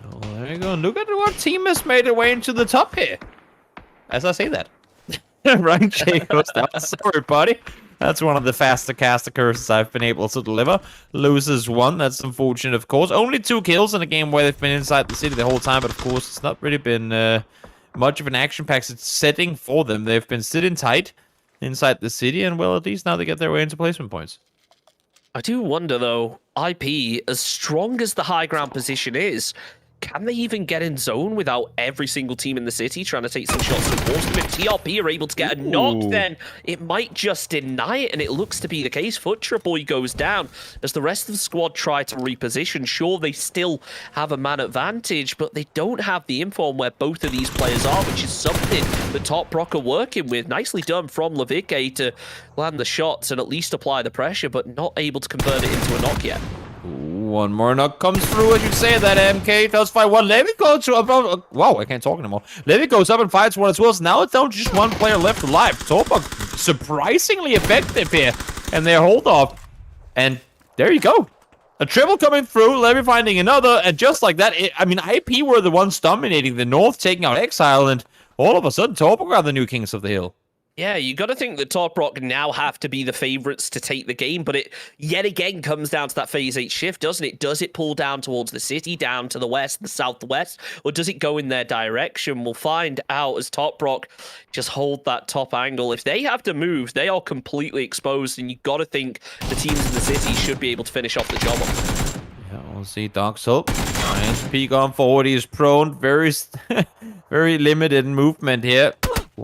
Oh, there you go. Look at what team has made their way into the top here. As I say that. Ryan J goes down. Sorry, buddy. That's one of the faster caster curses I've been able to deliver. Loses 1. That's unfortunate, of course. Only 2 kills in a game where they've been inside the city the whole time, but of course, it's not really been much of an action-packed setting for them. They've been sitting tight inside the city, and well, at least now they get their way into placement points. I do wonder, though, IP, as strong as the high ground position is, can they even get in zone without every single team in the city trying to take some shots and force them? If TRP are able to get a knock, then it might just deny it, and it looks to be the case. Futcher Boy goes down as the rest of the squad try to reposition. Sure, they still have a man advantage, but they don't have the info on where both of these players are, which is something the Top Rock are working with. Nicely done from Levike to land the shots and at least apply the pressure, but not able to convert it into a knock yet. One more knock comes through, as you say that, MK does fight one. Levy goes to about. Wow, I can't talk anymore. Levy goes up and fights one as well. So now it's down to just one player left alive. Torpok surprisingly effective here. And they hold off. And there you go. A triple coming through, Levy finding another. And just like that, I mean, IP were the ones dominating the North, taking out Exile. And all of a sudden, Torpok are the new kings of the hill. Yeah, you got to think that Top Rock now have to be the favorites to take the game, but it yet again comes down to that phase 8 shift, doesn't it? Does it pull down towards the city, down to the west, the southwest, or does it go in their direction? We'll find out as Top Rock just hold that top angle. If they have to move, they are completely exposed, and you got to think the teams in the city should be able to finish off the job. Yeah, we'll see Doc's hope. Nice peek on forward. He's prone. Very, very limited movement here.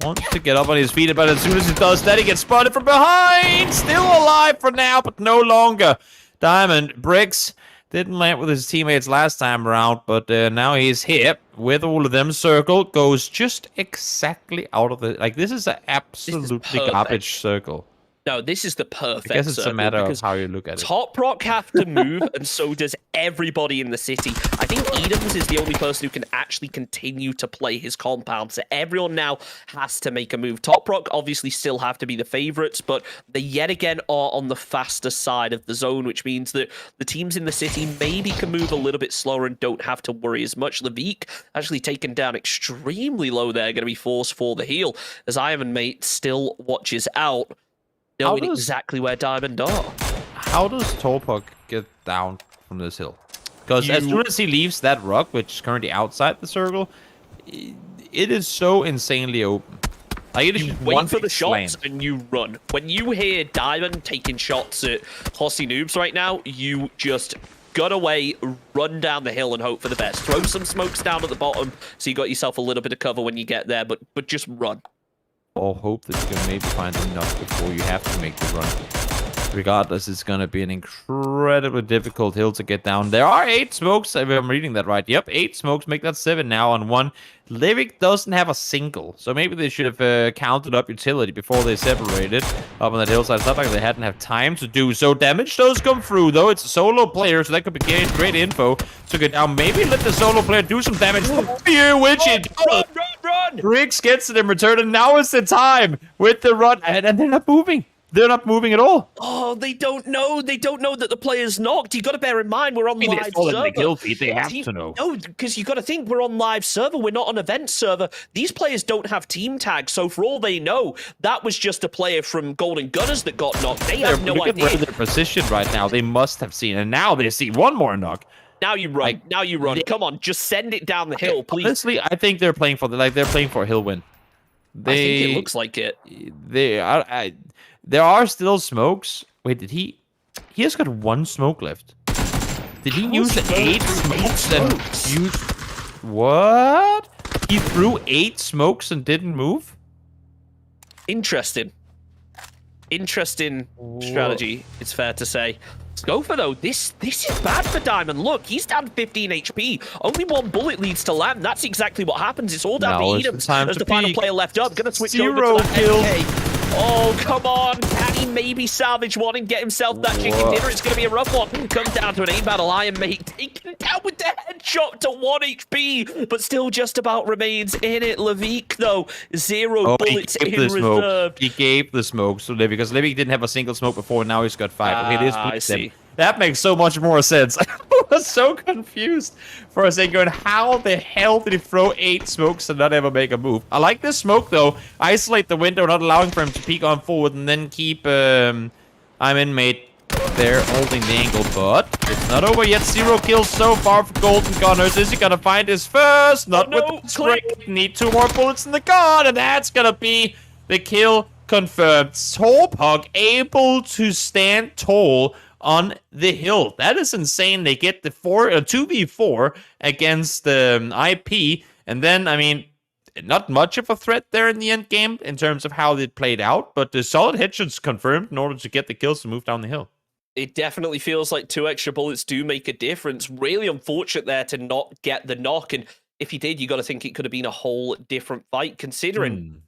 Wants to get up on his feet, but as soon as he does that, he gets spotted from behind. Still alive for now, but no longer. Diamond Bricks didn't land with his teammates last time around, but now he's here with all of them. Circle goes just exactly out of the... Like, this is an absolutely garbage circle. No, this is the perfect I guess it's a matter of how you look at it. Top Rock have to move, and so does everybody in the city. I think Edams is the only person who can actually continue to play his compound, so everyone now has to make a move. Top Rock obviously still have to be the favorites, but they yet again are on the faster side of the zone, which means that the teams in the city maybe can move a little bit slower and don't have to worry as much. Levique actually taken down extremely low there, going to be forced for the heal, as Iron Mate still watches out, knowing exactly where Diamond are. How does Torpok get down from this hill? Because as soon as he leaves that rock, which is currently outside the circle, it is so insanely open. Like, it is you wait for the shots and you run. When you hear Diamond taking shots at Hossy Noobs right now, you just gut away, run down the hill and hope for the best. Throw some smokes down at the bottom so you got yourself a little bit of cover when you get there, but just run. Or hope that you can maybe find enough before you have to make the run. Regardless, it's going to be an incredibly difficult hill to get down. There are 8 smokes, if I'm reading that right. Yep, 8 smokes, make that 7 now on 1. Livik doesn't have a single, so maybe they should have counted up utility before they separated up on that hillside. It's not like they hadn't have time to do so. Damage does come through, though. It's a solo player, so that could be great info to get down. Maybe let the solo player do some damage for you, which it does. Run! Riggs gets it in return, and now is the time with the run, and they're not moving. They're not moving at all. Oh, they don't know. They don't know that the player's knocked. You got to bear in mind we're on live server. They have to know. No, because you got to think we're on live server. We're not on event server. These players don't have team tags, so for all they know, that was just a player from Golden Gunners that got knocked. They have no idea. Where they're positioned right now. They must have seen, and now they see one more knock. Now you run. Now you run. Come on, just send it down the hill, please. Honestly, I think they're playing for they're playing for a hill win. I think it looks like it. There are still smokes. Wait, did he? He has got 1 smoke left. Did he use 8 smokes and use? What? He threw 8 smokes and didn't move? Interesting strategy, it's fair to say. Scofa, though, this is bad for Diamond. Look, he's down 15 HP. Only 1 bullet leads to land. That's exactly what happens. It's all down to Edams as the final player left up. Gonna switch over to that MK. Oh, come on. Can he maybe salvage one and get himself that chicken dinner? It's going to be a rough one. Comes down to an aim battle. Iron Mate taken down with the headshot to 1 HP, but still just about remains in it. Levique, though, 0 bullets in reserve. He gave the smoke to Levique because Levique didn't have a single smoke before. Now he's got 5. Okay, this I see. That makes so much more sense. I was so confused for a second going, how the hell did he throw 8 smokes and not ever make a move? I like this smoke, though. Isolate the window, not allowing for him to peek on forward, and then keep I'm Mate there holding the angle. But it's not over yet. 0 kills so far for Golden Gunners. Is he going to find his first? Not with the spray. Need 2 more bullets in the gun, and that's going to be the kill confirmed. Torpok able to stand tall on the hill. That is insane. They get the 2v4 against IP, and then, I mean, not much of a threat there in the end game in terms of how it played out, but the solid headshots confirmed in order to get the kills to move down the hill. It definitely feels like 2 extra bullets do make a difference. Really unfortunate there to not get the knock, and if he did, you got to think it could have been a whole different fight, considering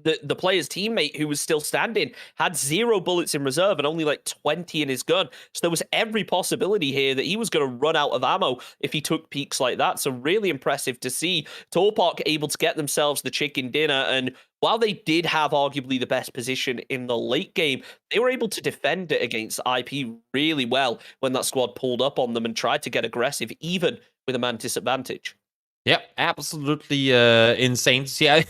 the player's teammate who was still standing had 0 bullets in reserve and only like 20 in his gun. So there was every possibility here that he was going to run out of ammo if he took peeks like that. So really impressive to see Torpok able to get themselves the chicken dinner. And while they did have arguably the best position in the late game, they were able to defend it against IP really well when that squad pulled up on them and tried to get aggressive, even with a man disadvantage. Yeah, absolutely insane to see. I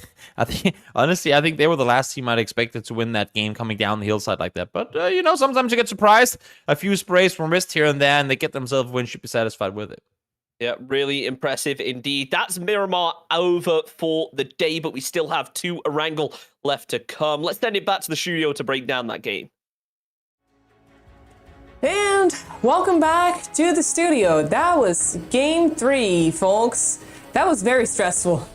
think, honestly, I think they were the last team I'd expected to win that game coming down the hillside like that. But, sometimes you get surprised. A few sprays from wrist here and there, and they get themselves a win, should be satisfied with it. Yeah, really impressive indeed. That's Miramar over for the day, but we still have 2 Erangel left to come. Let's send it back to the studio to break down that game. And welcome back to the studio. That was game 3, folks. That was very stressful.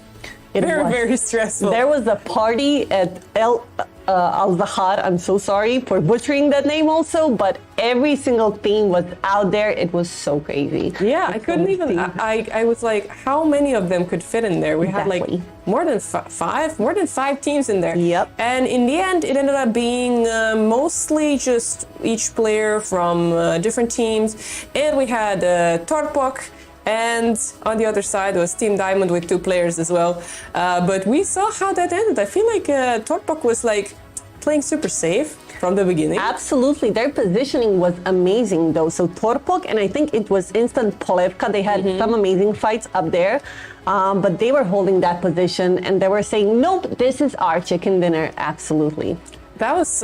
Very stressful. There was a party at Al-Zahar. I'm so sorry for butchering that name also, but every single team was out there. It was so crazy. Yeah, I couldn't even, I was like, how many of them could fit in there? We had like more than 5 teams in there. Yep. And in the end, it ended up being mostly just each player from different teams. And we had Torpok, and on the other side was Team Diamond with 2 players as well. But we saw how that ended. I feel like Torpok was like playing super safe from the beginning. Absolutely. Their positioning was amazing though. So Torpok, and I think it was Instant Polevka, they had some amazing fights up there. But they were holding that position and they were saying, nope, this is our chicken dinner. Absolutely. That was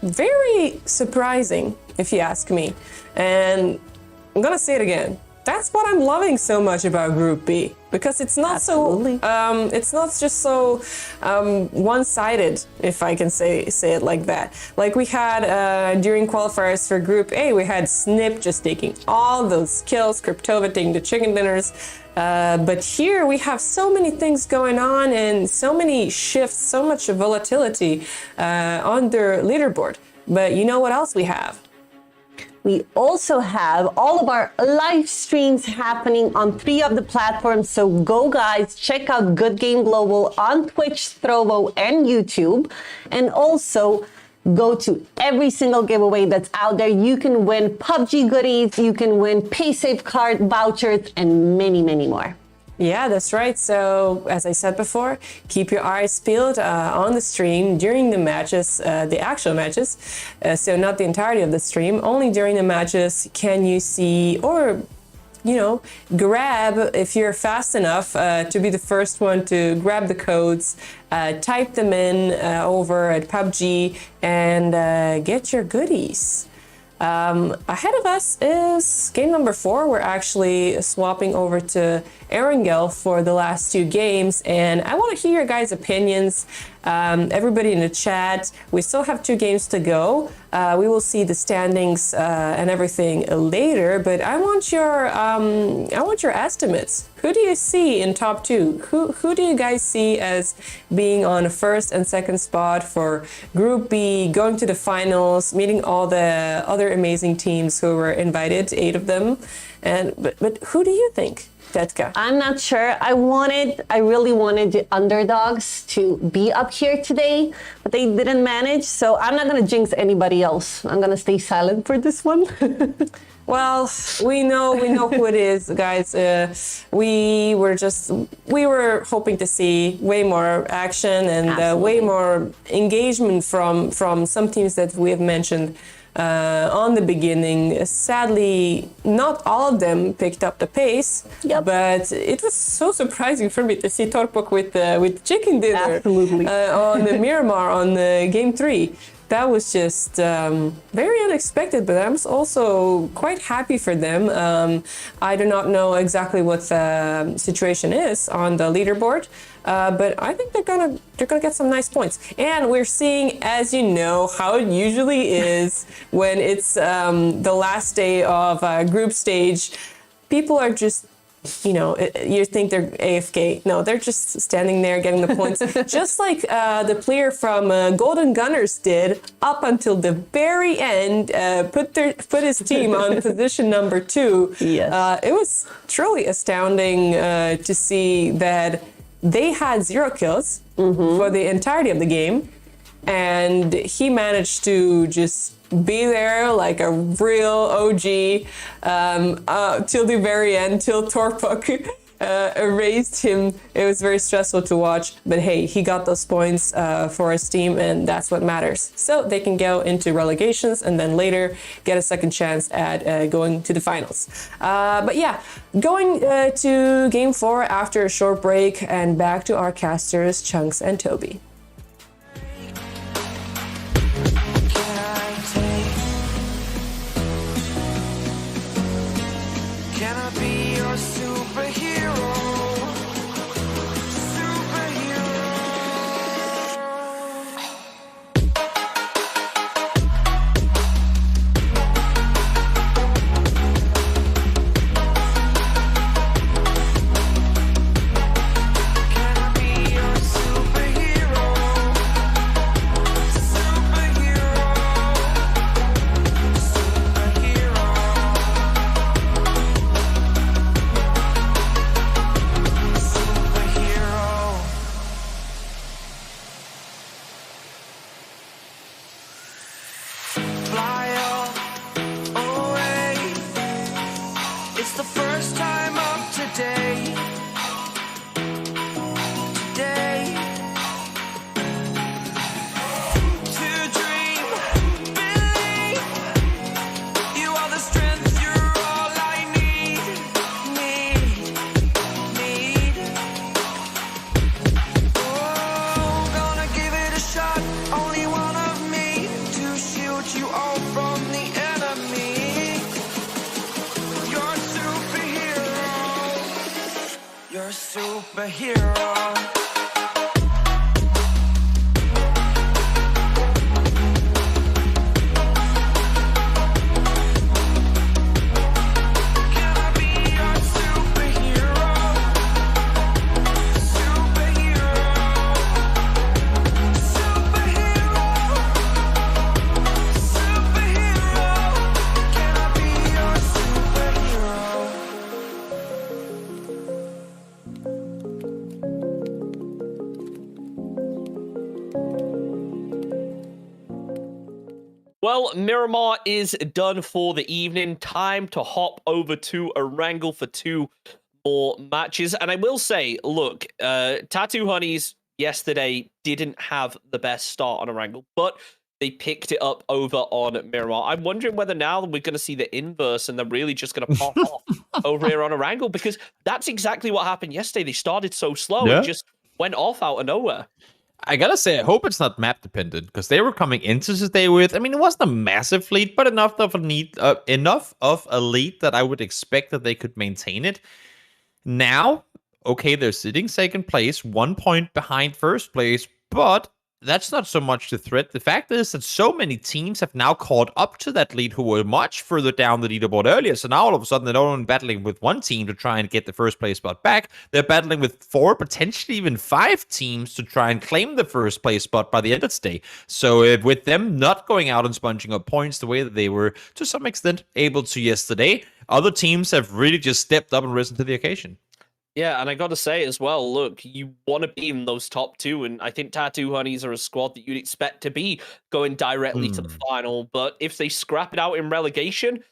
very surprising, if you ask me. And I'm gonna say it again. That's what I'm loving so much about Group B, because it's not it's not just so one-sided, if I can say it like that. Like we had during qualifiers for Group A, we had Snip just taking all those kills, Kryptova taking the chicken dinners. But here we have so many things going on and so many shifts, so much volatility on their leaderboard. But you know what else we have? We also have all of our live streams happening on 3 of the platforms. So go guys, check out Good Game Global on Twitch, Trovo, and YouTube. And also go to every single giveaway that's out there. You can win PUBG goodies, you can win PaySafe card vouchers, and many, many more. Yeah, that's right. So, as I said before, keep your eyes peeled on the stream during the matches, the actual matches. So not the entirety of the stream, only during the matches can you see or, grab, if you're fast enough to be the first one to grab the codes, type them in over at PUBG and get your goodies. Ahead of us is game number 4. We're actually swapping over to Erangel for the last 2 games, and I want to hear your guys' opinions. Everybody in the chat, we still have 2 games to go. We will see the standings and everything later, but I want your estimates. Who do you see in top 2? Who do you guys see as being on the first and second spot for Group B, going to the finals, meeting all the other amazing teams who were invited, 8 of them? But who do you think? Tetka. I'm not sure. I really wanted the underdogs to be up here today, but they didn't manage. So I'm not going to jinx anybody else. I'm going to stay silent for this one. Well, we know who it is, guys. We were hoping to see way more action and way more engagement from some teams that we have mentioned on the beginning. Sadly, not all of them picked up the pace. Yep. But it was so surprising for me to see Torpok with chicken dinner. Absolutely. On the Miramar on game 3. that was just very unexpected, but I'm also quite happy for them. I do not know exactly what the situation is on the leaderboard, but I think they're gonna get some nice points. And we're seeing, as you know, how it usually is when it's the last day of group stage. People are just, you think they're AFK. No, they're just standing there getting the points. Just like the player from Golden Gunners did up until the very end, put his team on position number 2. Yes. It was truly astounding to see that they had 0 kills for the entirety of the game. And he managed to just be there like a real OG till the very end, till Torpuk erased him. It was very stressful to watch, but hey, he got those points for his team, and that's what matters. So they can go into relegations and then later get a second chance at going to the finals. But yeah, going to game 4 after a short break and back to our casters, Chunks and Toby. Can I be your superhero? Can I be your superhero? Fly away. It's the first time of today. To dream, believe. You are the strength, you're all I need. Oh, gonna give it a shot. Only one of me to shield you all from the enemy. You're a superhero. You're a superhero. Can I be your superhero? Superhero. Can I be your Well, Miramar is done for the evening. Time to hop over to Erangel for 2 more matches. And I will say, look, Tattoo Honeys yesterday didn't have the best start on Erangel, but they picked it up over on Miramar. I'm wondering whether now we're going to see the inverse and they're really just going to pop off over here on Erangel, because that's exactly what happened yesterday. They started so slow and just went off out of nowhere. I gotta say, I hope it's not map dependent, because they were coming into today with, I mean, it wasn't a massive lead, but enough of a lead that I would expect that they could maintain it. Now, okay, they're sitting second place, 1 point behind first place, but that's not so much the threat. The fact is that so many teams have now caught up to that lead who were much further down the leaderboard earlier. So now all of a sudden they're not only battling with one team to try and get the first place spot back, they're battling with 4, potentially even 5 teams to try and claim the first place spot by the end of the day. So with them not going out and sponging up points the way that they were to some extent able to yesterday, other teams have really just stepped up and risen to the occasion. Yeah, and I got to say as well, look, you want to be in those top 2, and I think Tattoo Honeys are a squad that you'd expect to be going directly to the final, but if they scrap it out in relegation,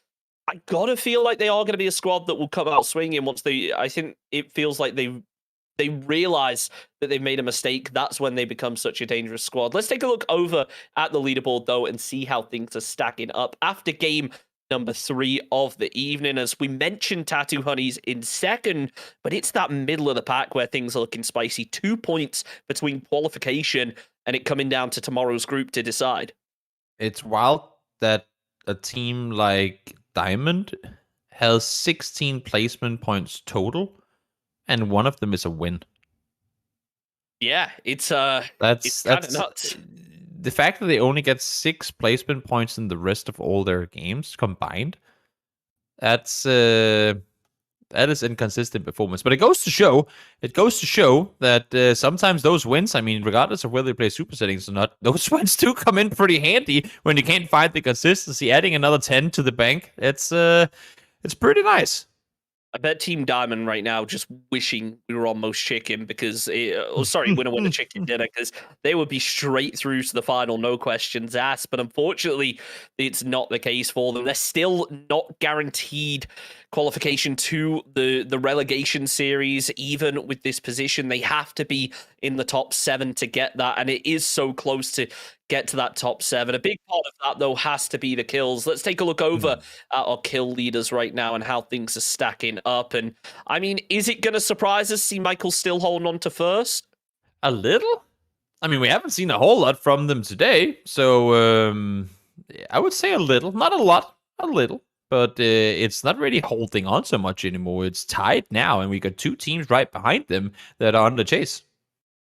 I got to feel like they are going to be a squad that will come out swinging once I think it feels like they realize that they've made a mistake. That's when they become such a dangerous squad. Let's take a look over at the leaderboard, though, and see how things are stacking up after game number 3 of the evening. As we mentioned, Tattoo Honeys in second, but it's that middle of the pack where things are looking spicy. 2 points between qualification and it coming down to tomorrow's group to decide. It's wild that a team like Diamond has 16 placement points total, and one of them is a win. Yeah, it's That's kind of nuts. The fact that they only get 6 placement points in the rest of all their games combined. That is inconsistent performance. But it goes to show that sometimes those wins, I mean, regardless of whether they play super settings or not, those wins do come in pretty handy when you can't find the consistency. Adding another 10 to the bank, it's pretty nice. I bet Team Diamond right now just wishing we were almost chicken because, winner chicken dinner, because they would be straight through to the final, no questions asked. But unfortunately, it's not the case for them. They're still not guaranteed qualification to the relegation series. Even with this position, they have to be in the top 7 to get that, and it is so close to get to that top 7. A big part of that, though, has to be the kills. Let's take a look over at our kill leaders right now and how things are stacking up. And I mean, is it going to surprise us see Michael still holding on to first? A little? I mean, we haven't seen a whole lot from them today, so I would say a little. Not a lot, a little. But it's not really holding on so much anymore. It's tied now, and we got 2 teams right behind them that are on the chase.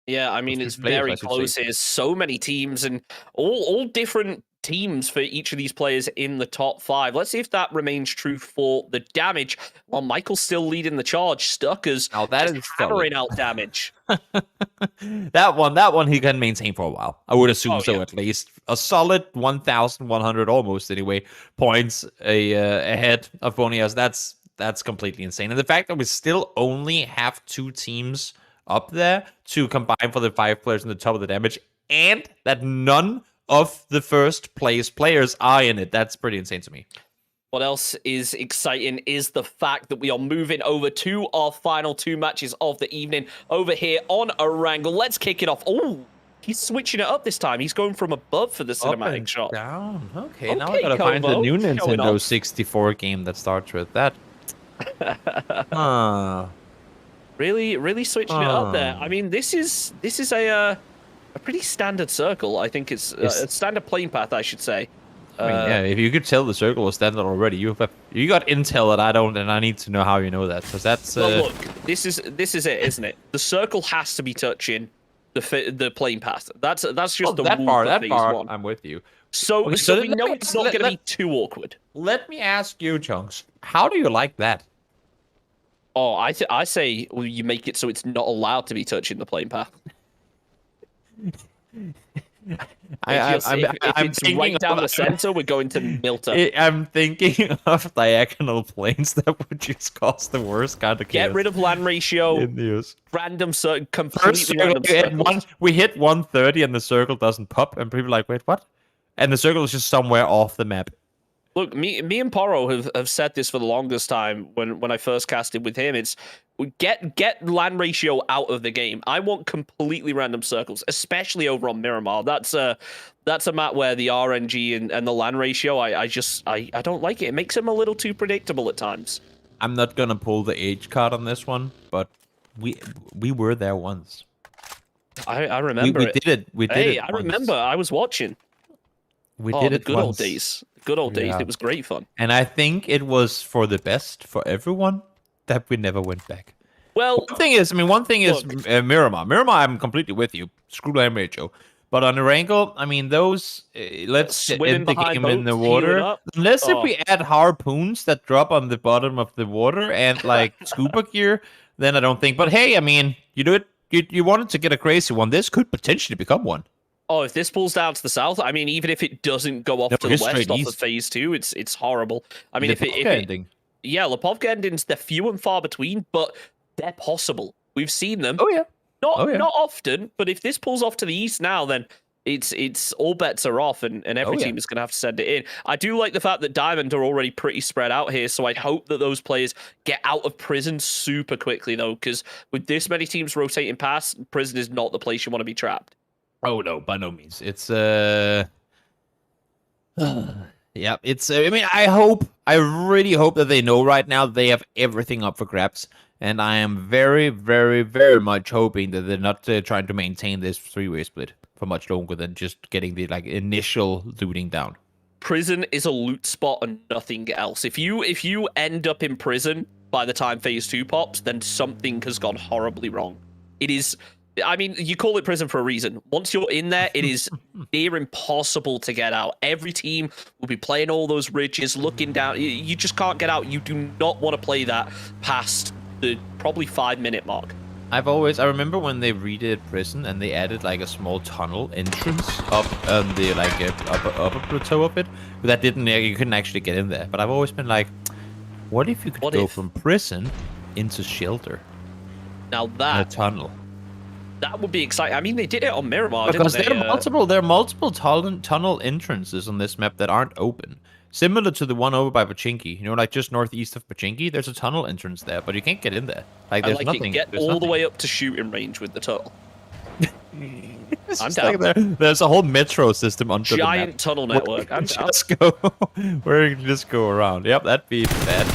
Yeah, I mean, it's very close here. So many teams and all different teams for each of these players in the top 5. Let's see if that remains true for the damage. While Michael's still leading the charge, Stuckers hammering out damage. That one he can maintain for a while. I would assume at least. A solid 1,100 almost anyway points ahead of Bonias. That's completely insane. And the fact that we still only have 2 teams up there to combine for the 5 players in the top of the damage, and that none of the first place players are in it. That's pretty insane to me. What else is exciting is the fact that we are moving over to our final 2 matches of the evening over here on Erangel. Let's kick it off. Oh, he's switching it up this time. He's going from above for the cinematic shot. Down. Okay, now I gotta find the new Nintendo 64 game that starts with that. Really switching it up there. I mean, this is a pretty standard circle. I think it's a standard plane path, I should say. I mean, yeah, if you could tell the circle was standard already, you got intel that I don't, and I need to know how you know that, because that's. Well, look, this is it, isn't it? The circle has to be touching the plane path. That's just the rule for phase 1. I'm with you. So we know it's not going to be too awkward. Let me ask you, Chunks, how do you like that? Oh, I say you make it so it's not allowed to be touching the plane path. If it's right down the center, we're going to Milton. I'm thinking of diagonal planes that would just cause the worst kind of chaos. Get rid of land ratio. In news. Random circle, completely random circles. We hit 130 and the circle doesn't pop, and people are like, wait, what? And the circle is just somewhere off the map. Look, me and Poro have said this for the longest time when I first casted with him. It's get land ratio out of the game. I want completely random circles, especially over on Miramar. That's a map where the RNG and the land ratio, I don't like it. It makes him a little too predictable at times. I'm not gonna pull the age card on this one, but we were there once. I remember we did it. We did it. I remember. I was watching. We did it. Good old days. Good old days. It was great fun. And I think it was for the best for everyone that we never went back. Well, one thing is Miramar. Miramar, I'm completely with you. Screw land ratio. But on Erangel, I mean, those let's end the game in the water. Unless if we add harpoons that drop on the bottom of the water and like scuba gear, then I don't think. But hey, I mean, you do it. You wanted to get a crazy one. This could potentially become one. Oh, if this pulls down to the south, I mean, even if it doesn't go off to the west off of phase 2, it's horrible. I mean, Lipovka endings, they're few and far between, but they're possible. We've seen them. Oh yeah. Not often, but if this pulls off to the east now, then it's all bets are off, and every team is going to have to send it in. I do like the fact that Diamond are already pretty spread out here, so I hope that those players get out of prison super quickly, though, because with this many teams rotating past, prison is not the place you want to be trapped. Oh no, by no means. It's yeah, it's I mean, I really hope that they know right now they have everything up for grabs, and I am very, very, very much hoping that they're not trying to maintain this 3-way split. for much longer than just getting the like initial looting down. Prison is a loot spot and nothing else. If you end up in prison by the time phase 2 pops, then something has gone horribly wrong. It is, I mean, you call it prison for a reason. Once you're in there, it is near impossible to get out. Every team will be playing all those ridges, looking down. You just can't get out. You do not want to play that past the probably 5-minute mark. I remember when they redid prison and they added like a small tunnel entrance up on the like upper plateau of it, but that didn't, you couldn't actually get in there. But I've always been like, what if you could go from prison into shelter? Now in a tunnel. That would be exciting. I mean, they did it on Miramar, because didn't they? there are multiple tunnel entrances on this map that aren't open. Similar to the one over by Pachinki, you know, like just northeast of Pachinki, there's a tunnel entrance there, but you can't get in there. Like, there's nothing. Get all the way up to shooting range with the tunnel. I'm down. down. There's a whole metro system on the Giant map. tunnel network. I'm down. Where you can just go around. Yep, that'd be bad.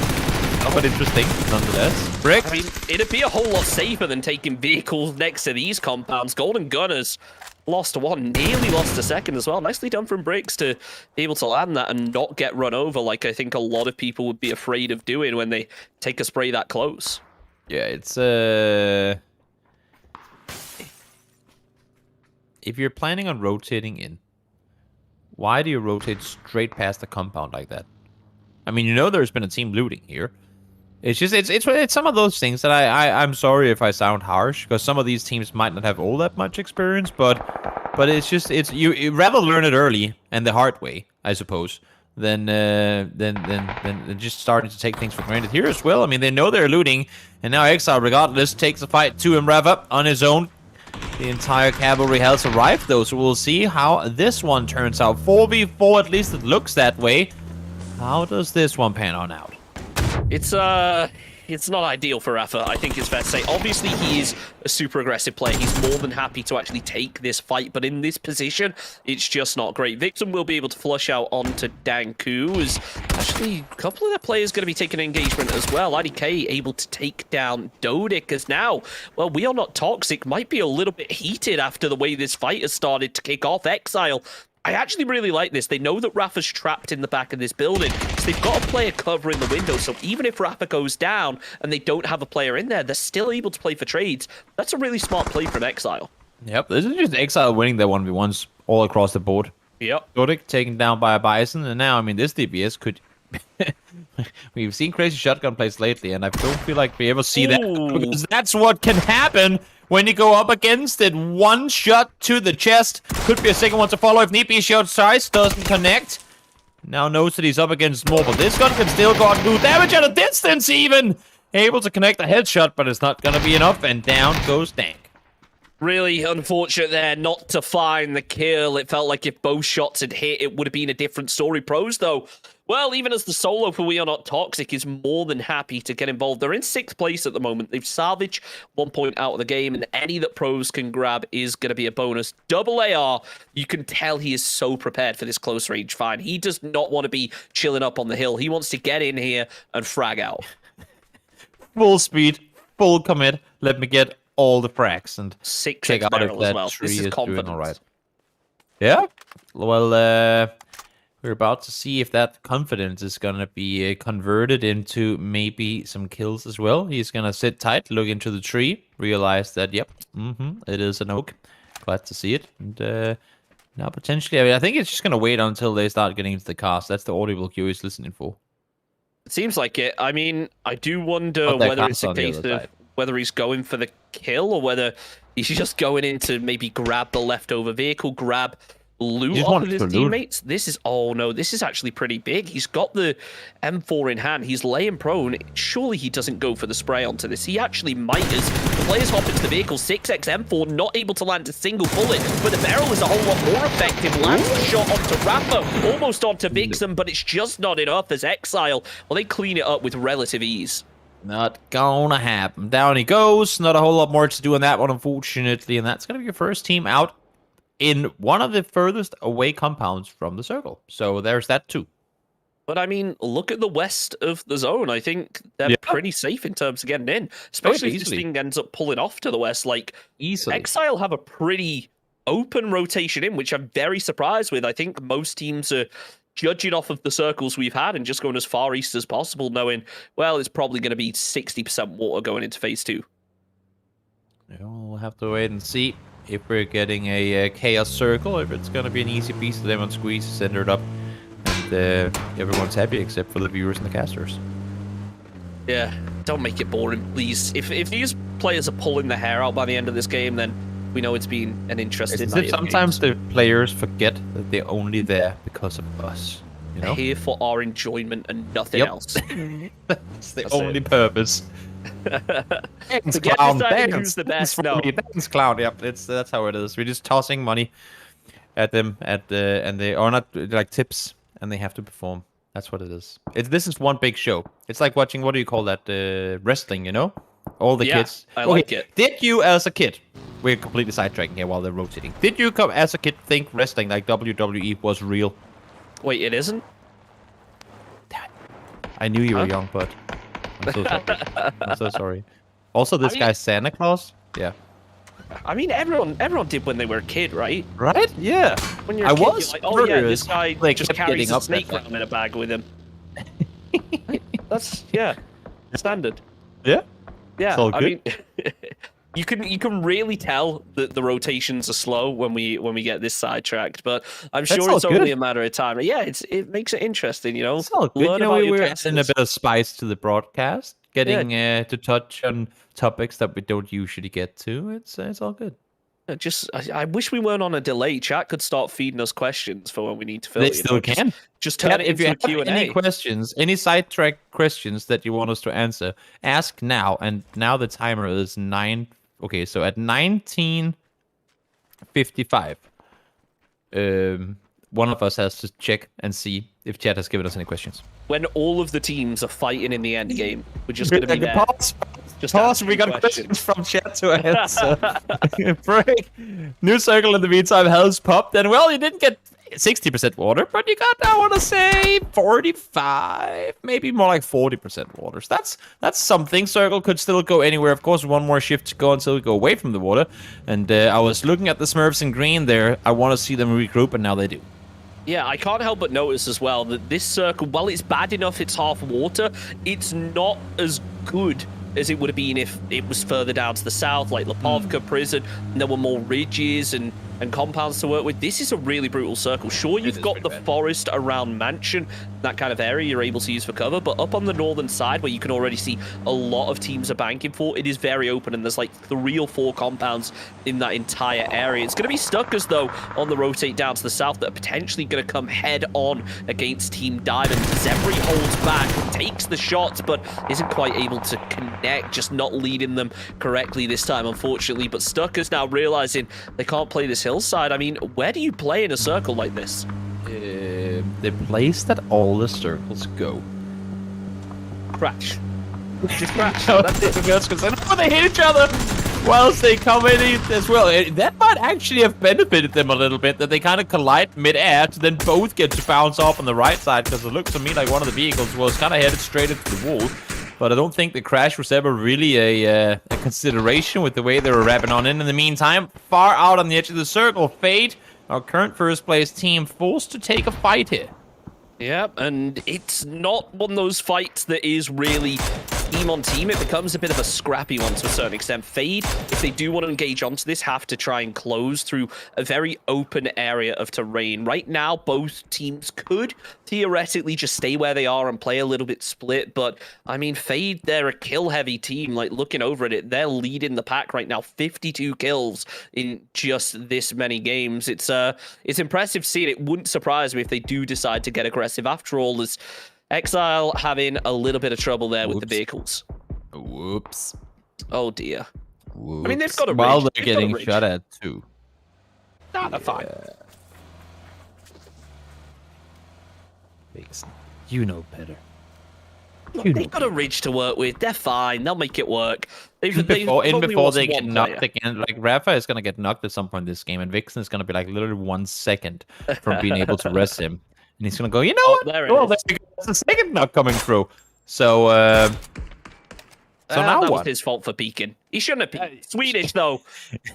But interesting, nonetheless. Brick. I mean, it'd be a whole lot safer than taking vehicles next to these compounds. Golden Gunners lost one, nearly lost a second as well. Nicely done from Bricks to be able to land that and not get run over like I think a lot of people would be afraid of doing when they take a spray that close. Yeah, it's if you're planning on rotating in, why do you rotate straight past the compound like that? I mean, you know there's been a team looting here. It's just it's some of those things that I'm sorry if I sound harsh, because some of these teams might not have all that much experience, but it's just you rather learn it early and the hard way, I suppose, than just starting to take things for granted here as well. I mean, they know they're looting, and now Exile, regardless, takes the fight to Imreva on his own. The entire cavalry has arrived though, so we'll see how this one turns out. 4v4, at least it looks that way. How does this one pan on out? It's not ideal for Rafa, I think it's fair to say. Obviously, he is a super aggressive player. He's more than happy to actually take this fight, but in this position, it's just not great. Vixen will be able to flush out onto Danku. As actually, a couple of their players going to be taking engagement as well. IDK able to take down Dodic, as now, well, We Are Not Toxic might be a little bit heated after the way this fight has started to kick off. Exile, I actually really like this. They know that Rafa's trapped in the back of this building, so they've got a player covering the window. So even if Rafa goes down and they don't have a player in there, they're still able to play for trades. That's a really smart play from Exile. Yep, this is just Exile winning their 1v1s all across the board. Yep. Dodic taken down by a Bison, and now, I mean, this DPS could... We've seen crazy shotgun plays lately, and I don't feel like we ever see that, because that's what can happen when you go up against it. One shot to the chest. Could be a second one to follow if need be. Shot size doesn't connect. Now knows that he's up against more, but this gun can still go out and do damage at a distance even. Able to connect a headshot, but it's not going to be enough, and down goes Dank. Really unfortunate there not to find the kill. It felt like if both shots had hit, it would have been a different story. Pros, though, well, even as the solo for We Are Not Toxic is more than happy to get involved. They're in 6th place at the moment. They've salvaged 1 point out of the game, and any that Pros can grab is going to be a bonus. Double AR, you can tell he is so prepared for this close range fight. He does not want to be chilling up on the hill. He wants to get in here and frag out. Full speed, full commit. Let me get all the frags and 6x check out if as that well. tree This is doing confidence. all right. Yeah, well, we're about to see if that confidence is gonna be converted into maybe some kills as well. He's gonna sit tight, look into the tree, realize that yep, it is an oak. Glad to see it, and now potentially, I mean, I think it's just gonna wait until they start getting into the cast. That's the audible cue he's listening for. It seems like it. I mean, I do wonder whether it's a case of whether he's going for the kill or whether he's just going in to maybe grab the leftover vehicle, grab loot off of his teammates. This is, oh no, this is actually pretty big. He's got the M4 in hand. He's laying prone. Surely he doesn't go for the spray onto this. He actually might as the players hop into the vehicle. 6x M4, not able to land a single bullet, but the barrel is a whole lot more effective. Lands a shot onto Rafa, almost onto Vixen, but it's just not enough as Exile. Well, they clean it up with relative ease. Not gonna happen. Down he goes. Not a whole lot more to do on that one, unfortunately. And that's gonna be your first team out in one of the furthest away compounds from the circle. So there's that too. But I mean, look at the west of the zone. I think they're pretty safe in terms of getting in. Especially if this thing ends up pulling off to the west. Like, easily. Exile have a pretty open rotation in, which I'm very surprised with. I think most teams are judging off of the circles we've had and just going as far east as possible, knowing, well, it's probably going to be 60% water going into phase 2. Yeah, we'll have to wait and see if we're getting a chaos circle, if it's going to be an easy piece of lemon squeeze, center it up, and everyone's happy except for the viewers and the casters. Yeah, don't make it boring, please. If these players are pulling their hair out by the end of this game, then we know it's been an interesting night. Sometimes the players forget that they're only there because of us. You know? They're here for our enjoyment and nothing else. That's the only purpose. Thanks, clown. Who's the best? No. Thanks, clown. Yep, that's how it is. We're just tossing money at them and they are not like tips, and they have to perform. That's what it is. This is one big show. It's like watching, what do you call that? Wrestling, you know? All the kids. I like it. Did you, as a kid, we're completely sidetracking here while they're rotating. Did you, as a kid, think wrestling like WWE was real? Wait, it isn't? Damn it. I knew you were young, but I'm so sorry. I'm so sorry. Also, this guy's Santa Claus. Yeah. I mean, everyone did when they were a kid, right? Right? Yeah. When you're a kid, you're like, oh yeah, this guy just carries a snake around in a bag with him. That's standard. Yeah. Yeah. It's all good. I mean, you can really tell that the rotations are slow when we get this sidetracked, but I'm sure it's only a matter of time. Yeah, it makes it interesting, you know. It's all good. You know, we're adding a bit of spice to the broadcast, getting to touch on topics that we don't usually get to. It's all good. I wish we weren't on a delay. Chat could start feeding us questions for when we need to fill it. They still can. Just turn it into a Q&A. If you have any questions, any sidetrack questions that you want us to answer, ask now. And now the timer is 9. Okay, so at 19:55, one of us has to check and see if chat has given us any questions. When all of the teams are fighting in the end game, we're just going to be there. Pause. We got questions from chat to answer. Break. New circle in the meantime has popped, and well, you didn't get 60% water, but you got, I want to say, 45, maybe more like 40% water. So that's something. Circle could still go anywhere. Of course, one more shift to go until we go away from the water. And I was looking at the Smurfs in green there. I want to see them regroup, and now they do. Yeah, I can't help but notice as well that this circle, while it's bad enough it's half water, it's not as good as it would have been if it was further down to the south, like Lipovka Prison, and there were more ridges and compounds to work with. This is a really brutal circle. Sure, you've got the forest around Mansion, that kind of area you're able to use for cover, but up on the northern side, where you can already see a lot of teams are banking for, it is very open, and there's like 3 or 4 compounds in that entire area. It's going to be Stuckers, though, on the rotate down to the south that are potentially going to come head-on against Team Diamond. Zebri holds back, takes the shot, but isn't quite able to connect, just not leading them correctly this time, unfortunately. But Stuckers now realizing they can't play this hillside. I mean, where do you play in a circle like this? The place that all the circles go. Crash. Just crash. That's it. Because they hit each other whilst they come in as well. That might actually have benefited them a little bit, that they kind of collide mid-air to then both get to bounce off on the right side, because it looks to me like one of the vehicles was kind of headed straight into the wall. But I don't think the crash was ever really a consideration with the way they were wrapping on in. In the meantime, far out on the edge of the circle, Fade, our current first place team, forced to take a fight here. Yeah, and it's not one of those fights that is really team on team. It becomes a bit of a scrappy one to a certain extent. Fade, if they do want to engage onto this, have to try and close through a very open area of terrain. Right now, both teams could theoretically just stay where they are and play a little bit split, but I mean, Fade, they're a kill-heavy team. Like, looking over at it, they're leading the pack right now. 52 kills in just this many games. It's impressive seeing it. Wouldn't surprise me if they do decide to get aggressive. After all, as Exile having a little bit of trouble there with the vehicles. Whoops. Oh dear. Whoops. I mean, they've got a ridge. While they're getting shot at too. Nah, they're fine. You know better. Look, they've got a ridge to work with. They're fine. They'll make it work. Before they get knocked again, like Rafa is gonna get knocked at some point in this game, and Vixen is gonna be like literally 1 second from being able to rest him. And he's going to go, you know what? There well, that's the second knock coming through. So, So now that what? was his fault for peeking. He shouldn't have peeked. Swedish, though,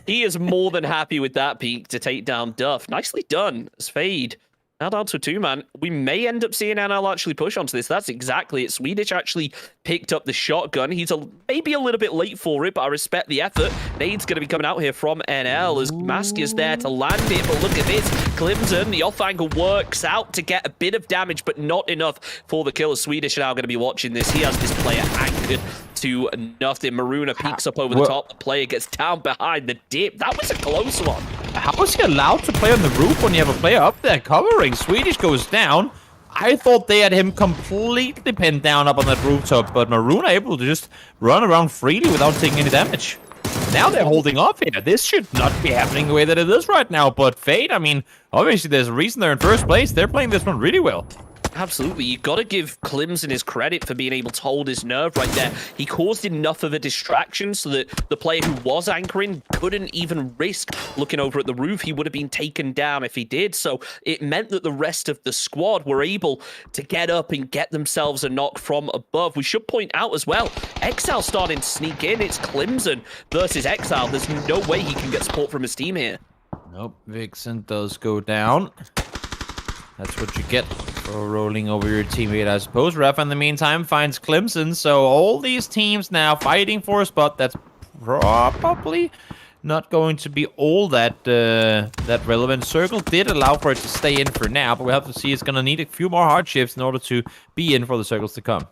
he is more than happy with that peek to take down Duff. Nicely done as Fade. Now down to a 2-man. We may end up seeing NL actually push onto this. That's exactly it. Swedish actually picked up the shotgun. He's maybe a little bit late for it, but I respect the effort. Nade's going to be coming out here from NL as Mask is there to land it. But look at this. Clemson, the off angle works out to get a bit of damage, but not enough for the kill. Swedish are now going to be watching this. He has this player anchored to nothing. Maruna peeks up over the top. The player gets down behind the dip. That was a close one. How is he allowed to play on the roof when you have a player up there covering? Swedish goes down. I thought they had him completely pinned down up on that rooftop, but Maruna able to just run around freely without taking any damage. Now they're holding off here. This should not be happening the way that it is right now, but Fade, I mean, obviously there's a reason they're in first place. They're playing this one really well. Absolutely. You've got to give Clemson his credit for being able to hold his nerve right there. He caused enough of a distraction so that the player who was anchoring couldn't even risk looking over at the roof. He would have been taken down if he did. So it meant that the rest of the squad were able to get up and get themselves a knock from above. We should point out as well, Exile starting to sneak in. It's Clemson versus Exile. There's no way he can get support from his team here. Nope, Vixen does go down. That's what you get for rolling over your teammate, I suppose. Ref, in the meantime, finds Clemson. So all these teams now fighting for a spot that's probably not going to be all that that relevant. Circle did allow for it to stay in for now, but we have to see it's going to need a few more hardships in order to be in for the circles to come.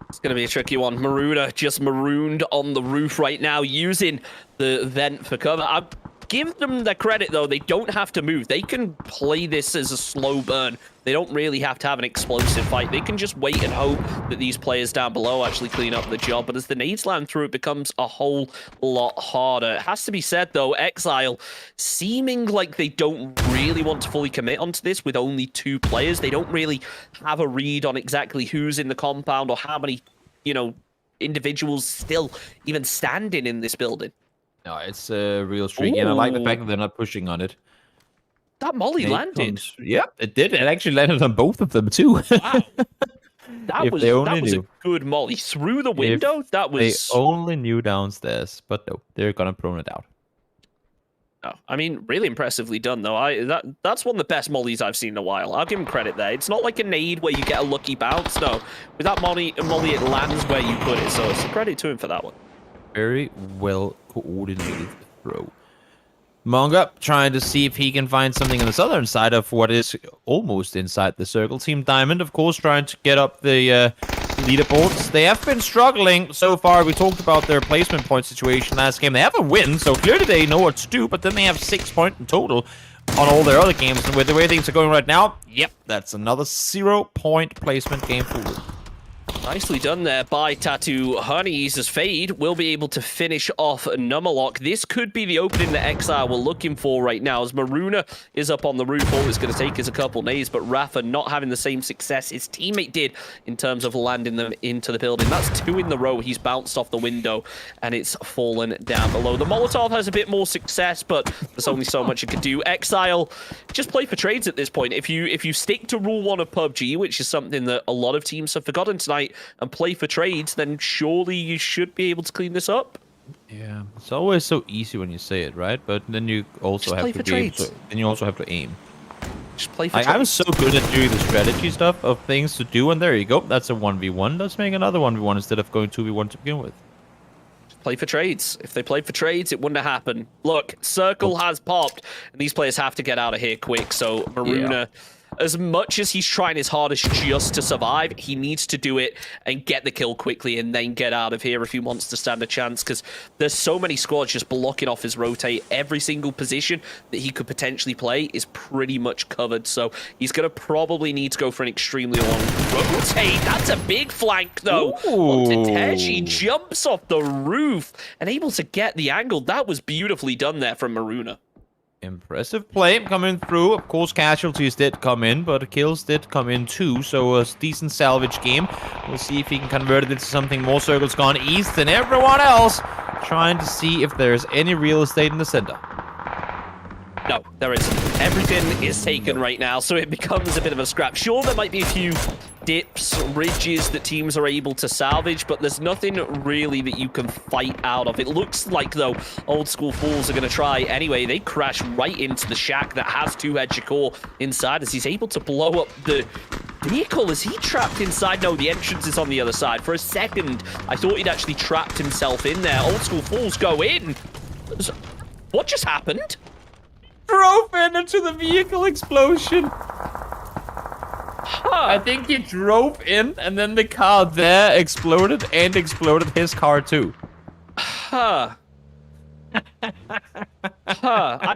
It's going to be a tricky one. Maruna just marooned on the roof right now, using the vent for cover. I give them the credit, though. They don't have to move. They can play this as a slow burn. They don't really have to have an explosive fight. They can just wait and hope that these players down below actually clean up the job. But as the nades land through, it becomes a whole lot harder. It has to be said, though, Exile seeming like they don't really want to fully commit onto this with only 2 players. They don't really have a read on exactly who's in the compound or how many, individuals still even standing in this building. No, it's a real streaky, and I like the fact that they're not pushing on it. That molly landed. Yep, it did. It actually landed on both of them, too. Wow. That was a good molly. Through the window, that was... They only knew downstairs, but no, they're going to prone it out. Oh, I mean, really impressively done, though. That's one of the best mollies I've seen in a while. I'll give him credit there. It's not like a nade where you get a lucky bounce. No, with that molly, it lands where you put it, so it's a credit to him for that one. Very well coordinated throw. Monga trying to see if he can find something on the southern side of what is almost inside the circle. Team Diamond, of course, trying to get up the leaderboards. They have been struggling so far. We talked about their placement point situation last game. They have a win, so clearly they know what to do, but then they have 6 points in total on all their other games. And with the way things are going right now, yep, that's another 0-point placement game for Wood. Nicely done there by Tattoo Honeys, as Fade will be able to finish off Nummerlock. This could be the opening that Exile were looking for right now, as Maruna is up on the roof. All it's going to take is a couple nades, but Rafa not having the same success his teammate did in terms of landing them into the building. That's 2 in the row. He's bounced off the window, and it's fallen down below. The Molotov has a bit more success, but there's only so much you can do. Exile, just play for trades at this point. If you stick to Rule 1 of PUBG, which is something that a lot of teams have forgotten tonight, and play for trades, then surely you should be able to clean this up. Yeah, it's always so easy when you say it, right? But then you also have to be then you also have to aim. Just play for trades. I'm so good at doing the strategy stuff of things to do, and there you go. That's a 1v1. Let's make another 1v1 instead of going 2v1 to begin with. Just play for trades. If they played for trades, it wouldn't have happened. Look, Circle has popped, and these players have to get out of here quick. So Maruna, as much as he's trying his hardest just to survive, he needs to do it and get the kill quickly and then get out of here if he wants to stand a chance, because there's so many squads just blocking off his rotate. Every single position that he could potentially play is pretty much covered, so he's going to probably need to go for an extremely long rotate. That's a big flank, though. Onto Tej, he jumps off the roof and able to get the angle. That was beautifully done there from Maruna. Impressive play coming through. Of course, casualties did come in, but kills did come in too. So a decent salvage game. We'll see if he can convert it into something more. Circles gone east and everyone else trying to see if there's any real estate in the center. No, there isn't. Everything is taken right now, so it becomes a bit of a scrap. Sure, there might be a few dips, ridges that teams are able to salvage, but there's nothing really that you can fight out of. It looks like, though, Old School Fools are going to try anyway. They crash right into the shack that has two-head Shakur inside as he's able to blow up the vehicle. Is he trapped inside? No, the entrance is on the other side. For a second, I thought he'd actually trapped himself in there. Old School Fools go in. What just happened? Drove into the vehicle explosion. Huh. I think he drove in, and then the car there exploded and exploded his car too. Huh. Huh.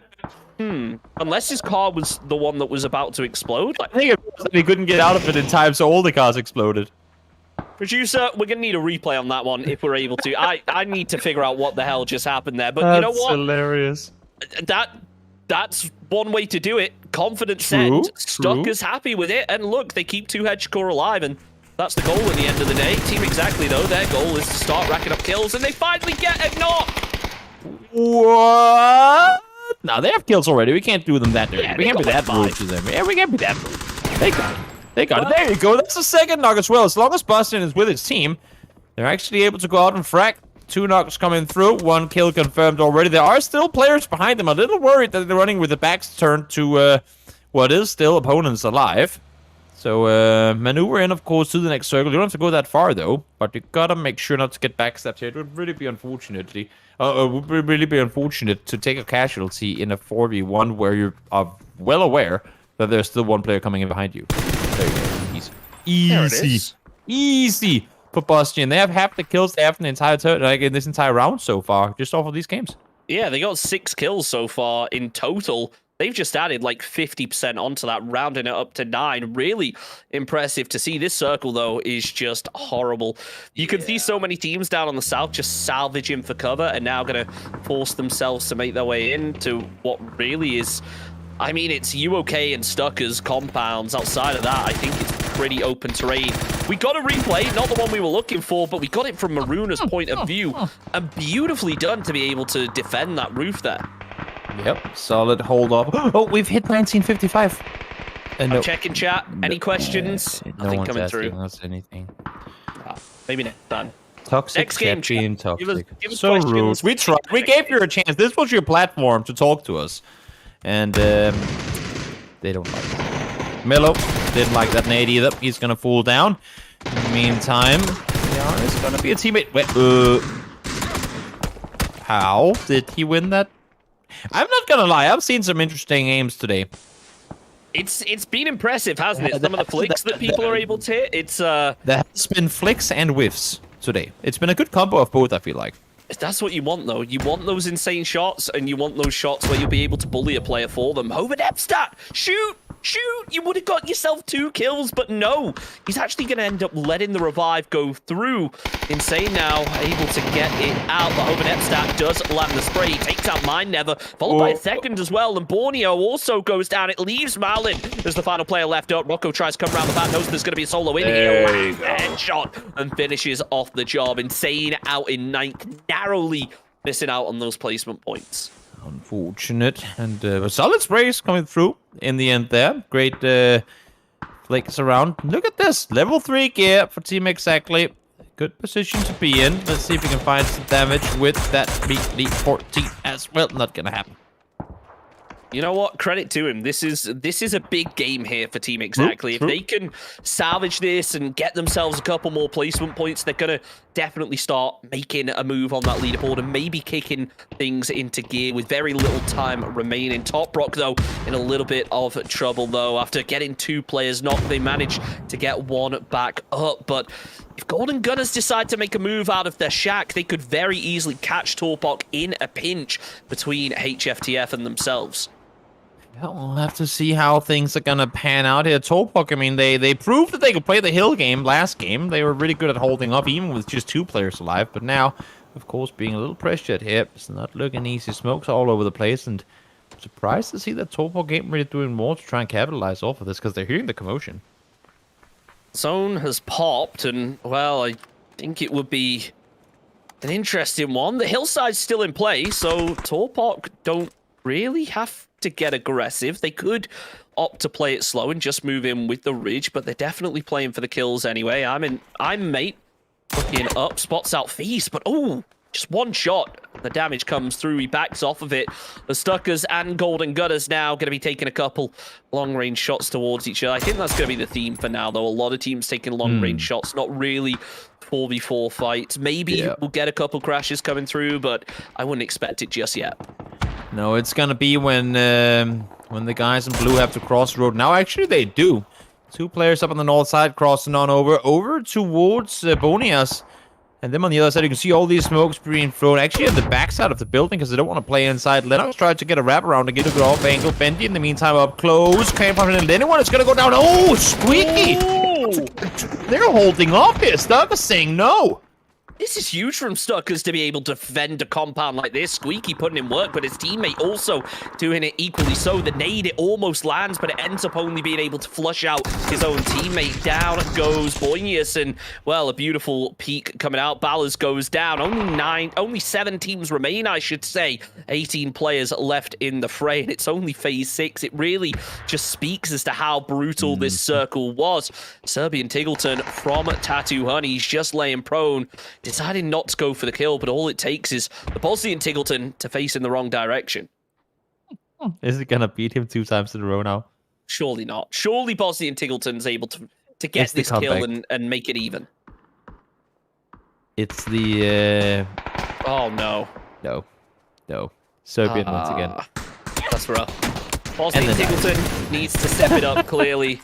Unless his car was the one that was about to explode. I think it was that he couldn't get out of it in time, so all the cars exploded. Producer, we're going to need a replay on that one if we're able to. I need to figure out what the hell just happened there. But you know what? Hilarious. That's one way to do it. Confident True, send. Stucker's happy with it. And look, they keep two-head Shakur alive, and that's the goal at the end of the day. Team Exactly, though, their goal is to start racking up kills, and they finally get a knock. What? No, they have kills already. We can't do them that dirty. Yeah, we can't be they got that like rude to them. Yeah, we can't be that rude. They got it. They got it. There you go. That's the second knock as well. As long as Boston is with his team, they're actually able to go out and frack. 2 knocks coming through. 1 kill confirmed already. There are still players behind them. A little worried that they're running with the backs turned to what is still opponents alive. So maneuver in, of course, to the next circle. You don't have to go that far, though. But you gotta make sure not to get backstabbed here. It would really be unfortunate to take a casualty in a 4v1 where you are well aware that there's still one player coming in behind you. There you go. Easy. There it is. Easy. For Bastian, they have half the kills they have in the entire in this entire round so far, just off of these games. Yeah, they got 6 kills so far in total. They've just added like 50% onto that, rounding it up to 9. Really impressive to see. This circle, though, is just horrible. You can see so many teams down on the south just salvaging for cover and now going to force themselves to make their way into what really is... I mean, it's UOK and Stucker's compounds. Outside of that, I think it's pretty open terrain. We got a replay, not the one we were looking for, but we got it from Maruna's point of view. And beautifully done to be able to defend that roof there. Yep, solid hold up. Oh, we've hit 1955. I'm checking chat. Any questions? No Nothing one's coming asking through. us anything. Maybe next time. Toxic Next game, chat being chat. toxic. Give us So questions. rude. We tried. We gave you a chance. This was your platform to talk to us. And they don't like it. Mello didn't like that nade either. He's gonna fall down. In the meantime, it's gonna be a teammate. Wait, how did he win that? I'm not gonna lie. I've seen some interesting games today. It's been impressive, hasn't it? Some of the flicks that people are able to hit. It's There has been flicks and whiffs today. It's been a good combo of both, I feel like. That's what you want, though. You want those insane shots, and you want those shots where you'll be able to bully a player for them. Hovid Epstat, shoot! Shoot! You would have got yourself 2 kills, but no. He's actually going to end up letting the revive go through. Insane now, able to get it out, but Hovid Epstat does land the spray. He takes out Mind Never, followed by a second as well, and Borneo also goes down. It leaves Marlin as the final player left up. Rocco tries to come around the back, knows there's going to be a solo in here. Headshot, and finishes off the job. Insane out in 9th, narrowly missing out on those placement points. Unfortunate. And solid sprays coming through in the end there. Great flicks around. Look at this. Level 3 gear for Team Exactly. Good position to be in. Let's see if we can find some damage with that meatly 14 as well. Not gonna happen. You know what? Credit to him. This is a big game here for Team Exactly. True. If they can salvage this and get themselves a couple more placement points, they're going to definitely start making a move on that leaderboard and maybe kicking things into gear with very little time remaining. Top Rock, though, in a little bit of trouble, though. After getting 2 players knocked, they managed to get 1 back up. But if Golden Gunners decide to make a move out of their shack, they could very easily catch Torpok in a pinch between HFTF and themselves. Well, we'll have to see how things are gonna pan out here. Topok, I mean, they proved that they could play the hill game last game. They were really good at holding up, even with just 2 players alive. But now, of course, being a little pressured here, it's not looking easy. Smokes all over the place, and I'm surprised to see that Topok ain't really doing more to try and capitalize off of this, because they're hearing the commotion. Zone has popped, and, well, I think it would be an interesting one. The hillside's still in play, so Torpok don't really have to get aggressive. They could opt to play it slow and just move in with the ridge, but they're definitely playing for the kills anyway. I'm mate looking up, spots out Feast, but just one shot. The damage comes through. He backs off of it. The Stuckers and Golden Gutters now going to be taking a couple long-range shots towards each other. I think that's going to be the theme for now, though. A lot of teams taking long-range shots, not really 4v4 fights. Maybe we'll get a couple crashes coming through, but I wouldn't expect it just yet. No, it's going to be when the guys in blue have to cross the road. Now, actually, they do. 2 players up on the north side crossing on over towards Bonias. And then on the other side, you can see all these smokes being thrown actually at the backside of the building because they don't want to play inside. Lennox tried to get a wraparound to get a good off angle. Bendy, in the meantime, up close. Can't find anyone. It's going to go down. Oh, Squeaky! They're holding off here. Stuck is saying no. This is huge from Stuckers to be able to fend a compound like this. Squeaky putting in work, but his teammate also doing it equally so. The nade, it almost lands, but it ends up only being able to flush out his own teammate. Down goes Boynius, and, well, a beautiful peek coming out. Ballers goes down. Only 7 teams remain, I should say. 18 players left in the fray, and it's only phase 6. It really just speaks as to how brutal this circle was. Serbian Tiggleton from Tattoo Honey's just laying prone, deciding not to go for the kill, but all it takes is the Bosnian Tiggleton to face in the wrong direction. Is it going to beat him 2 times in a row now? Surely not. Surely Bosnian Tiggleton's able to get this kill and make it even. It's the... Oh, no. No. Serbian once again. That's rough. Bosnian Tiggleton needs to step it up, clearly.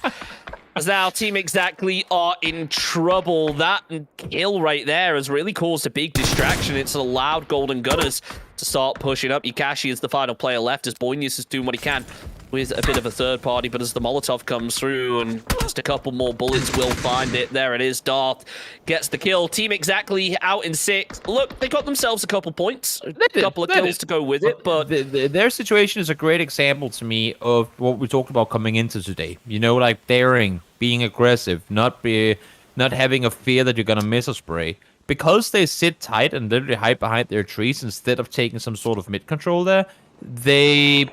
As now Team Exactly are in trouble. That kill right there has really caused a big distraction. It's allowed Golden Gutters to start pushing up. Yakashi is the final player left as Boynius is doing what he can with a bit of a third party, but as the Molotov comes through and just a couple more bullets will find it. There it is. Darth gets the kill. Team Exactly out in 6. Look, they got themselves a couple points, a couple of kills to go with it, but their situation is a great example to me of what we talked about coming into today. You know, like daring, being aggressive, not having a fear that you're gonna miss a spray. Because they sit tight and literally hide behind their trees instead of taking some sort of mid control there, they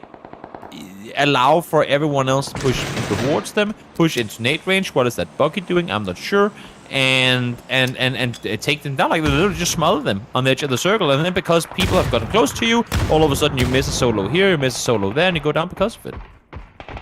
allow for everyone else to push towards them, push into nade range. What is that bucket doing? I'm not sure. And take them down. Like, they literally just smother them on the edge of the circle. And then because people have gotten close to you, all of a sudden you miss a solo here, you miss a solo there, and you go down because of it.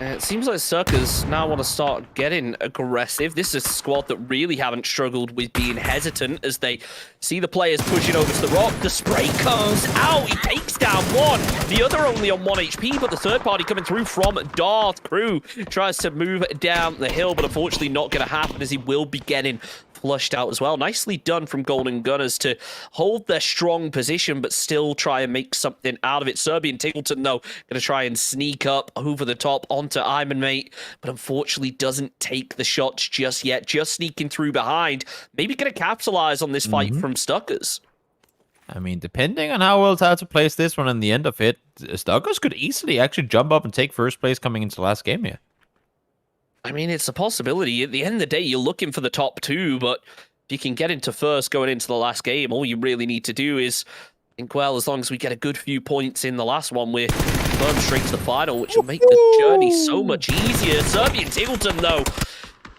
It seems like Circus now want to start getting aggressive. This is a squad that really haven't struggled with being hesitant as they see the players pushing over to the rock. The spray comes out. He takes down one. The other only on 1 HP, but the third party coming through from Darth. Crew tries to move down the hill, but unfortunately not going to happen as he will be getting flushed out as well. Nicely done from Golden Gunners to hold their strong position, but still try and make something out of it. Serbian Tiggleton, though, going to try and sneak up over the top onto Iron Mate, but unfortunately doesn't take the shots just yet. Just sneaking through behind. Maybe going to capitalize on this fight from Stuckers. I mean, depending on how well Tattoo plays this one and the end of it, Stuckers could easily actually jump up and take first place coming into the last game here. I mean, it's a possibility. At the end of the day, you're looking for the top 2, but if you can get into first going into the last game, all you really need to do is think, well, as long as we get a good few points in the last one, we're going straight to the final, which will make the journey so much easier. Serbian Tiggleton, though,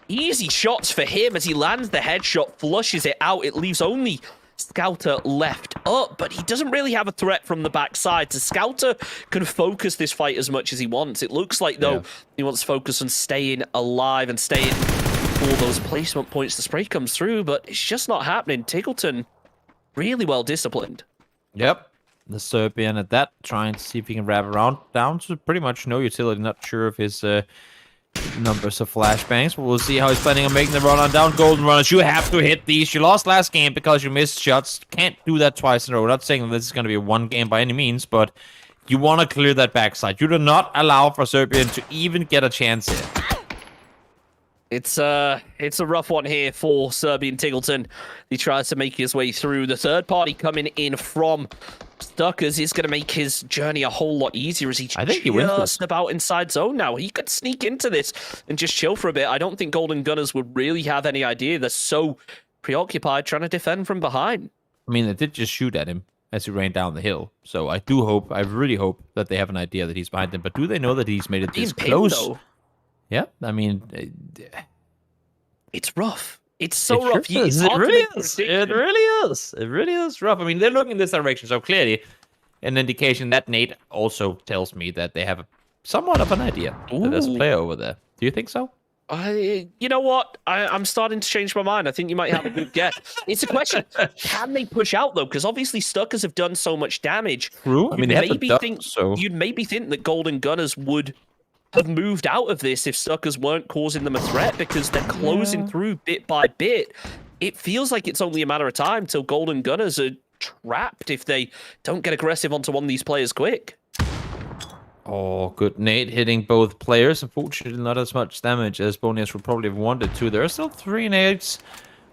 easy shots for him as he lands the headshot, flushes it out. It leaves only Scouter left up, but he doesn't really have a threat from the backside. So Scouter can focus this fight as much as he wants. It looks like, though, he wants to focus on staying alive and staying for those placement points. The spray comes through, but it's just not happening. Tiggleton, really well disciplined. Yep. The Serbian at that, trying to see if he can wrap around down to pretty much no utility. Not sure of his numbers of flashbangs, but we'll see how he's planning on making the run on down. Golden Runners, you have to hit these. You lost last game because you missed shots. Can't do that twice in a row. Not saying that this is going to be a one game by any means, but you want to clear that backside. You do not allow for Serbian to even get a chance here. It's a rough one here for Serbian Tiggleton. He tries to make his way through. The third party coming in from Stuckers is going to make his journey a whole lot easier as he just about inside zone now. He could sneak into this and just chill for a bit. I don't think Golden Gunners would really have any idea. They're so preoccupied trying to defend from behind. I mean, they did just shoot at him as he ran down the hill. So I really hope that they have an idea that he's behind them. But do they know that he's made it this close? Yeah, I mean, It's rough. It's so it rough. sure is. It's It hard to really make is. predictions. It really is. It really is rough. I mean, they're looking in this direction, so clearly an indication that Nate also tells me that they have somewhat of an idea that there's a Ooh. player over there. Do you think so? You know what? I'm starting to change my mind. I think you might have a good guess. It's a question: can they push out though? Because obviously Stuckers have done so much damage. True. I mean, they have the duck, so You'd maybe think that Golden Gunners would have moved out of this if Stuckers weren't causing them a threat, because they're closing through bit by bit. It feels like it's only a matter of time till Golden Gunners are trapped if they don't get aggressive onto one of these players quick. Oh, good Nate hitting both players. Unfortunately, not as much damage as Bonias would probably have wanted to. There are still 3 nades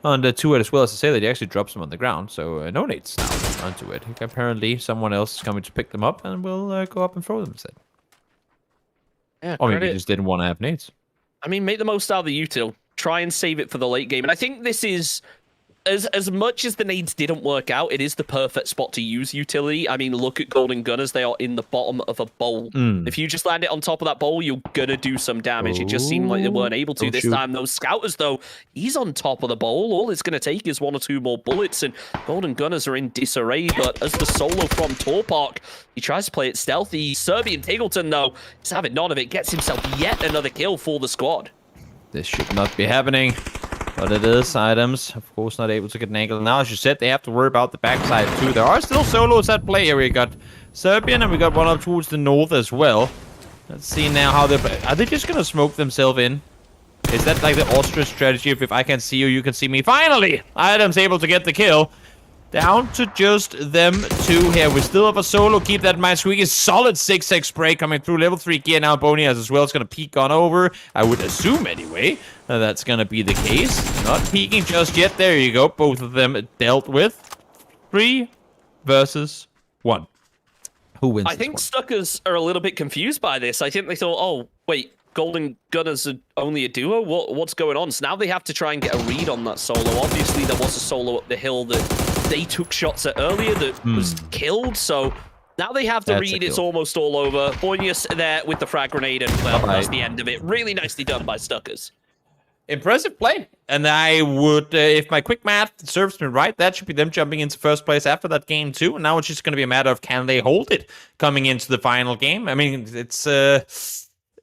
on the 2 as well. As I say, that he actually drops them on the ground, so no nades now onto it. Apparently, someone else is coming to pick them up, and we'll go up and throw them instead. Yeah, Or maybe he just didn't want to have nades. I mean, make the most out of the util. Try and save it for the late game. And I think this is, as much as the nades didn't work out, it is the perfect spot to use utility. I mean, look at Golden Gunners. They are in the bottom of a bowl. If you just land it on top of that bowl, you're going to do some damage. It just seemed like they weren't able to this time. Those Scouters, though, he's on top of the bowl. All it's going to take is 1 or 2 more bullets, and Golden Gunners are in disarray. But as the solo from Torpark, he tries to play it stealthy. Serbian Tingleton, though, is having none of it. Gets himself yet another kill for the squad. This should not be happening. But it is. Items, of course, not able to get an angle. Now, as you said, they have to worry about the backside, too. There are still solos at play here. We got Serbian, and we got one up towards the north as well. Let's see now how they're... Are they just going to smoke themselves in? Is that like the ostrich strategy? If I can see you, you can see me. Finally! Items able to get the kill. Down to just them 2 here. We still have a solo. Keep that in mind. Squeaky, solid 6x spray coming through. Level 3 gear now. Bonias as well. It's going to peek on over. I would assume anyway. That's going to be the case. Not peeking just yet. There you go. Both of them dealt with. 3 versus 1. Who wins I think Stuckers are a little bit confused by this. I think they thought, oh, wait, Golden Gunners are only a duo? What's going on? So now they have to try and get a read on that solo. Obviously, there was a solo up the hill that they took shots at earlier that was killed. So now they have to read. It's almost all over. Bonias there with the frag grenade, and well, that's the end of it. Really nicely done by Stuckers. Impressive play. And I would, if my quick math serves me right, that should be them jumping into first place after that game too. And now it's just going to be a matter of can they hold it coming into the final game. I mean,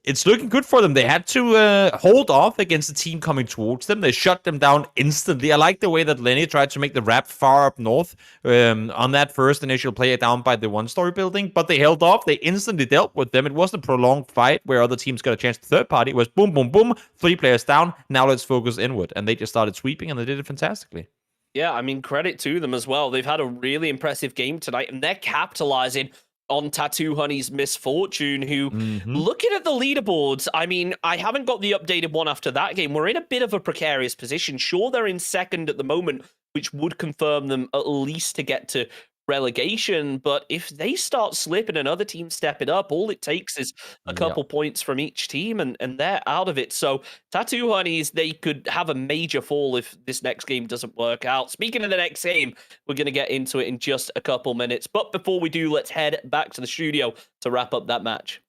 it's looking good for them. They had to hold off against the team coming towards them. They shut them down instantly. I like the way that Lenny tried to make the wrap far up north on that first initial play down by the 1-story building, but they held off. They instantly dealt with them. It wasn't a prolonged fight where other teams got a chance to third party. It was boom, boom, boom, 3 players down. Now let's focus inward. And they just started sweeping, and they did it fantastically. Yeah, I mean, credit to them as well. They've had a really impressive game tonight, and they're capitalizing on Tattoo Honey's misfortune, who, looking at the leaderboards, I mean, I haven't got the updated one after that game. We're in a bit of a precarious position. Sure, they're in second at the moment, which would confirm them at least to get to relegation, but if they start slipping and other teams stepping up, all it takes is a couple points from each team, and they're out of it. So Tattoo Honeys, they could have a major fall if this next game doesn't work out. Speaking of the next game, we're going to get into it in just a couple minutes, but before we do, let's head back to the studio to wrap up that match.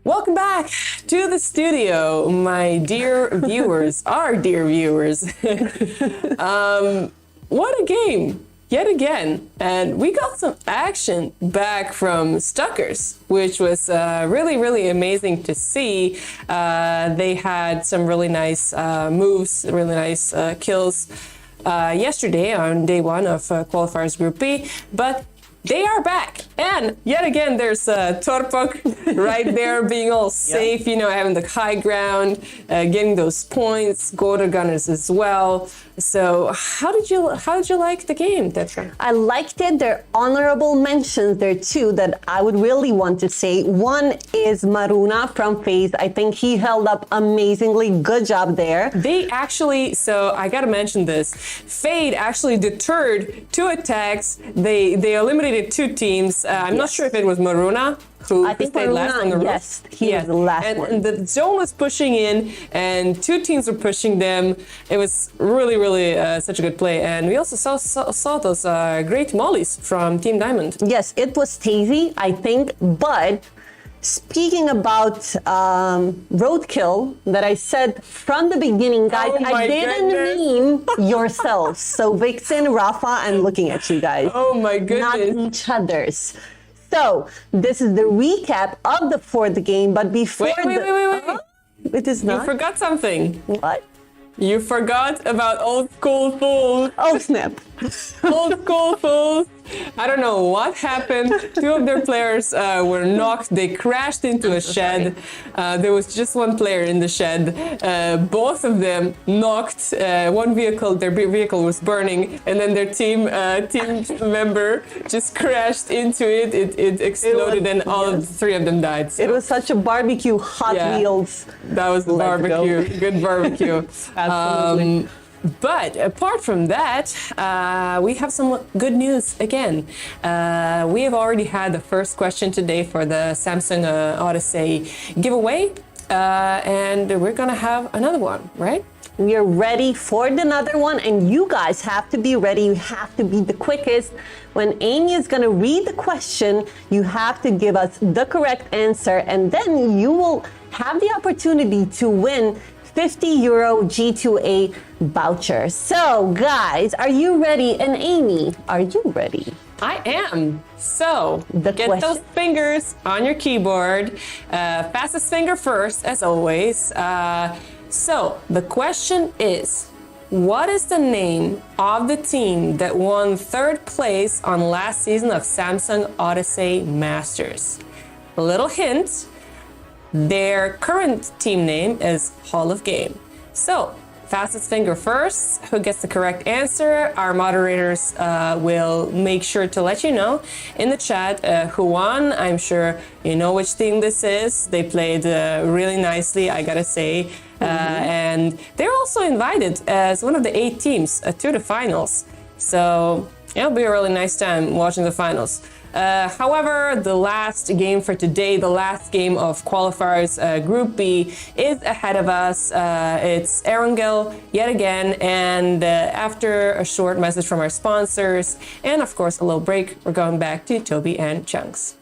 Welcome back to the studio, my dear viewers, our dear viewers. What a game, yet again. And we got some action back from Stuckers, which was really, really amazing to see. They had some really nice moves, really nice kills yesterday on day 1 of Qualifiers Group B, but they are back, and yet again there's Torpak right there being all safe, you know, having the high ground, getting those points, Golden Gunners as well. So how did you like the game, Tetra? I liked it. There are honorable mentions there too that I would really want to say. One is Maruna from FaZe. I think he held up amazingly. Good job there. They actually, so I gotta mention this, Fade actually deterred 2 attacks. They eliminated 2 teams. I'm not sure if it was Maruna who I think stayed last on the roof. yes, he was the last one. And the zone was pushing in, and 2 teams were pushing them. It was really, really such a good play. And we also saw those great mollies from Team Diamond. Yes, it was Tazy, I think, but Speaking about roadkill, that I said from the beginning, guys, Oh my I didn't mean yourselves. So Vixen, Rafa, I'm looking at you guys. Oh my Not goodness. each other's. So this is the recap of the fourth game, but before Wait. it is You not. forgot something. What? You forgot about Old School Fools. Oh, snap. Old School Fools. I don't know what happened. Two of their players were knocked. They crashed into a shed. There was just one player in the shed. Both of them knocked. One vehicle, their vehicle was burning, and then their team member just crashed into it. It exploded, and all of the three of them died. So It was such a barbecue, Hot Yeah. Wheels. that was barbecue. Good barbecue. Absolutely. But apart from that, we have some good news again. We have already had the first question today for the Samsung Odyssey giveaway, and we're gonna have another one, right? We are ready for another one, and you guys have to be ready. You have to be the quickest. When Amy is going to read the question, you have to give us the correct answer, and then you will have the opportunity to win €50 G2A voucher. So, guys, are you ready? And Amy, are you ready? I am. So, The get question. those fingers on your keyboard. Fastest finger first, as always. So, the question is, what is the name of the team that won third place on last season of Samsung Odyssey Masters? A little hint, their current team name is Hall of Game. So, fastest finger first, who gets the correct answer. Our moderators will make sure to let you know in the chat who won. I'm sure you know which team this is. They played really nicely, I gotta say. And they're also invited as one of the 8 teams to the finals. So it'll be a really nice time watching the finals. However, the last game for today, the last game of Qualifiers Group B is ahead of us. It's Erangel yet again, and after a short message from our sponsors, and of course a little break, we're going back to Toby and Chunks.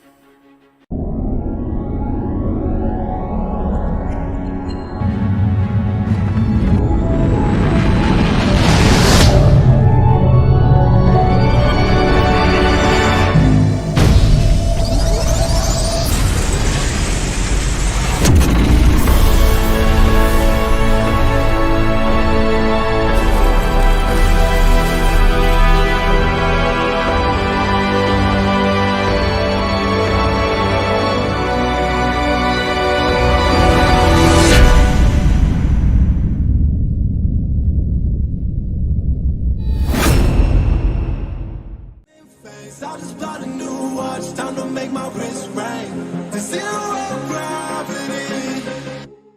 I just bought a new watch, time to make my wrist ring. The zero gravity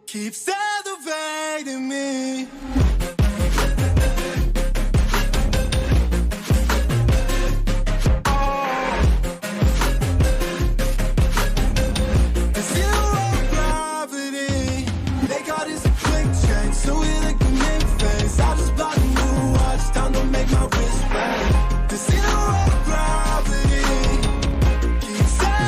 keeps elevating me. The zero gravity, they got this quick change, so it like a make face. I just bought a new watch, time to make my wrist ring. The zero gravity keeps elevating me.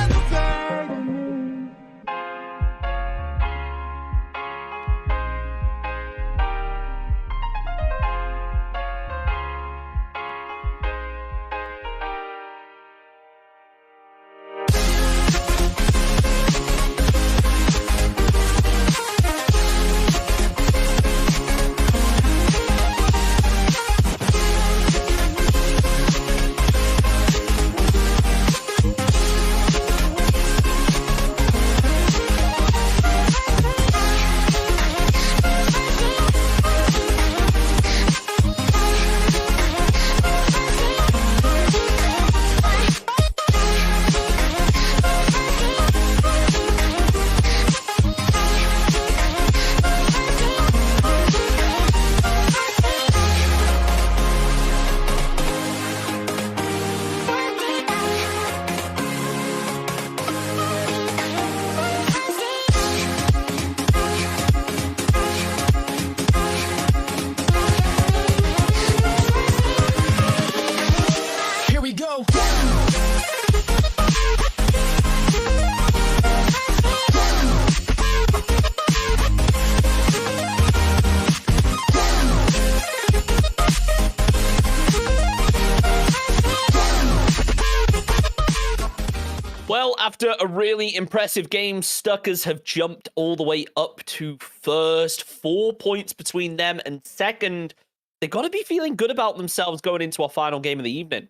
After a really impressive game, Stuckers have jumped all the way up to first. 4 points between them and second. They got to be feeling good about themselves going into our final game of the evening.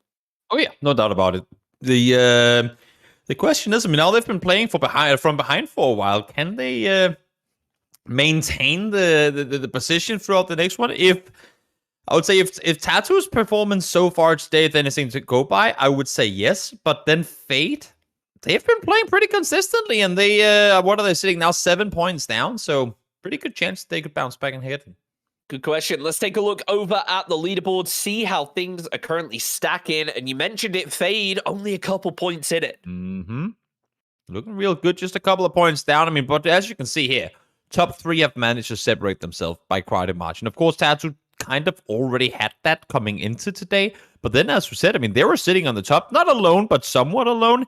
Oh yeah, no doubt about it. The question is, I mean, now they've been playing from behind for a while. Can they maintain the position throughout the next one? I would say if Tattoo's performance so far today is anything to go by, I would say yes. But then Fate, they've been playing pretty consistently, and they what are they sitting now? 7 points down, so pretty good chance they could bounce back and hit. Good question. Let's take a look over at the leaderboard, see how things are currently stacking. And you mentioned it, Fade, only a couple points in it. Mm-hmm. Looking real good, just a couple of points down. I mean, but as you can see here, top 3 have managed to separate themselves by quite a margin. Of course, Tattoo kind of already had that coming into today. But then, as we said, I mean, they were sitting on the top, not alone, but somewhat alone.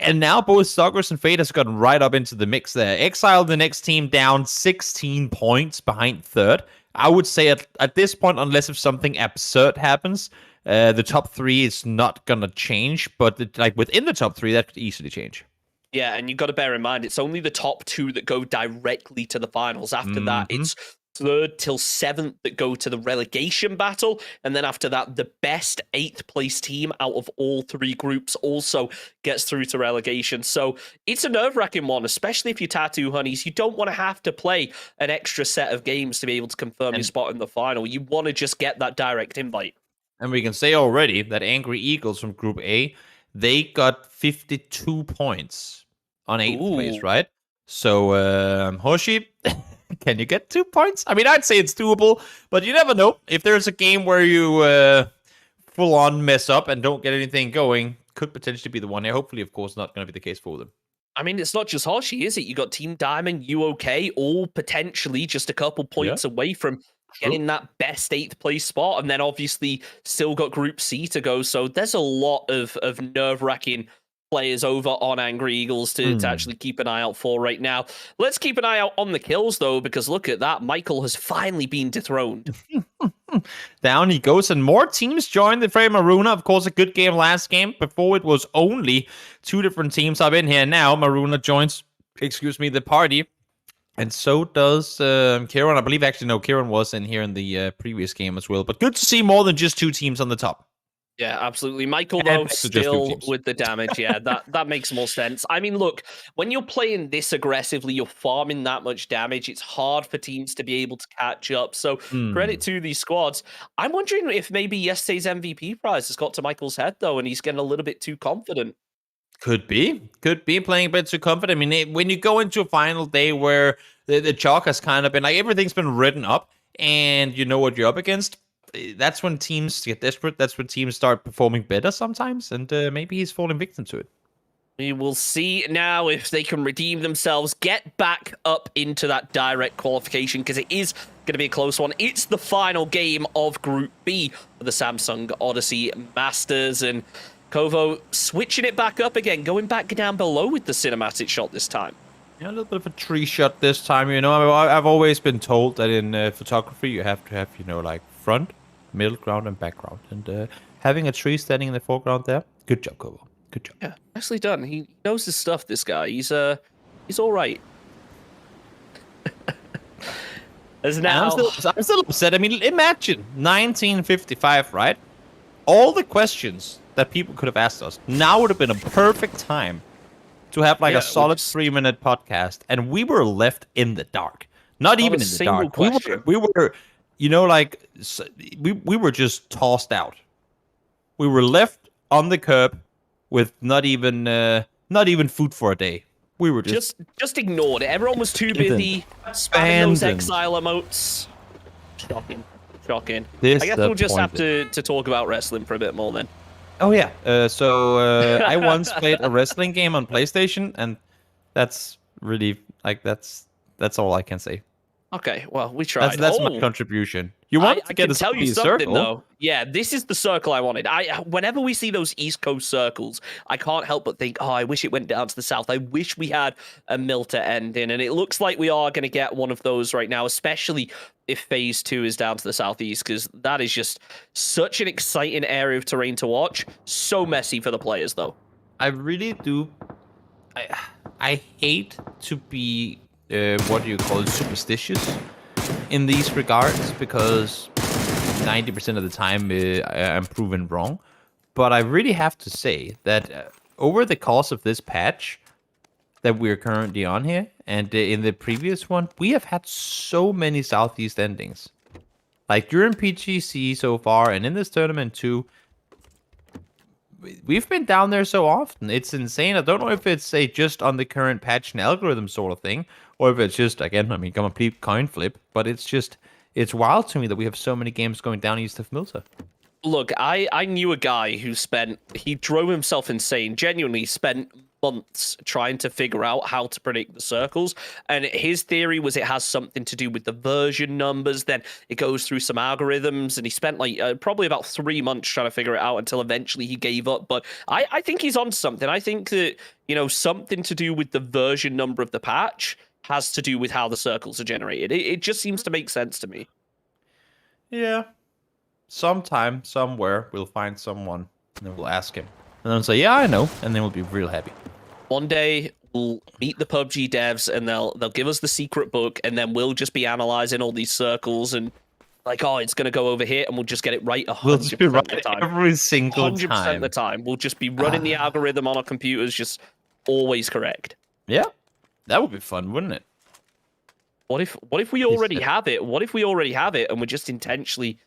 And now both Stuckers and Fate has gotten right up into the mix there. Exile, the next team, down 16 points behind third. I would say at this point, unless if something absurd happens, the top 3 is not going to change. But within the top 3, that could easily change. Yeah, and you've got to bear in mind, it's only the top 2 that go directly to the finals. After that, it's 3rd till 7th that go to the relegation battle. And then after that, the best 8th place team out of all 3 groups also gets through to relegation. So it's a nerve-wracking one, especially if you're Tattoo Honeys. You don't want to have to play an extra set of games to be able to confirm your spot in the final. You want to just get that direct invite. And we can say already that Angry Eagles from Group A, they got 52 points on 8th place, right? So, Hoshi, can you get 2 points? I mean, I'd say it's doable, but you never know. If there's a game where you full-on mess up and don't get anything going, could potentially be the one here. Hopefully, of course, not going to be the case for them. I mean, it's not just Hoshi, is it? You got Team Diamond, UOK, all potentially just a couple points away from getting that best 8th place spot. And then obviously still got Group C to go. So there's a lot of nerve-wracking players over on Angry Eagles to actually keep an eye out for right now. Let's keep an eye out on the kills, though, because look at that. Michael has finally been dethroned. Down he goes, and more teams join the fray. Maruna, of course, a good game last game. Before it was only 2 different teams up in here. Now Maruna joins, the party. And so does Kieran. I believe, actually, no, Kieran was in here in the previous game as well. But good to see more than just 2 teams on the top. Yeah, absolutely. Michael, though, still with the damage. Yeah, that makes more sense. I mean, look, when you're playing this aggressively, you're farming that much damage. It's hard for teams to be able to catch up. So credit to these squads. I'm wondering if maybe yesterday's MVP prize has got to Michael's head, though, and he's getting a little bit too confident. Could be playing a bit too confident. I mean, when you go into a final day where the chalk has kind of been like everything's been written up and you know what you're up against, that's when teams get desperate. That's when teams start performing better sometimes, and maybe he's falling victim to it. We will see now if they can redeem themselves, get back up into that direct qualification, because it is going to be a close one. It's the final game of Group B for the Samsung Odyssey Masters, and Kovo switching it back up again, going back down below with the cinematic shot this time. Yeah, a little bit of a tree shot this time. You know, I've always been told that in photography you have to have, like front, middle ground, and background. And having a tree standing in the foreground there, good job, Kovo. Good job. Yeah, nicely done. He knows his stuff, this guy. He's all right. As now, I'm still upset. I mean, imagine 1955, right? All the questions that people could have asked us now would have been a perfect time to have like a solid 3-minute podcast, and we were left in the dark. Not even in the dark. We were, we were just tossed out. We were left on the curb with not even food for a day. We were just ignored. Everyone was too busy spamming those exile emotes. Shocking. I guess we'll just have to talk about wrestling for a bit more then. Oh yeah. So I once played a wrestling game on PlayStation, and that's really that's all I can say. Okay, well, we tried. That's my contribution. You want to get a tell you something, circle? though. Yeah, this is the circle I wanted. Whenever we see those East Coast circles, I can't help but think, I wish it went down to the South. I wish we had a mill to end in, and it looks like we are going to get one of those right now, especially if Phase 2 is down to the Southeast, because that is just such an exciting area of terrain to watch. So messy for the players, though. I really do I hate to be what do you call it, superstitious in these regards, because 90% of the time I'm proven wrong. But I really have to say that over the course of this patch that we're currently on here, and in the previous one, we have had so many Southeast endings. Like during PGC so far, and in this tournament too, we've been down there so often. It's insane. I don't know if it's just on the current patch and algorithm sort of thing, or if it's just, again, I mean, complete coin flip, but it's wild to me that we have so many games going down east of Milta. Look, I knew a guy who he drove himself insane, genuinely spent months trying to figure out how to predict the circles, and his theory was it has something to do with the version numbers, then it goes through some algorithms, and he spent like probably about 3 months trying to figure it out until eventually he gave up. But I think he's on something. I think that, you know, something to do with the version number of the patch has to do with how the circles are generated. It just seems to make sense to me. Yeah. Sometime, somewhere, we'll find someone, and we'll ask him. And then say, yeah, I know, and then we'll be real happy. One day we'll meet the PUBG devs, and they'll give us the secret book, and then we'll just be analyzing all these circles, and like, oh, it's gonna go over here, and we'll just get it right 100% We'll just be right of the time. every single 100% time. of the time. We'll just be running the algorithm on our computers, just always correct. Yeah, that would be fun, wouldn't it? What if we already have it? What if we already have it, and we're just intentionally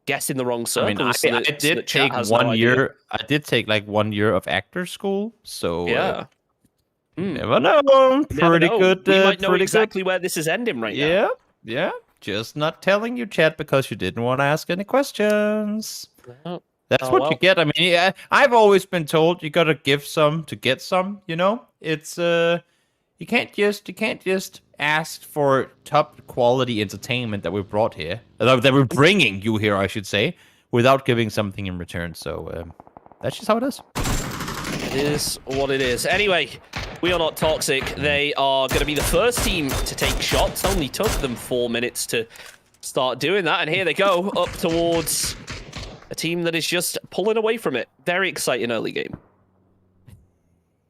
guessing the wrong circles? I mean, I did take 1 year. I did take like 1 year of actor school, so yeah. Never know. Pretty good. We might know pretty exactly where this is ending right now. Yeah. Just not telling you, chat, because you didn't want to ask any questions. Oh. That's what you get. I mean, yeah, I've always been told you gotta give some to get some. You know, it's you can't just ask for top quality entertainment that we brought here, that we're bringing you here, I should say, without giving something in return. So that's just how it is. It is what it is. Anyway, we are not toxic. They are going to be the first team to take shots. Only took them 4 minutes to start doing that, and here they go up towards a team that is just pulling away from it. Very exciting early game.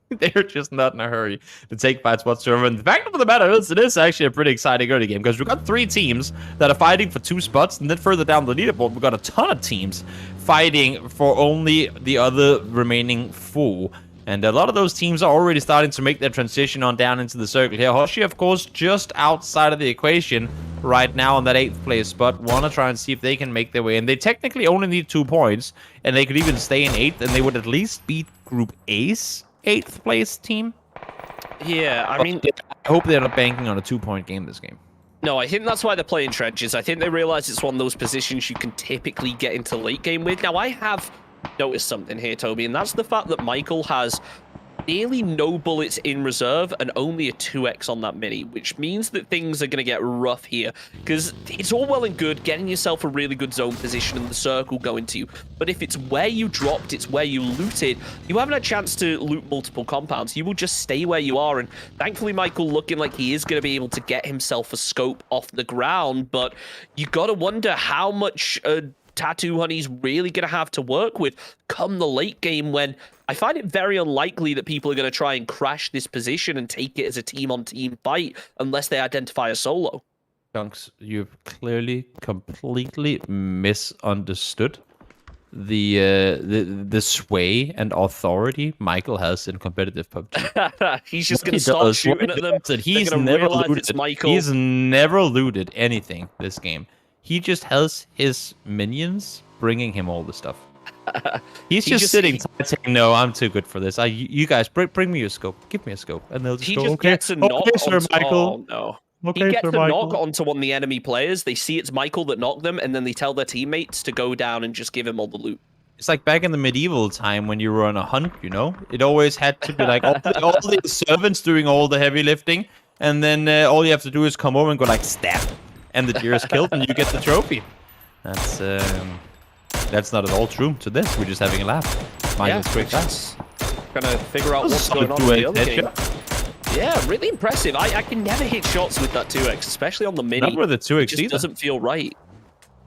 They're just not in a hurry to take fights whatsoever. And the fact of the matter is, it is actually a pretty exciting early game, because we've got 3 teams that are fighting for 2 spots, and then further down the leaderboard, we've got a ton of teams fighting for only the other remaining 4. And a lot of those teams are already starting to make their transition on down into the circle here. Hoshi, of course, just outside of the equation right now on that 8th place spot. Want to try and see if they can make their way. And they technically only need 2 points, and they could even stay in 8th, and they would at least beat Group A's 8th place team. Yeah, I mean, I hope they're not banking on a 2-point game this game. no, I think that's why they're playing trenches. I think they realize it's one of those positions you can typically get into late game with. Now, I have noticed something here, Toby, and that's the fact that Michael has nearly no bullets in reserve and only a 2x on that mini, which means that things are going to get rough here, because it's all well and good getting yourself a really good zone position and the circle going to you, but if it's where you dropped, it's where you looted, you haven't had a chance to loot multiple compounds. You will just stay where you are, and thankfully Michael looking like he is going to be able to get himself a scope off the ground, but you got to wonder how much Tattoo Honey's really going to have to work with come the late game, when I find it very unlikely that people are going to try and crash this position and take it as a team-on-team fight unless they identify a solo. Chunks, you've clearly completely misunderstood the sway and authority Michael has in competitive PUBG. He's just going to start shooting at them. He's never looted. He's never looted anything this game. He just has his minions bringing him all the stuff. He's just sitting tight saying, no, I'm too good for this. You guys, bring me your scope. Give me a scope. And they'll just go, okay, gets a knock sir, Michael. Oh, no. Okay, he gets sir, the Michael. knock onto one of the enemy players. They see it's Michael that knocked them, and then they tell their teammates to go down and just give him all the loot. It's like back in the medieval time when you were on a hunt, you know? It always had to be like all the servants doing all the heavy lifting, and then all you have to do is come over and go like, stab. And the deer is killed, and you get the trophy. That's not at all true to this. We're just having a laugh. Michael's great guys. Trying to figure out what's going on in the other game. Yeah, really impressive. I can never hit shots with that 2x, especially on the mini. Not with the 2x It just either. doesn't feel right.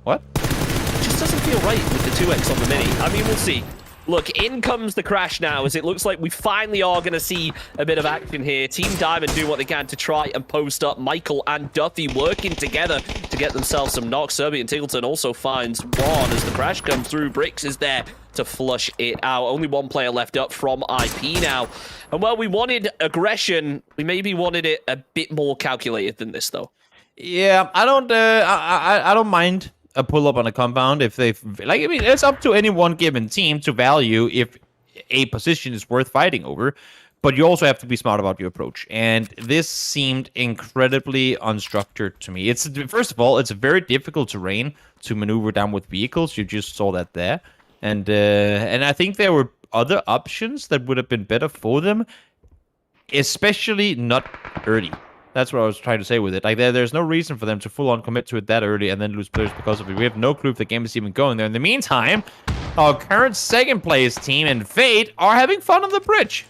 What? It just doesn't feel right with the 2x on the mini. I mean, we'll see. Look, in comes the crash now, as it looks like we finally are going to see a bit of action here. Team Diamond doing what they can to try and post up. Michael and Duffy working together to get themselves some knocks. Serbian Tingleton also finds one as the crash comes through. Bricks is there to flush it out. Only one player left up from IP now. And while we wanted aggression, we maybe wanted it a bit more calculated than this, though. Yeah, I don't mind a pull-up on a compound if they like. I mean, it's up to any one given team to value if a position is worth fighting over, but you also have to be smart about your approach. And this seemed incredibly unstructured to me. It's first of all, it's a very difficult terrain to maneuver down with vehicles. You just saw that there, and I think there were other options that would have been better for them, especially not early. That's what I was trying to say with it. Like, there's no reason for them to full-on commit to it that early and then lose players because of it. We have no clue if the game is even going there. In the meantime, our current second-place team and Fate are having fun on the bridge.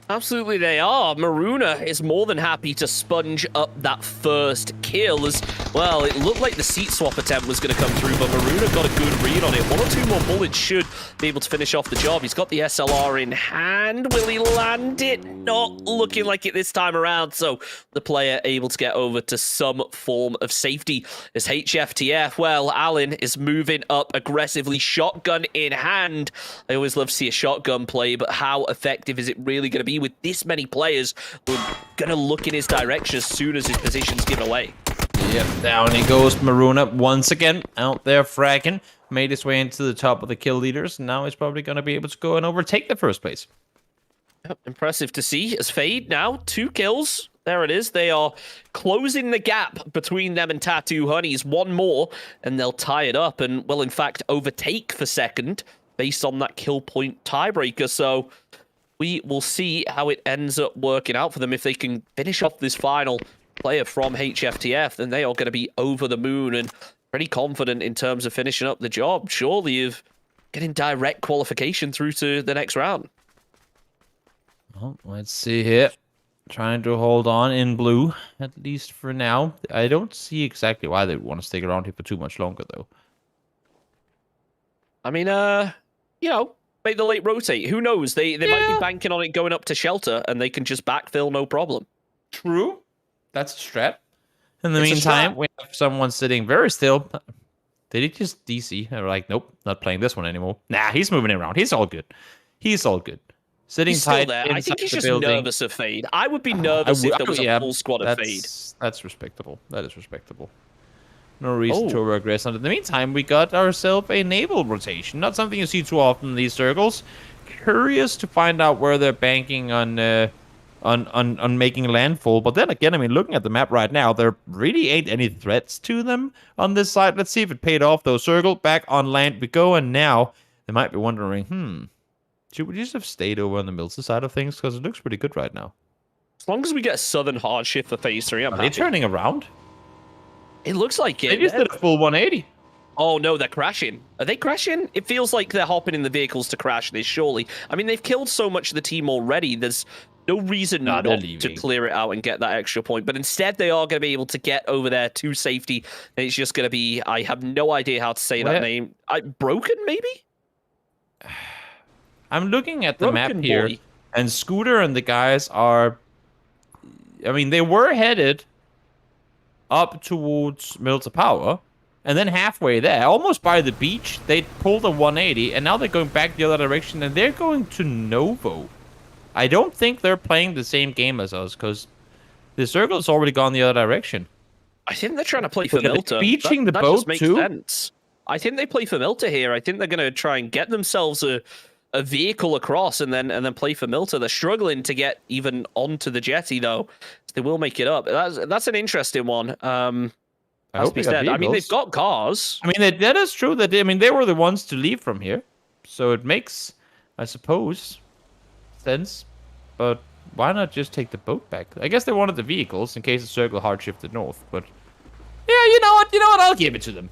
Absolutely they are. Maruna is more than happy to sponge up that first kill as, well, it looked like the seat swap attempt was going to come through, but Maruna got a good read on it. 1 or 2 more bullets should be able to finish off the job. He's got the SLR in hand. Will he land it? Not looking like it this time around, so the player able to get over to some form of safety. As HFTF, well, Alan is moving up aggressively, shotgun in hand. I always love to see a shotgun play, but how effective is it really going to be with this many players who are going to look in his direction as soon as his position's given away? Yep, down he goes. Maruna once again out there fragging. Made his way into the top of the kill leaders. Now he's probably going to be able to go and overtake the first place. Yep, impressive to see as Fade now 2 kills. There it is. They are closing the gap between them and Tattoo Honeys. 1 more and they'll tie it up and will in fact overtake for second based on that kill point tiebreaker. So we will see how it ends up working out for them. If they can finish off this final player from HFTF, then they are going to be over the moon and pretty confident in terms of finishing up the job, surely, of getting direct qualification through to the next round. Well, let's see here. Trying to hold on in blue, at least for now. I don't see exactly why they would want to stick around here for too much longer, though. I mean, you know, make the late rotate. Who knows? They might be banking on it going up to shelter, and they can just backfill, no problem. True. That's a strat. In the It's a meantime, strat. we have someone sitting very still. Did he just DC? They were like, nope, not playing this one anymore. Nah, he's moving around. He's all good. He's all good. Sitting He's still tight there. I think he's inside just the building. nervous of Fade. I would be nervous if there was a full squad of Fade. That's respectable. That is respectable. No reason to overaggress. In the meantime, we got ourselves a naval rotation. Not something you see too often in these circles. Curious to find out where they're banking on making landfall. But then again, I mean, looking at the map right now, there really ain't any threats to them on this side. Let's see if it paid off, though. Circle, back on land we go. And now they might be wondering, should we just have stayed over on the Milton side of things? Because it looks pretty good right now. As long as we get a southern hardship for phase 3, I'm Are happy. they turning around? It looks like it. They just did a full 180. Oh no, they're crashing. Are they crashing? It feels like they're hopping in the vehicles to crash this, surely. I mean, they've killed so much of the team already. There's no reason not to clear it out and get that extra point. But instead, they are going to be able to get over there to safety. And it's just going to be, I have no idea how to say that name. Broken, maybe? I'm looking at the Broken map here, boy. and Scooter and the guys are... I mean, they were headed up towards Milton Power, and then halfway there, almost by the beach, they pulled a 180, and now they're going back the other direction, and they're going to Novo. I don't think they're playing the same game as us, because the circle's already gone the other direction. I think they're trying to play for Are they Milta. beaching the that boat just makes too? sense. I think they play for Milta here. I think they're going to try and get themselves a vehicle across and then play for Milta. They're struggling to get even onto the jetty, though. So they will make it up. That's an interesting one. I hope they got I mean, they've vehicles. got cars. I mean, that is true. That I mean, they were the ones to leave from here, so it makes, I suppose, sense. But why not just take the boat back? I guess they wanted the vehicles in case the circle hard shifted north. But yeah, you know what? I'll give it to them.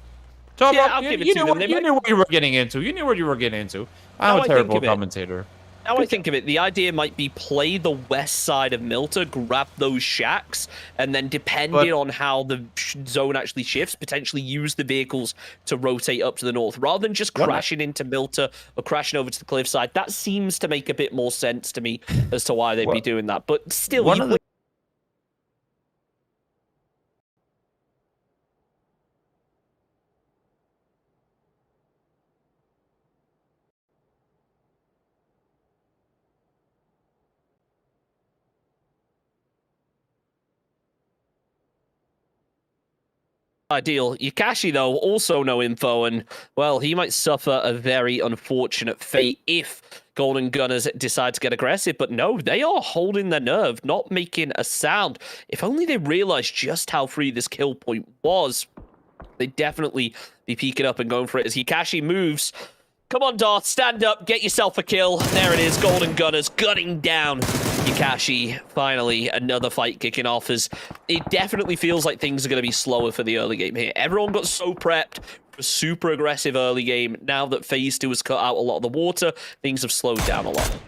Tom, Yeah, I'll give it to them. You knew what you were getting into. You knew what you were getting into. I'm No, a I terrible think of it. commentator. Now I think of it, the idea might be play the west side of Milta, grab those shacks, and then depending on how the zone actually shifts, potentially use the vehicles to rotate up to the north, rather than just crashing into Milta or crashing over to the cliffside. That seems to make a bit more sense to me as to why they'd be doing that. But still, ideal. Yakashi, though, also no info, and, well, he might suffer a very unfortunate fate if Golden Gunners decide to get aggressive, but no, they are holding their nerve, not making a sound. If only they realized just how free this kill point was, they'd definitely be peeking up and going for it as Yakashi moves. Come on, Darth, stand up, get yourself a kill. There it is, Golden Gunners gunning down Yakashi. Finally, another fight kicking off as it definitely feels like things are going to be slower for the early game here. Everyone got so prepped for a super aggressive early game. Now that Phase 2 has cut out a lot of the water, things have slowed down a lot.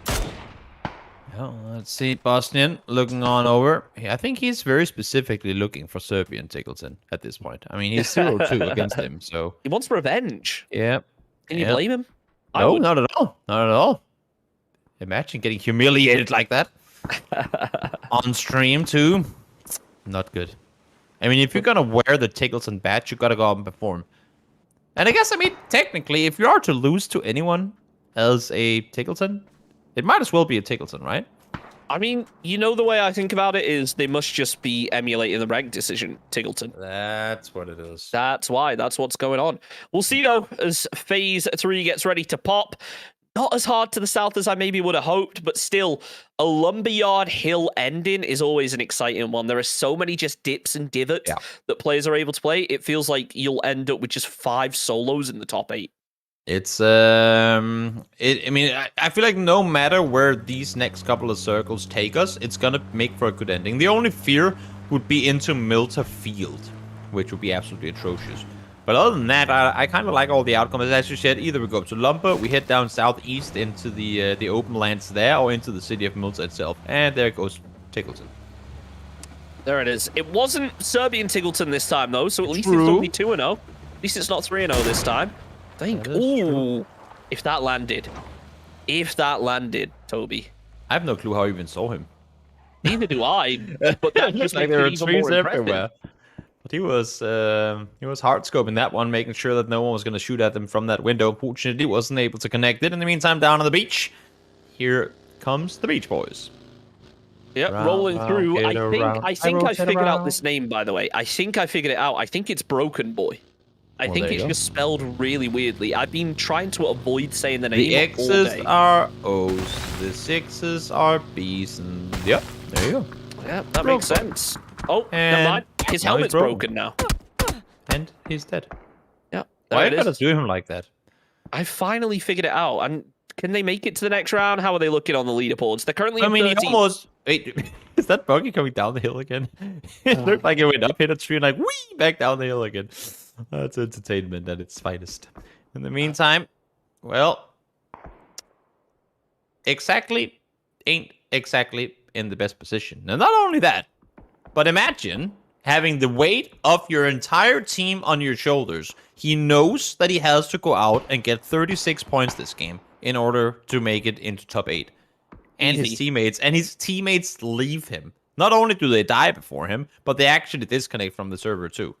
Well, let's see, Bosnian looking on over. I think he's very specifically looking for Serbian Tickleton at this point. I mean, he's 0-2 against him, so... He wants revenge. Yeah. Can you blame him? No, not at all. Not at all. Imagine getting humiliated like that. On stream, too. Not good. I mean, if you're going to wear the Tickleton badge, you got to go out and perform. And I guess, I mean, technically, if you are to lose to anyone as a Tickleton, it might as well be a Tickleton, right? I mean, you know, the way I think about it is they must just be emulating the rank decision, Tiggleton. That's what it is. That's why. That's what's going on. We'll see, though, as Phase 3 gets ready to pop. Not as hard to the south as I maybe would have hoped, but still, a Lumberyard Hill ending is always an exciting one. There are so many just dips and divots that players are able to play. It feels like you'll end up with just 5 solos in the top 8. It's I mean, I feel like no matter where these next couple of circles take us, it's gonna make for a good ending. The only fear would be into Milta Field, which would be absolutely atrocious. But other than that, I kind of like all the outcomes. As you said, either we go up to Lumber, we head down southeast into the open lands there, or into the city of Milta itself. And there goes Tickleton. There it is. It wasn't Serbian Tiggleton this time, though, so at least it's only 2-0. At least it's not 3-0 this time. Ooh, if that landed. If that landed, Toby. I have no clue how I even saw him. Neither do I, but that just like makes there it were even more trees impressive. everywhere. But he was hard scoping that one, making sure that no one was going to shoot at them from that window. Fortunately, wasn't able to connect it. In the meantime, down on the beach, here comes the Beach Boys. Yep, rolling through. I think I figured out this name, by the way. I think I figured it out. I think it's Broken Boy. I think it's just spelled really weirdly. I've been trying to avoid saying the name The all day. X's are O's, the 6s are B's, and yep, there you go. Yeah, that makes sense. Oh, never mind. His now helmet's he's broken now. And he's dead. Yeah, Why there you it gotta is. do him like that? I finally figured it out. And can they make it to the next round? How are they looking on the leaderboards? They're currently I mean, in 13th. he almost... Wait, is that buggy coming down the hill again? It looked like it went up, hit a tree, and like, whee, back down the hill again. That's entertainment at its finest. In the meantime, well, ain't exactly in the best position. And not only that, but imagine having the weight of your entire team on your shoulders. He knows that he has to go out and get 36 points this game in order to make it into top 8. And his teammates leave him. Not only do they die before him, but they actually disconnect from the server too.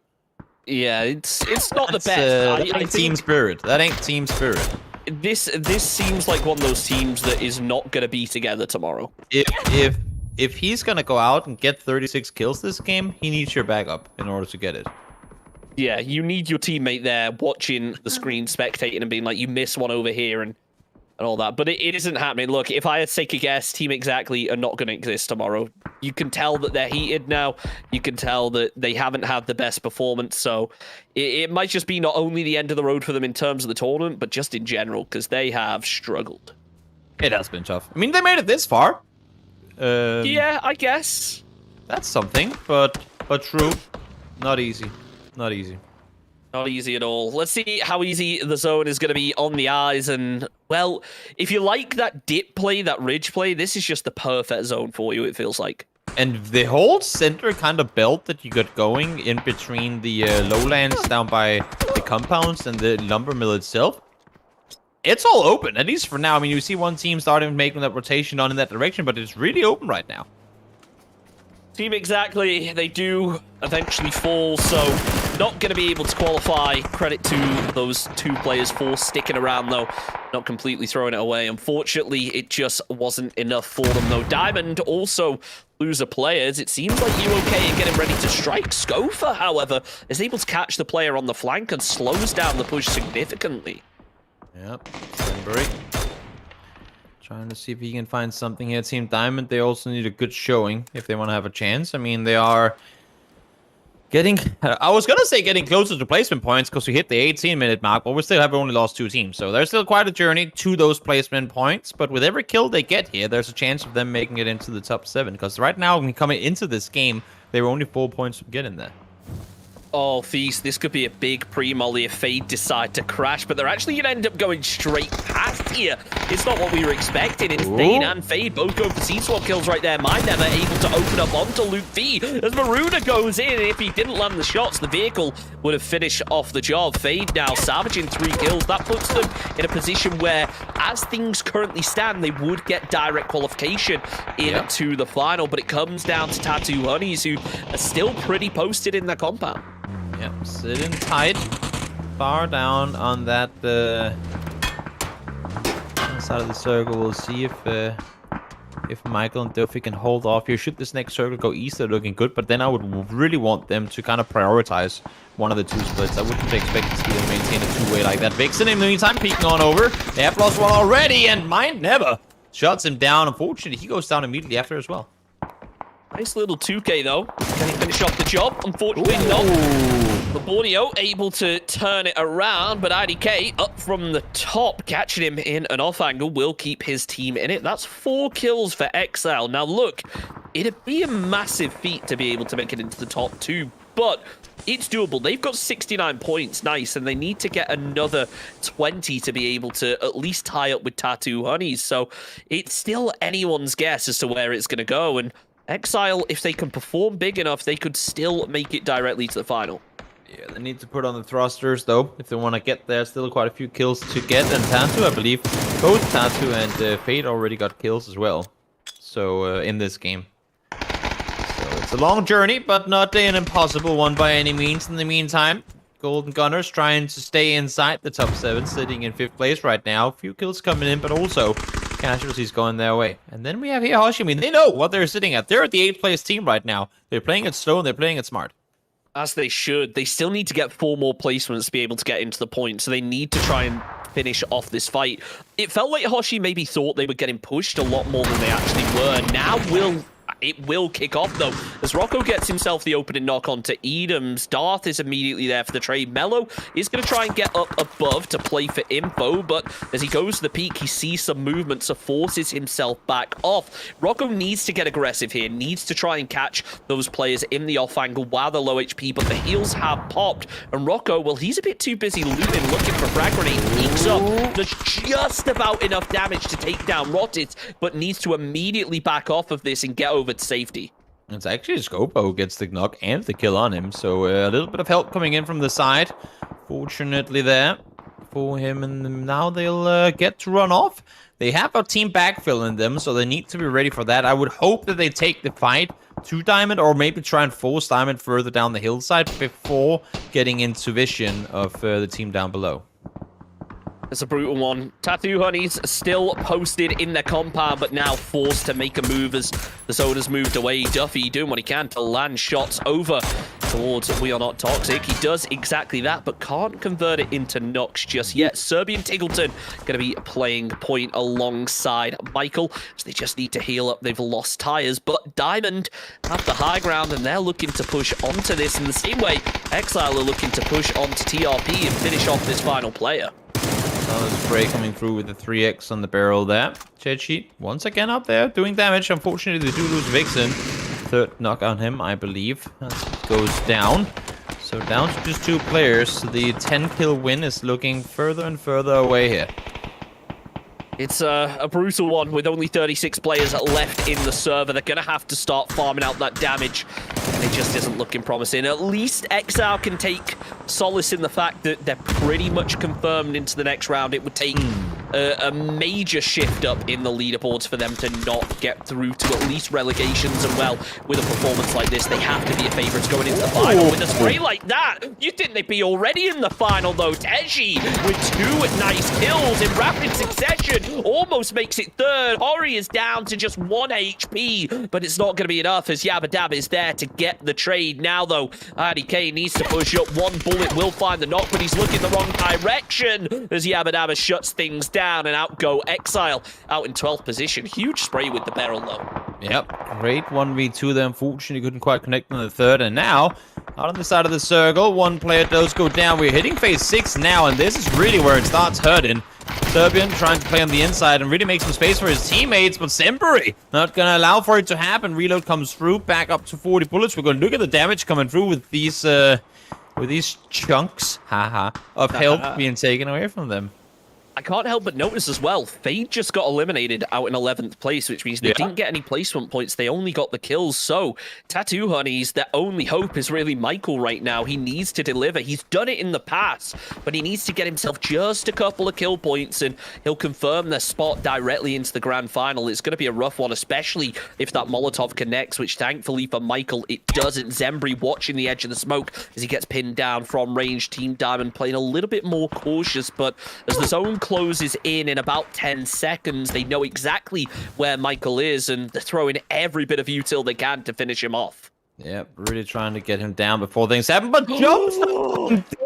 Yeah, it's not the best. That I ain't think team spirit. That ain't team spirit. this seems like one of those teams that is not going to be together tomorrow. If he's gonna go out and get 36 kills this game, he needs your backup in order to get it. Yeah, you need your teammate there watching the screen, spectating and being like, you miss one over here and all that. But it isn't happening. Look, if I had to take a guess, Team Exactly are not going to exist tomorrow. You can tell that they're heated now. You can tell that they haven't had the best performance. So it might just be not only the end of the road for them in terms of the tournament, but just in general, because they have struggled. It has been tough. I mean, they made it this far. Yeah, I guess. That's something, but true. Not easy. Not easy. Not easy at all. Let's see how easy the zone is going to be on the eyes. And, well, if you like that dip play, that ridge play, this is just the perfect zone for you, it feels like. And the whole center kind of belt that you got going in between the lowlands down by the compounds and the lumber mill itself, it's all open, at least for now. I mean, you see one team starting making that rotation on in that direction, but it's really open right now. Team exactly. They do eventually fall, so not going to be able to qualify. Credit to those two players for sticking around, though. Not completely throwing it away. Unfortunately, it just wasn't enough for them, though. Diamond also loser players. It seems like UK are getting ready to strike. Scofa, however, is able to catch the player on the flank and slows down the push significantly. Yep, Stanbury. Trying to see if he can find something here. Team Diamond, they also need a good showing if they want to have a chance. I mean, they are getting... I was going to say getting closer to placement points because we hit the 18-minute mark, but we still have only lost 2 teams. So there's still quite a journey to those placement points. But with every kill they get here, there's a chance of them making it into the top 7. Because right now, when coming into this game, they were only 4 points from getting there. Oh, Feast, this could be a big pre-molly if Fade decide to crash, but they're actually going to end up going straight past here. It's not what we were expecting. Insane and Fade both go for C-swap kills right there. Mind Never able to open up onto Luke V as Maruna goes in. If he didn't land the shots, the vehicle would have finished off the job. Fade now salvaging 3 kills. That puts them in a position where, as things currently stand, they would get direct qualification into the final, but it comes down to Tattoo Honeys, who are still pretty posted in their compound. Yep, sitting tight, far down on that side of the circle. We'll see if Michael and Duffy can hold off here. Should this next circle go east, they're looking good, but then I would really want them to kind of prioritize one of the 2 splits. I wouldn't expect to see them maintain a 2-way like that. Vixen, in the meantime, peeking on over. They have lost 1 already, and Mind Never shuts him down. Unfortunately, he goes down immediately after as well. Nice little 2K, though. Can he finish off the job? Unfortunately, not. Labornio able to turn it around, but IDK up from the top, catching him in an off angle, will keep his team in it. That's 4 kills for Exile. Now, look, it'd be a massive feat to be able to make it into the top 2, but it's doable. They've got 69 points, nice, and they need to get another 20 to be able to at least tie up with Tattoo Honeys. So it's still anyone's guess as to where it's going to go, and Exile, if they can perform big enough, they could still make it directly to the final. Yeah, they need to put on the thrusters, though, if they want to get there. Still quite a few kills to get, and Tattoo, I believe, both Tattoo and Fade already got kills as well. So, in this game. So, it's a long journey, but not an impossible one by any means. In the meantime, Golden Gunners trying to stay inside the top 7, sitting in 5th place right now. A few kills coming in, but also casualties going their way. And then we have here Hoshi. I mean, they know what they're sitting at. They're at the 8th place team right now. They're playing it slow and they're playing it smart. As they should. They still need to get 4 more placements to be able to get into the point, so they need to try and finish off this fight. It felt like Hoshi maybe thought they were getting pushed a lot more than they actually were. Now it will kick off, though, as Rocco gets himself the opening knock onto Edams. Darth is immediately there for the trade. Mello is going to try and get up above to play for info, but as he goes to the peak, he sees some movement, so forces himself back off. Rocco needs to get aggressive here, needs to try and catch those players in the off angle while they're low HP, but the heals have popped, and Rocco, well, he's a bit too busy looting, looking for frag grenade. Peeks up. There's just about enough damage to take down Rottit, but needs to immediately back off of this and get over to safety. It's actually Scopo who gets the knock and the kill on him, so a little bit of help coming in from the side. Fortunately there for him, and now they'll get to run off. They have a team backfill in them, so they need to be ready for that. I would hope that they take the fight to Diamond, or maybe try and force Diamond further down the hillside before getting into vision of the team down below. It's a brutal one. Tattoo Honeys still posted in their compound, but now forced to make a move as the zone has moved away. Duffy doing what he can to land shots over towards We Are Not Toxic. He does exactly that, but can't convert it into knocks just yet. Serbian Tiggleton going to be playing point alongside Michael, so they just need to heal up. They've lost tires, but Diamond have the high ground, and they're looking to push onto this in the same way Exile are looking to push onto TRP and finish off this final player. Another spray coming through with the 3x on the barrel there. Chechi once again up there doing damage. Unfortunately, they do lose Vixen. Third knock on him, I believe. That goes down. So down to just 2 players. The 10-kill win is looking further and further away here. It's a brutal one with only 36 players left in the server. They're going to have to start farming out that damage, and it just isn't looking promising. At least Exile can take solace in the fact that they're pretty much confirmed into the next round. It would take a major shift up in the leaderboards for them to not get through to at least relegations. And well, with a performance like this, they have to be a favourites going into the final. With a spray like that, you'd think they'd be already in the final though. Teji with 2 nice kills in rapid succession almost makes it third. Hori is down to just 1 HP, but it's not going to be enough as Yabba Dabba is there to get the trade. Now though, IDK needs to push up. 1 bullet will find the knock, but he's looking the wrong direction as Yabba Dabba shuts things down, and out go Exile out in 12th position. Huge spray with the barrel though. Yep, great 1v2 there. Unfortunately, couldn't quite connect on the third. And now, out on the side of the circle, 1 player does go down. We're hitting phase 6 now, and this is really where it starts hurting. Serbian trying to play on the inside and really make some space for his teammates, but Sembry not going to allow for it to happen. Reload comes through, back up to 40 bullets. We're going to look at the damage coming through with these chunks, of health being taken away from them. I can't help but notice as well, Fade just got eliminated out in 11th place, which means they didn't get any placement points. They only got the kills. So, Tattoo Honeys, their only hope is really Michael right now. He needs to deliver. He's done it in the past, but he needs to get himself just a couple of kill points, and he'll confirm their spot directly into the grand final. It's going to be a rough one, especially if that Molotov connects, which thankfully for Michael, it doesn't. Zembry watching the edge of the smoke as he gets pinned down from range. Team Diamond playing a little bit more cautious, but as the zone closes in about 10 seconds, they know exactly where Michael is, and they're throwing every bit of util they can to finish him off. Yep, really trying to get him down before things happen, but jumps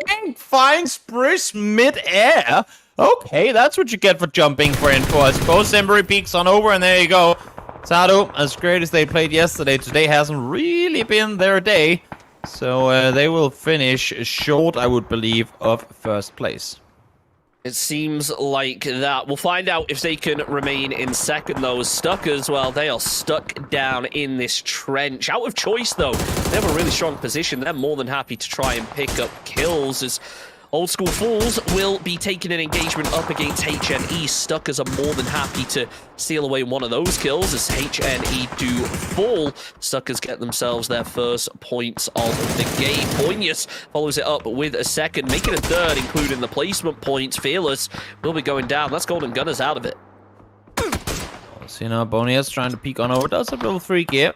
dang, finds Briss mid-air. Okay, that's what you get for jumping for info. I suppose Embry peeks on over, and there you go. Sado, as great as they played yesterday, today hasn't really been their day. So they will finish short, I would believe, of first place. It seems like that. We'll find out if they can remain in second, though. Stuck as well. They are stuck down in this trench. Out of choice, though. They have a really strong position. They're more than happy to try and pick up kills, as Old School Fools will be taking an engagement up against HNE. Stuckers are more than happy to steal away one of those kills as HNE do fall. Stuckers get themselves their first points of the game. Poignus follows it up with a second, making a third, including the placement points. Fearless will be going down. That's Golden Gunners out of it. So, you know, Bonias trying to peek on over. Does have level 3 gear.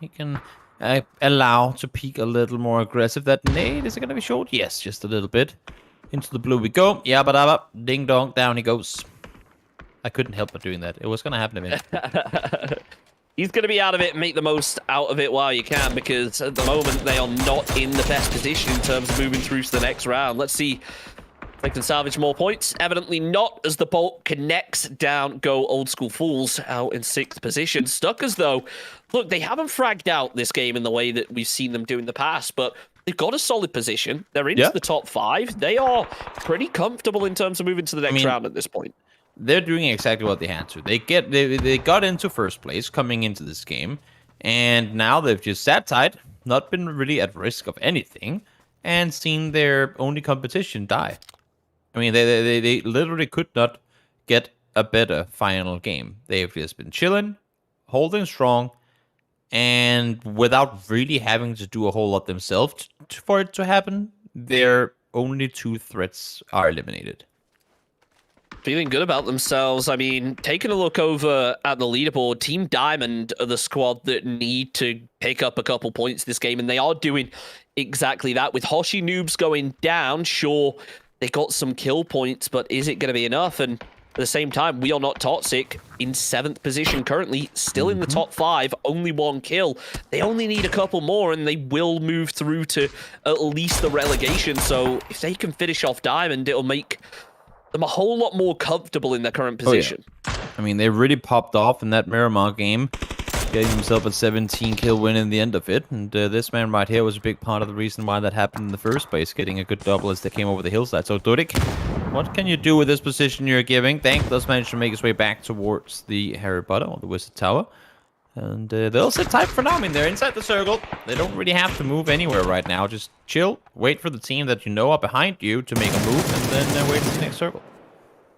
He can allow to peek a little more aggressive. That nade, is it going to be short? Yes, just a little bit. Into the blue we go. Yabba dabba. Ding dong. Down he goes. I couldn't help but doing that. It was going to happen to me. He's going to be out of it and make the most out of it while you can, because at the moment they are not in the best position in terms of moving through to the next round. Let's see if they can salvage more points. Evidently not, as the bolt connects. Down go Old School Fools out in 6th position. Stuckers, though, look, they haven't fragged out this game in the way that we've seen them do in the past, but they've got a solid position. They're into the top 5. They are pretty comfortable in terms of moving to the next round at this point. They're doing exactly what they had to. They got into first place coming into this game, and now they've just sat tight, not been really at risk of anything, and seen their only competition die. I mean, they literally could not get a better final game. They've just been chilling, holding strong, and without really having to do a whole lot themselves for it to happen, their only 2 threats are eliminated. Feeling good about themselves. I mean, taking a look over at the leaderboard, Team Diamond are the squad that need to pick up a couple points this game, and they are doing exactly that. With Hoshi Noobs going down, sure, they got some kill points, but is it going to be enough? And at the same time, We Are Not Toxic in 7th position currently, still in the top 5, only 1 kill. They only need a couple more, and they will move through to at least the relegation. So if they can finish off Diamond, it'll make them a whole lot more comfortable in their current position. Oh, yeah. I mean, they really popped off in that Miramar game, getting himself a 17-kill win in the end of it. And this man right here was a big part of the reason why that happened in the first place, getting a good double as they came over the hillside. So, Durik, what can you do with this position you're giving? Thank does manage to make his way back towards the Harry Potter, or the Wizard Tower. And they'll sit tight for now. I mean, they're inside the circle. They don't really have to move anywhere right now. Just chill, wait for the team that you know are behind you to make a move, and then wait for the next circle.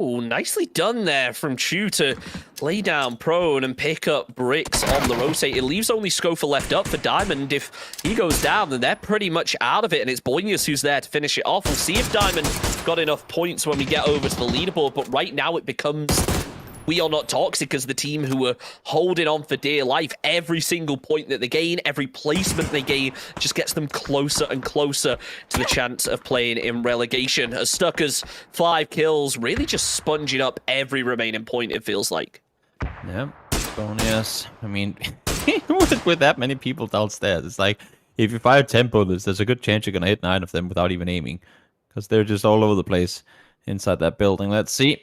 Oh, nicely done there from Chu to lay down prone and pick up bricks on the rotate. It leaves only Scofa left up for Diamond. If he goes down, then they're pretty much out of it, and it's Boynius who's there to finish it off. We'll see if Diamond got enough points when we get over to the leaderboard, but right now it becomes We Are Not Toxic as the team who are holding on for dear life. Every single point that they gain, every placement they gain, just gets them closer and closer to the chance of playing in relegation. As Stuckers, 5 kills, really just sponging up every remaining point, it feels like. Yeah, bonus. I mean, with that many people downstairs, it's like, if you fire 10 bullets, there's a good chance you're going to hit 9 of them without even aiming. Because they're just all over the place inside that building. Let's see.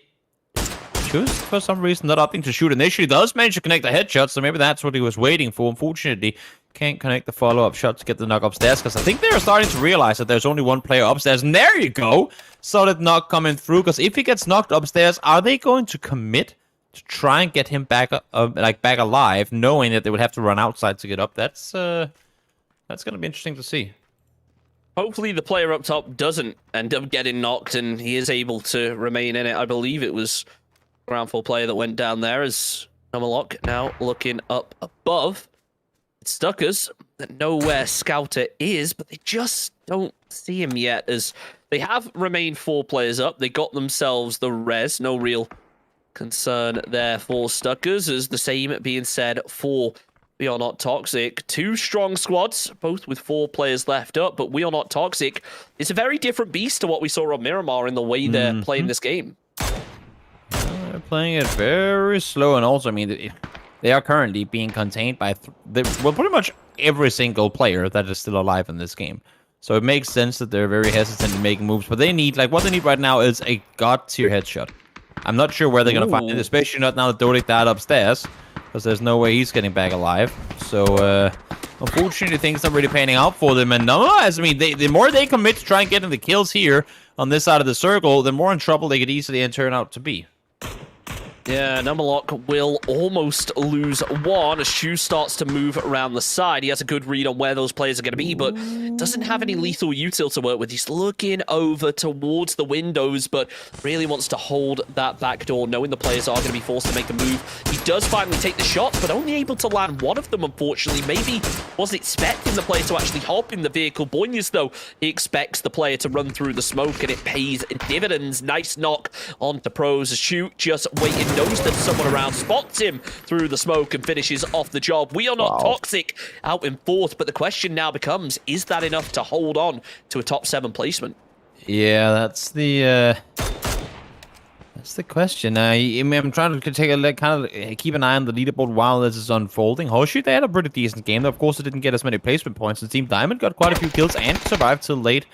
Choose, for some reason, not opting to shoot initially. Does manage to connect the headshot, so maybe that's what he was waiting for. Unfortunately, can't connect the follow-up shot to get the knock upstairs, because I think they're starting to realize that there's only one player upstairs. And there you go! Solid knock coming through, because if he gets knocked upstairs, are they going to commit to try and get him back back alive, knowing that they would have to run outside to get up? That's going to be interesting to see. Hopefully the player up top doesn't end up getting knocked and he is able to remain in it. I believe it was ground floor player that went down there as Numalok now looking up above. It's Stuckers that know where Scouter is, but they just don't see him yet, as they have remained 4 players up. They got themselves the res. No real concern there for Stuckers, as the same being said for We Are Not Toxic. 2 strong squads, both with 4 players left up, but We Are Not Toxic is a very different beast to what we saw on Miramar in the way they're playing this game. They're playing it very slow, and also, I mean, they are currently being contained by pretty much every single player that is still alive in this game. So it makes sense that they're very hesitant in making moves, but they need, what they need right now is a god-tier headshot. I'm not sure where they're going to find it, especially not now that Dodik died upstairs, because there's no way he's getting back alive. So, unfortunately, things are really panning out for them. And nonetheless, I mean, the more they commit to try and get the kills here on this side of the circle, the more in trouble they could easily turn out to be. Yeah, Numalok will almost lose 1 as Shu starts to move around the side. He has a good read on where those players are going to be, but doesn't have any lethal util to work with. He's looking over towards the windows, but really wants to hold that back door, knowing the players are going to be forced to make the move. He does finally take the shots, but only able to land 1 of them, unfortunately. Maybe was expecting the player to actually hop in the vehicle. Boynius, though, he expects the player to run through the smoke, and it pays dividends. Nice knock onto pros. Shu just waiting, knows that someone around, spots him through the smoke and finishes off the job. We Are Not Toxic out in 4th, but the question now becomes, is that enough to hold on to a top 7 placement? Yeah, that's the question. I'm trying to take a keep an eye on the leaderboard while this is unfolding. Horseshoe, they had a pretty decent game. Of course, they didn't get as many placement points. And Team Diamond got quite a few kills and survived till late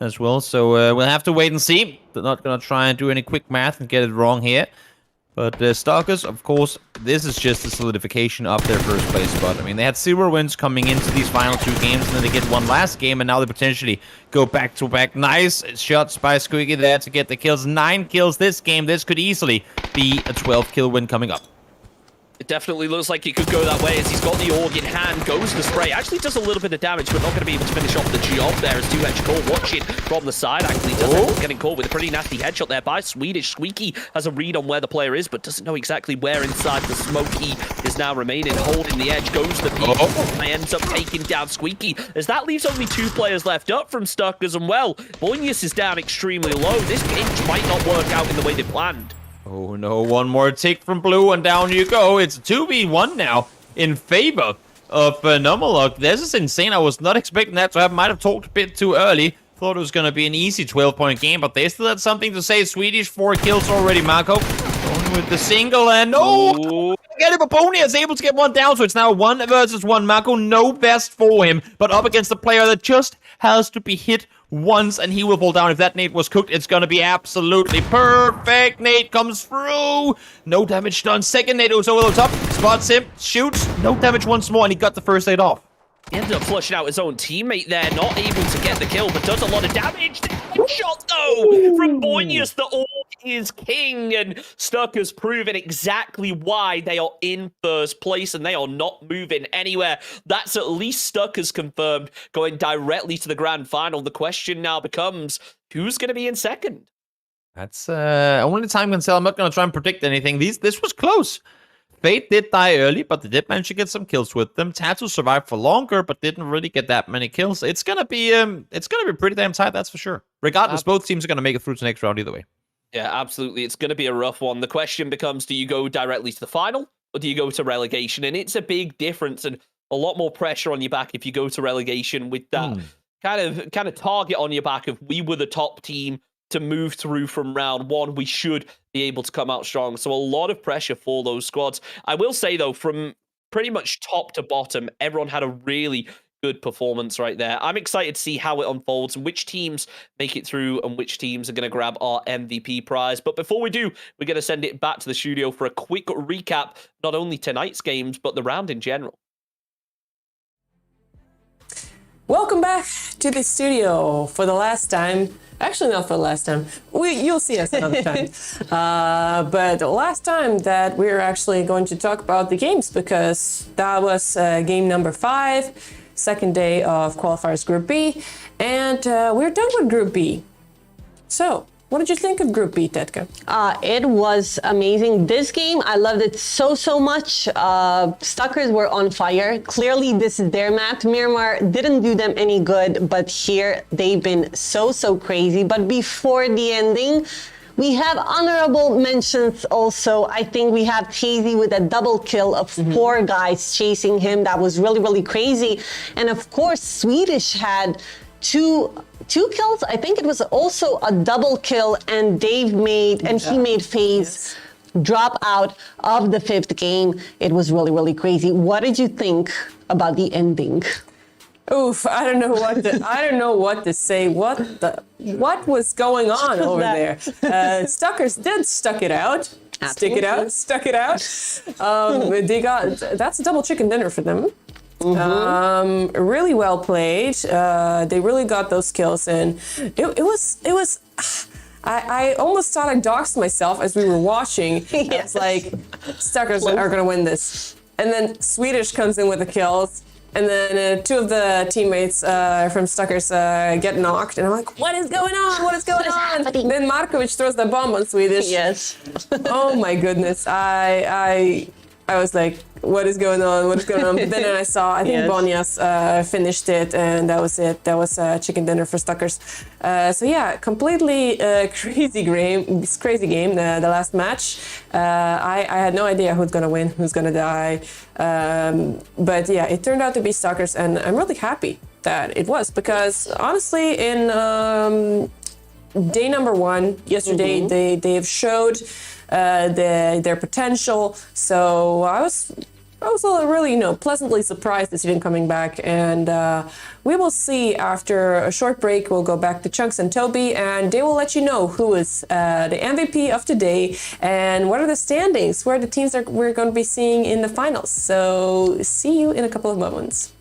as well. So we'll have to wait and see. They're not going to try and do any quick math and get it wrong here. But Stalkers, of course, this is just a solidification of their first place spot. I mean, they had 0 wins coming into these final 2 games, and then they get 1 last game, and now they potentially go back-to-back. Nice shots by Squeaky there to get the kills. 9 kills this game. This could easily be a 12-kill win coming up. It definitely looks like it could go that way as he's got the org in hand, goes the spray, actually does a little bit of damage, but not going to be able to finish off the job there as 2H Cole watching from the side. Actually does end up getting caught with a pretty nasty headshot there by Swedish. Squeaky has a read on where the player is, but doesn't know exactly where inside the smoke he is now remaining. Holding the edge, goes the peak, and ends up taking down Squeaky, as that leaves only 2 players left up from Stuckers, and well, Boynius is down extremely low. This game might not work out in the way they planned. Oh no, 1 more tick from Blue, and down you go. It's a 2v1 now in favor of Numalok. This is insane. I was not expecting that to happen. Might have talked a bit too early. Thought it was going to be an easy 12-point game, but they still had something to say. Swedish, 4 kills already, Marco. Going with the single, and no! Get him, Aponi is able to get 1 down, so it's now 1 versus 1. Marco, no best for him, but up against a player that just has to be hit once, and he will fall down. If that nade was cooked, it's going to be absolutely perfect. Nade comes through. No damage done. Second nade was over the top. Spots him. Shoots. No damage once more, and he got the first nade off. He ended up flushing out his own teammate there, not able to get the kill, but does a lot of damage. Shot though from Boynius, the orb is king, and Stuck has proven exactly why they are in first place, and they are not moving anywhere. That's at least Stuck has confirmed going directly to the grand final. The question now becomes, who's going to be in second? That's only time can tell. I'm not going to try and predict anything. This was close. Fate did die early, but they did manage to get some kills with them. Tattoo survived for longer, but didn't really get that many kills. It's gonna be pretty damn tight, that's for sure. Regardless, both teams are gonna make it through to the next round either way. Yeah, absolutely. It's going to be a rough one. The question becomes, do you go directly to the final, or do you go to relegation? And it's a big difference and a lot more pressure on your back if you go to relegation with that kind of target on your back of, we were the top team to move through from round one. We should be able to come out strong. So a lot of pressure for those squads. I will say, though, from pretty much top to bottom, everyone had a really good performance right there. I'm excited to see how it unfolds and which teams make it through and which teams are going to grab our MVP prize. But before we do, we're going to send it back to the studio for a quick recap, not only tonight's games, but the round in general. Welcome back to the studio for the last time. Actually, not for the last time. You'll see us another time. But the last time that we're actually going to talk about the games, because that was game number 5, second day of Qualifiers Group B, and we're done with Group B. So, what did you think of Group B, Tetka? It was amazing. This game, I loved it so much. Stuckers were on fire. Clearly, this is their map. Miramar didn't do them any good, but here they've been so crazy. But before the ending, we have honorable mentions also. I think we have Tazy with a double kill of 4 guys chasing him. That was really crazy. And of course, Swedish had two kills. I think it was also a double kill, and he made FaZe drop out of the 5th game. It was really crazy. What did you think about the ending? Oof, I don't know what to say. What was going on over there? Stuckers did stuck it out. Absolutely. Stuck it out. That's a double chicken dinner for them. Really well played. They really got those kills, and it was. I almost thought I doxed myself as we were watching. I was like, Stuckers are gonna win this, and then Swedish comes in with the kills, and then 2 of the teammates from Stuckers get knocked, and I'm like, what is going on? What is going on? Then Markovic throws the bomb on Swedish. Yes. Oh my goodness. I was like, what is going on? What is going on? But then I saw, I think Bonias finished it, and that was it. That was chicken dinner for Stuckers. So yeah, completely crazy game, the last match. I had no idea who's going to win, who's going to die. But yeah, it turned out to be Stuckers, and I'm really happy that it was, because honestly, in day number 1, yesterday, they have showed their potential. So I was really, pleasantly surprised to see them coming back. And we will see after a short break. We'll go back to Chunks and Toby, and they will let you know who is the MVP of today and what are the standings, where the teams we're going to be seeing in the finals. So see you in a couple of moments.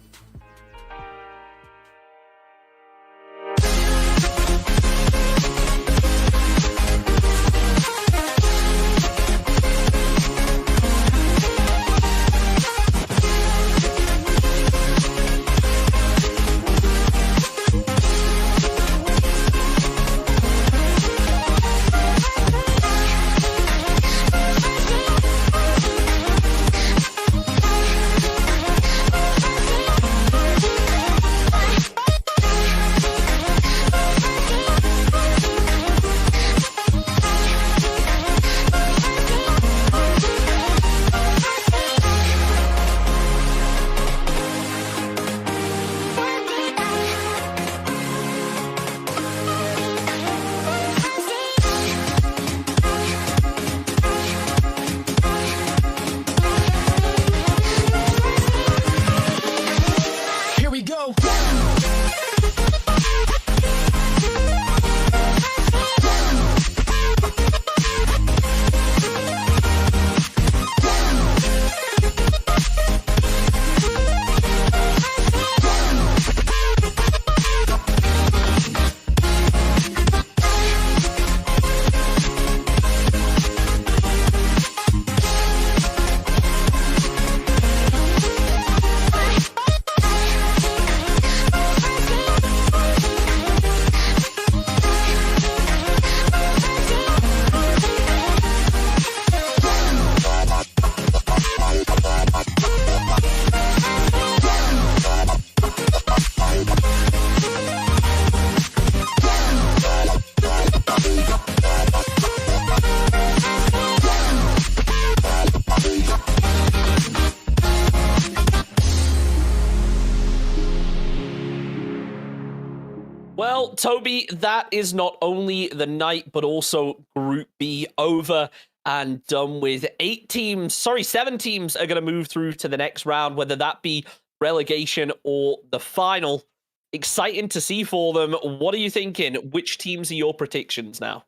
Toby, that is not only the night, but also Group B over and done with. 7 teams are going to move through to the next round, whether that be relegation or the final. Exciting to see for them. What are you thinking? Which teams are your predictions now?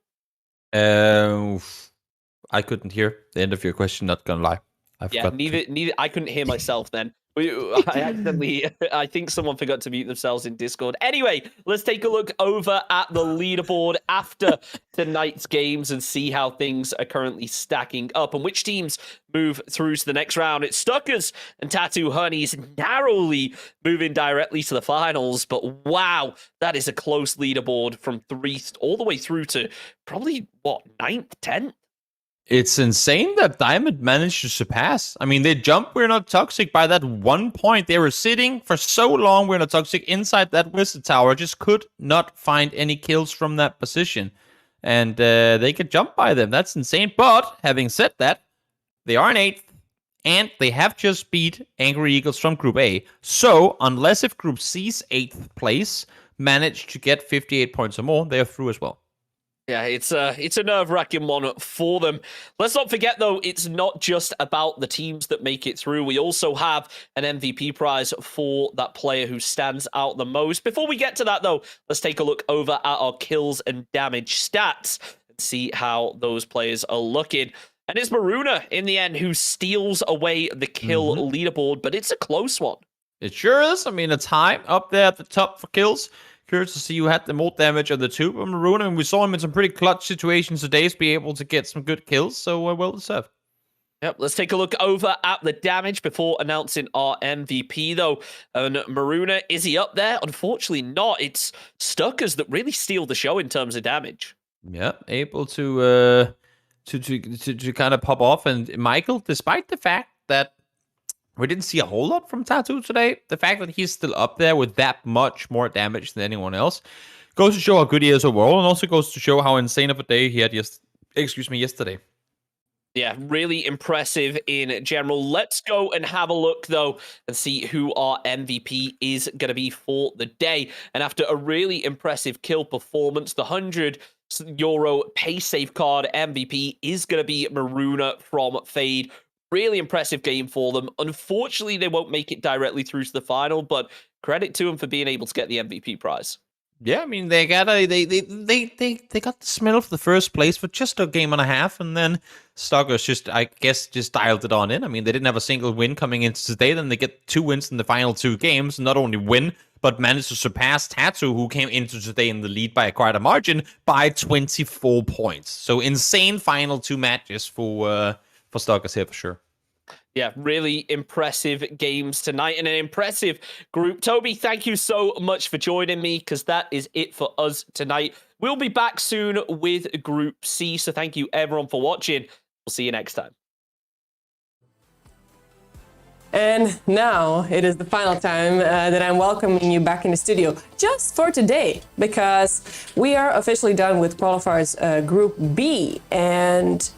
I couldn't hear the end of your question, not gonna lie. Neither. I couldn't hear myself then. I think someone forgot to mute themselves in Discord. Anyway, let's take a look over at the leaderboard after tonight's games and see how things are currently stacking up and which teams move through to the next round. It's Stuckers and Tattoo Honeys narrowly moving directly to the finals, but wow, that is a close leaderboard from 3 all the way through to probably, 9th, 10th? It's insane that Diamond managed to surpass. I mean, they jumped We're Not Toxic by that 1 point. They were sitting for so long, We're Not Toxic, inside that Wizard Tower. Just could not find any kills from that position. And they could jump by them. That's insane. But, having said that, they are in 8th. And they have just beat Angry Eagles from Group A. So, unless if Group C's 8th place managed to get 58 points or more, they are through as well. Yeah, it's a nerve-wracking one for them. Let's not forget, though, it's not just about the teams that make it through. We also have an MVP prize for that player who stands out the most. Before we get to that, though, let's take a look over at our kills and damage stats and see how those players are looking. And it's Maruna, in the end, who steals away the kill leaderboard, but it's a close one. It sure is. I mean, it's high up there at the top for kills. Curious to see who had the more damage of the two. But Maruna, and we saw him in some pretty clutch situations today, to be able to get some good kills. So well deserved. Yep, let's take a look over at the damage before announcing our MVP, though. And Maruna, is he up there? Unfortunately not. It's Stuckers that really steal the show in terms of damage. Yeah, able to kind of pop off. And Michael, despite the fact that we didn't see a whole lot from Tattoo today, the fact that he's still up there with that much more damage than anyone else goes to show how good he is overall, and also goes to show how insane of a day he had yesterday. Yeah, really impressive in general. Let's go and have a look, though, and see who our MVP is going to be for the day. And after a really impressive kill performance, the €100 pay safe card MVP is going to be Maruna from Fade. Really impressive game for them. Unfortunately, they won't make it directly through to the final, but credit to them for being able to get the MVP prize. Yeah, I mean, they got the smell of the first place for just a game and a half, and then Stuckers just dialed it on in. I mean, they didn't have a single win coming into today, then they get 2 wins in the final 2 games, not only win, but managed to surpass Tattoo, who came into today in the lead by quite a margin, by 24 points. So insane final 2 matches for Stuckers here for sure. Yeah, really impressive games tonight and an impressive group. Toby, thank you so much for joining me, because that is it for us tonight. We'll be back soon with Group C, so thank you everyone for watching. We'll see you next time. And now it is the final time that I'm welcoming you back in the studio, just for today, because we are officially done with Qualifiers Group B. And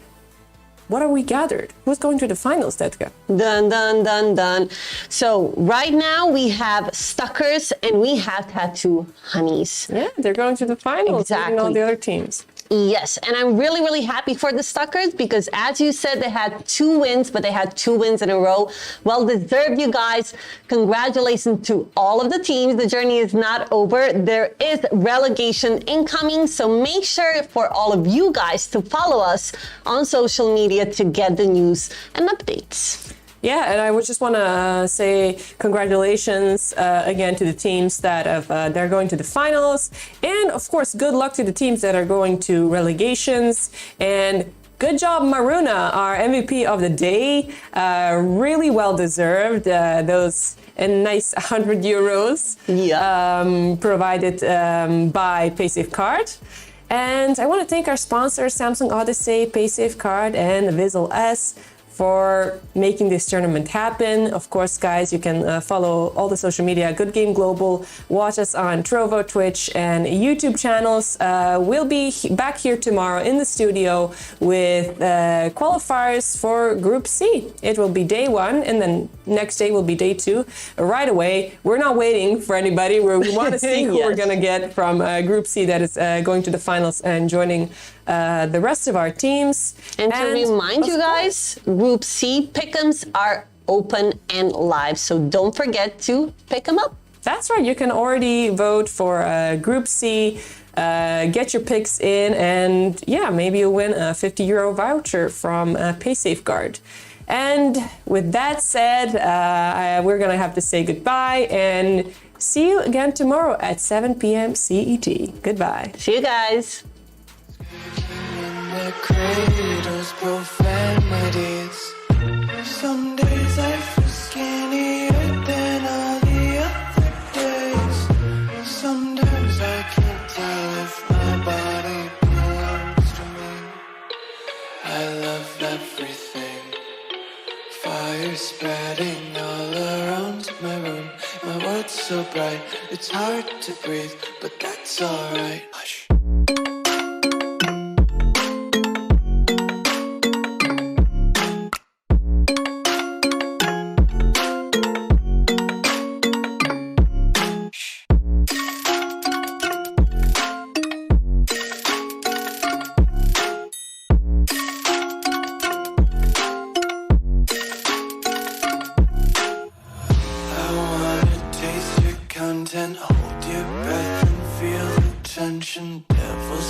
what are we gathered? Who's going to the finals, Tetka? Dun, dun, dun, dun. So right now we have Stuckers and we have Tattoo Honeys. Yeah, they're going to the finals. Exactly. All the other teams. Yes, and I'm really, really happy for the Stuckers because, as you said, they had 2 wins, but they had 2 wins in a row. Well deserved, you guys. Congratulations to all of the teams. The journey is not over. There is relegation incoming, so make sure for all of you guys to follow us on social media to get the news and updates. Yeah, and I would just want to say congratulations again to the teams that they're going to the finals, and of course, good luck to the teams that are going to relegations. And good job, Maruna, our MVP of the day. Really well deserved. Those nice €100 provided by PaySafeCard. And I want to thank our sponsors, Samsung Odyssey, PaySafeCard, and Vizzle S, for making this tournament happen. Of course, guys, you can follow all the social media, Good Game Global, watch us on Trovo, Twitch, and YouTube channels. We'll be back here tomorrow in the studio with qualifiers for Group C. It will be day 1, and then next day will be day 2. Right away, we're not waiting for anybody. We want to see who we're going to get from Group C that is going to the finals and joining the rest of our teams. And to remind you guys, Group C pick'ems are open and live, so don't forget to pick them up. That's right. You can already vote for Group C, get your picks in, and yeah, maybe you'll win a €50 voucher from PaySafeGuard. And with that said, we're going to have to say goodbye and see you again tomorrow at 7 p.m. CET. Goodbye. See you guys. The cradles, profanities. Some days I feel skinnier than all the other days. Sometimes I can't tell if my body belongs to me. I love everything. Fire spreading all around my room. My world's so bright, it's hard to breathe, but that's alright.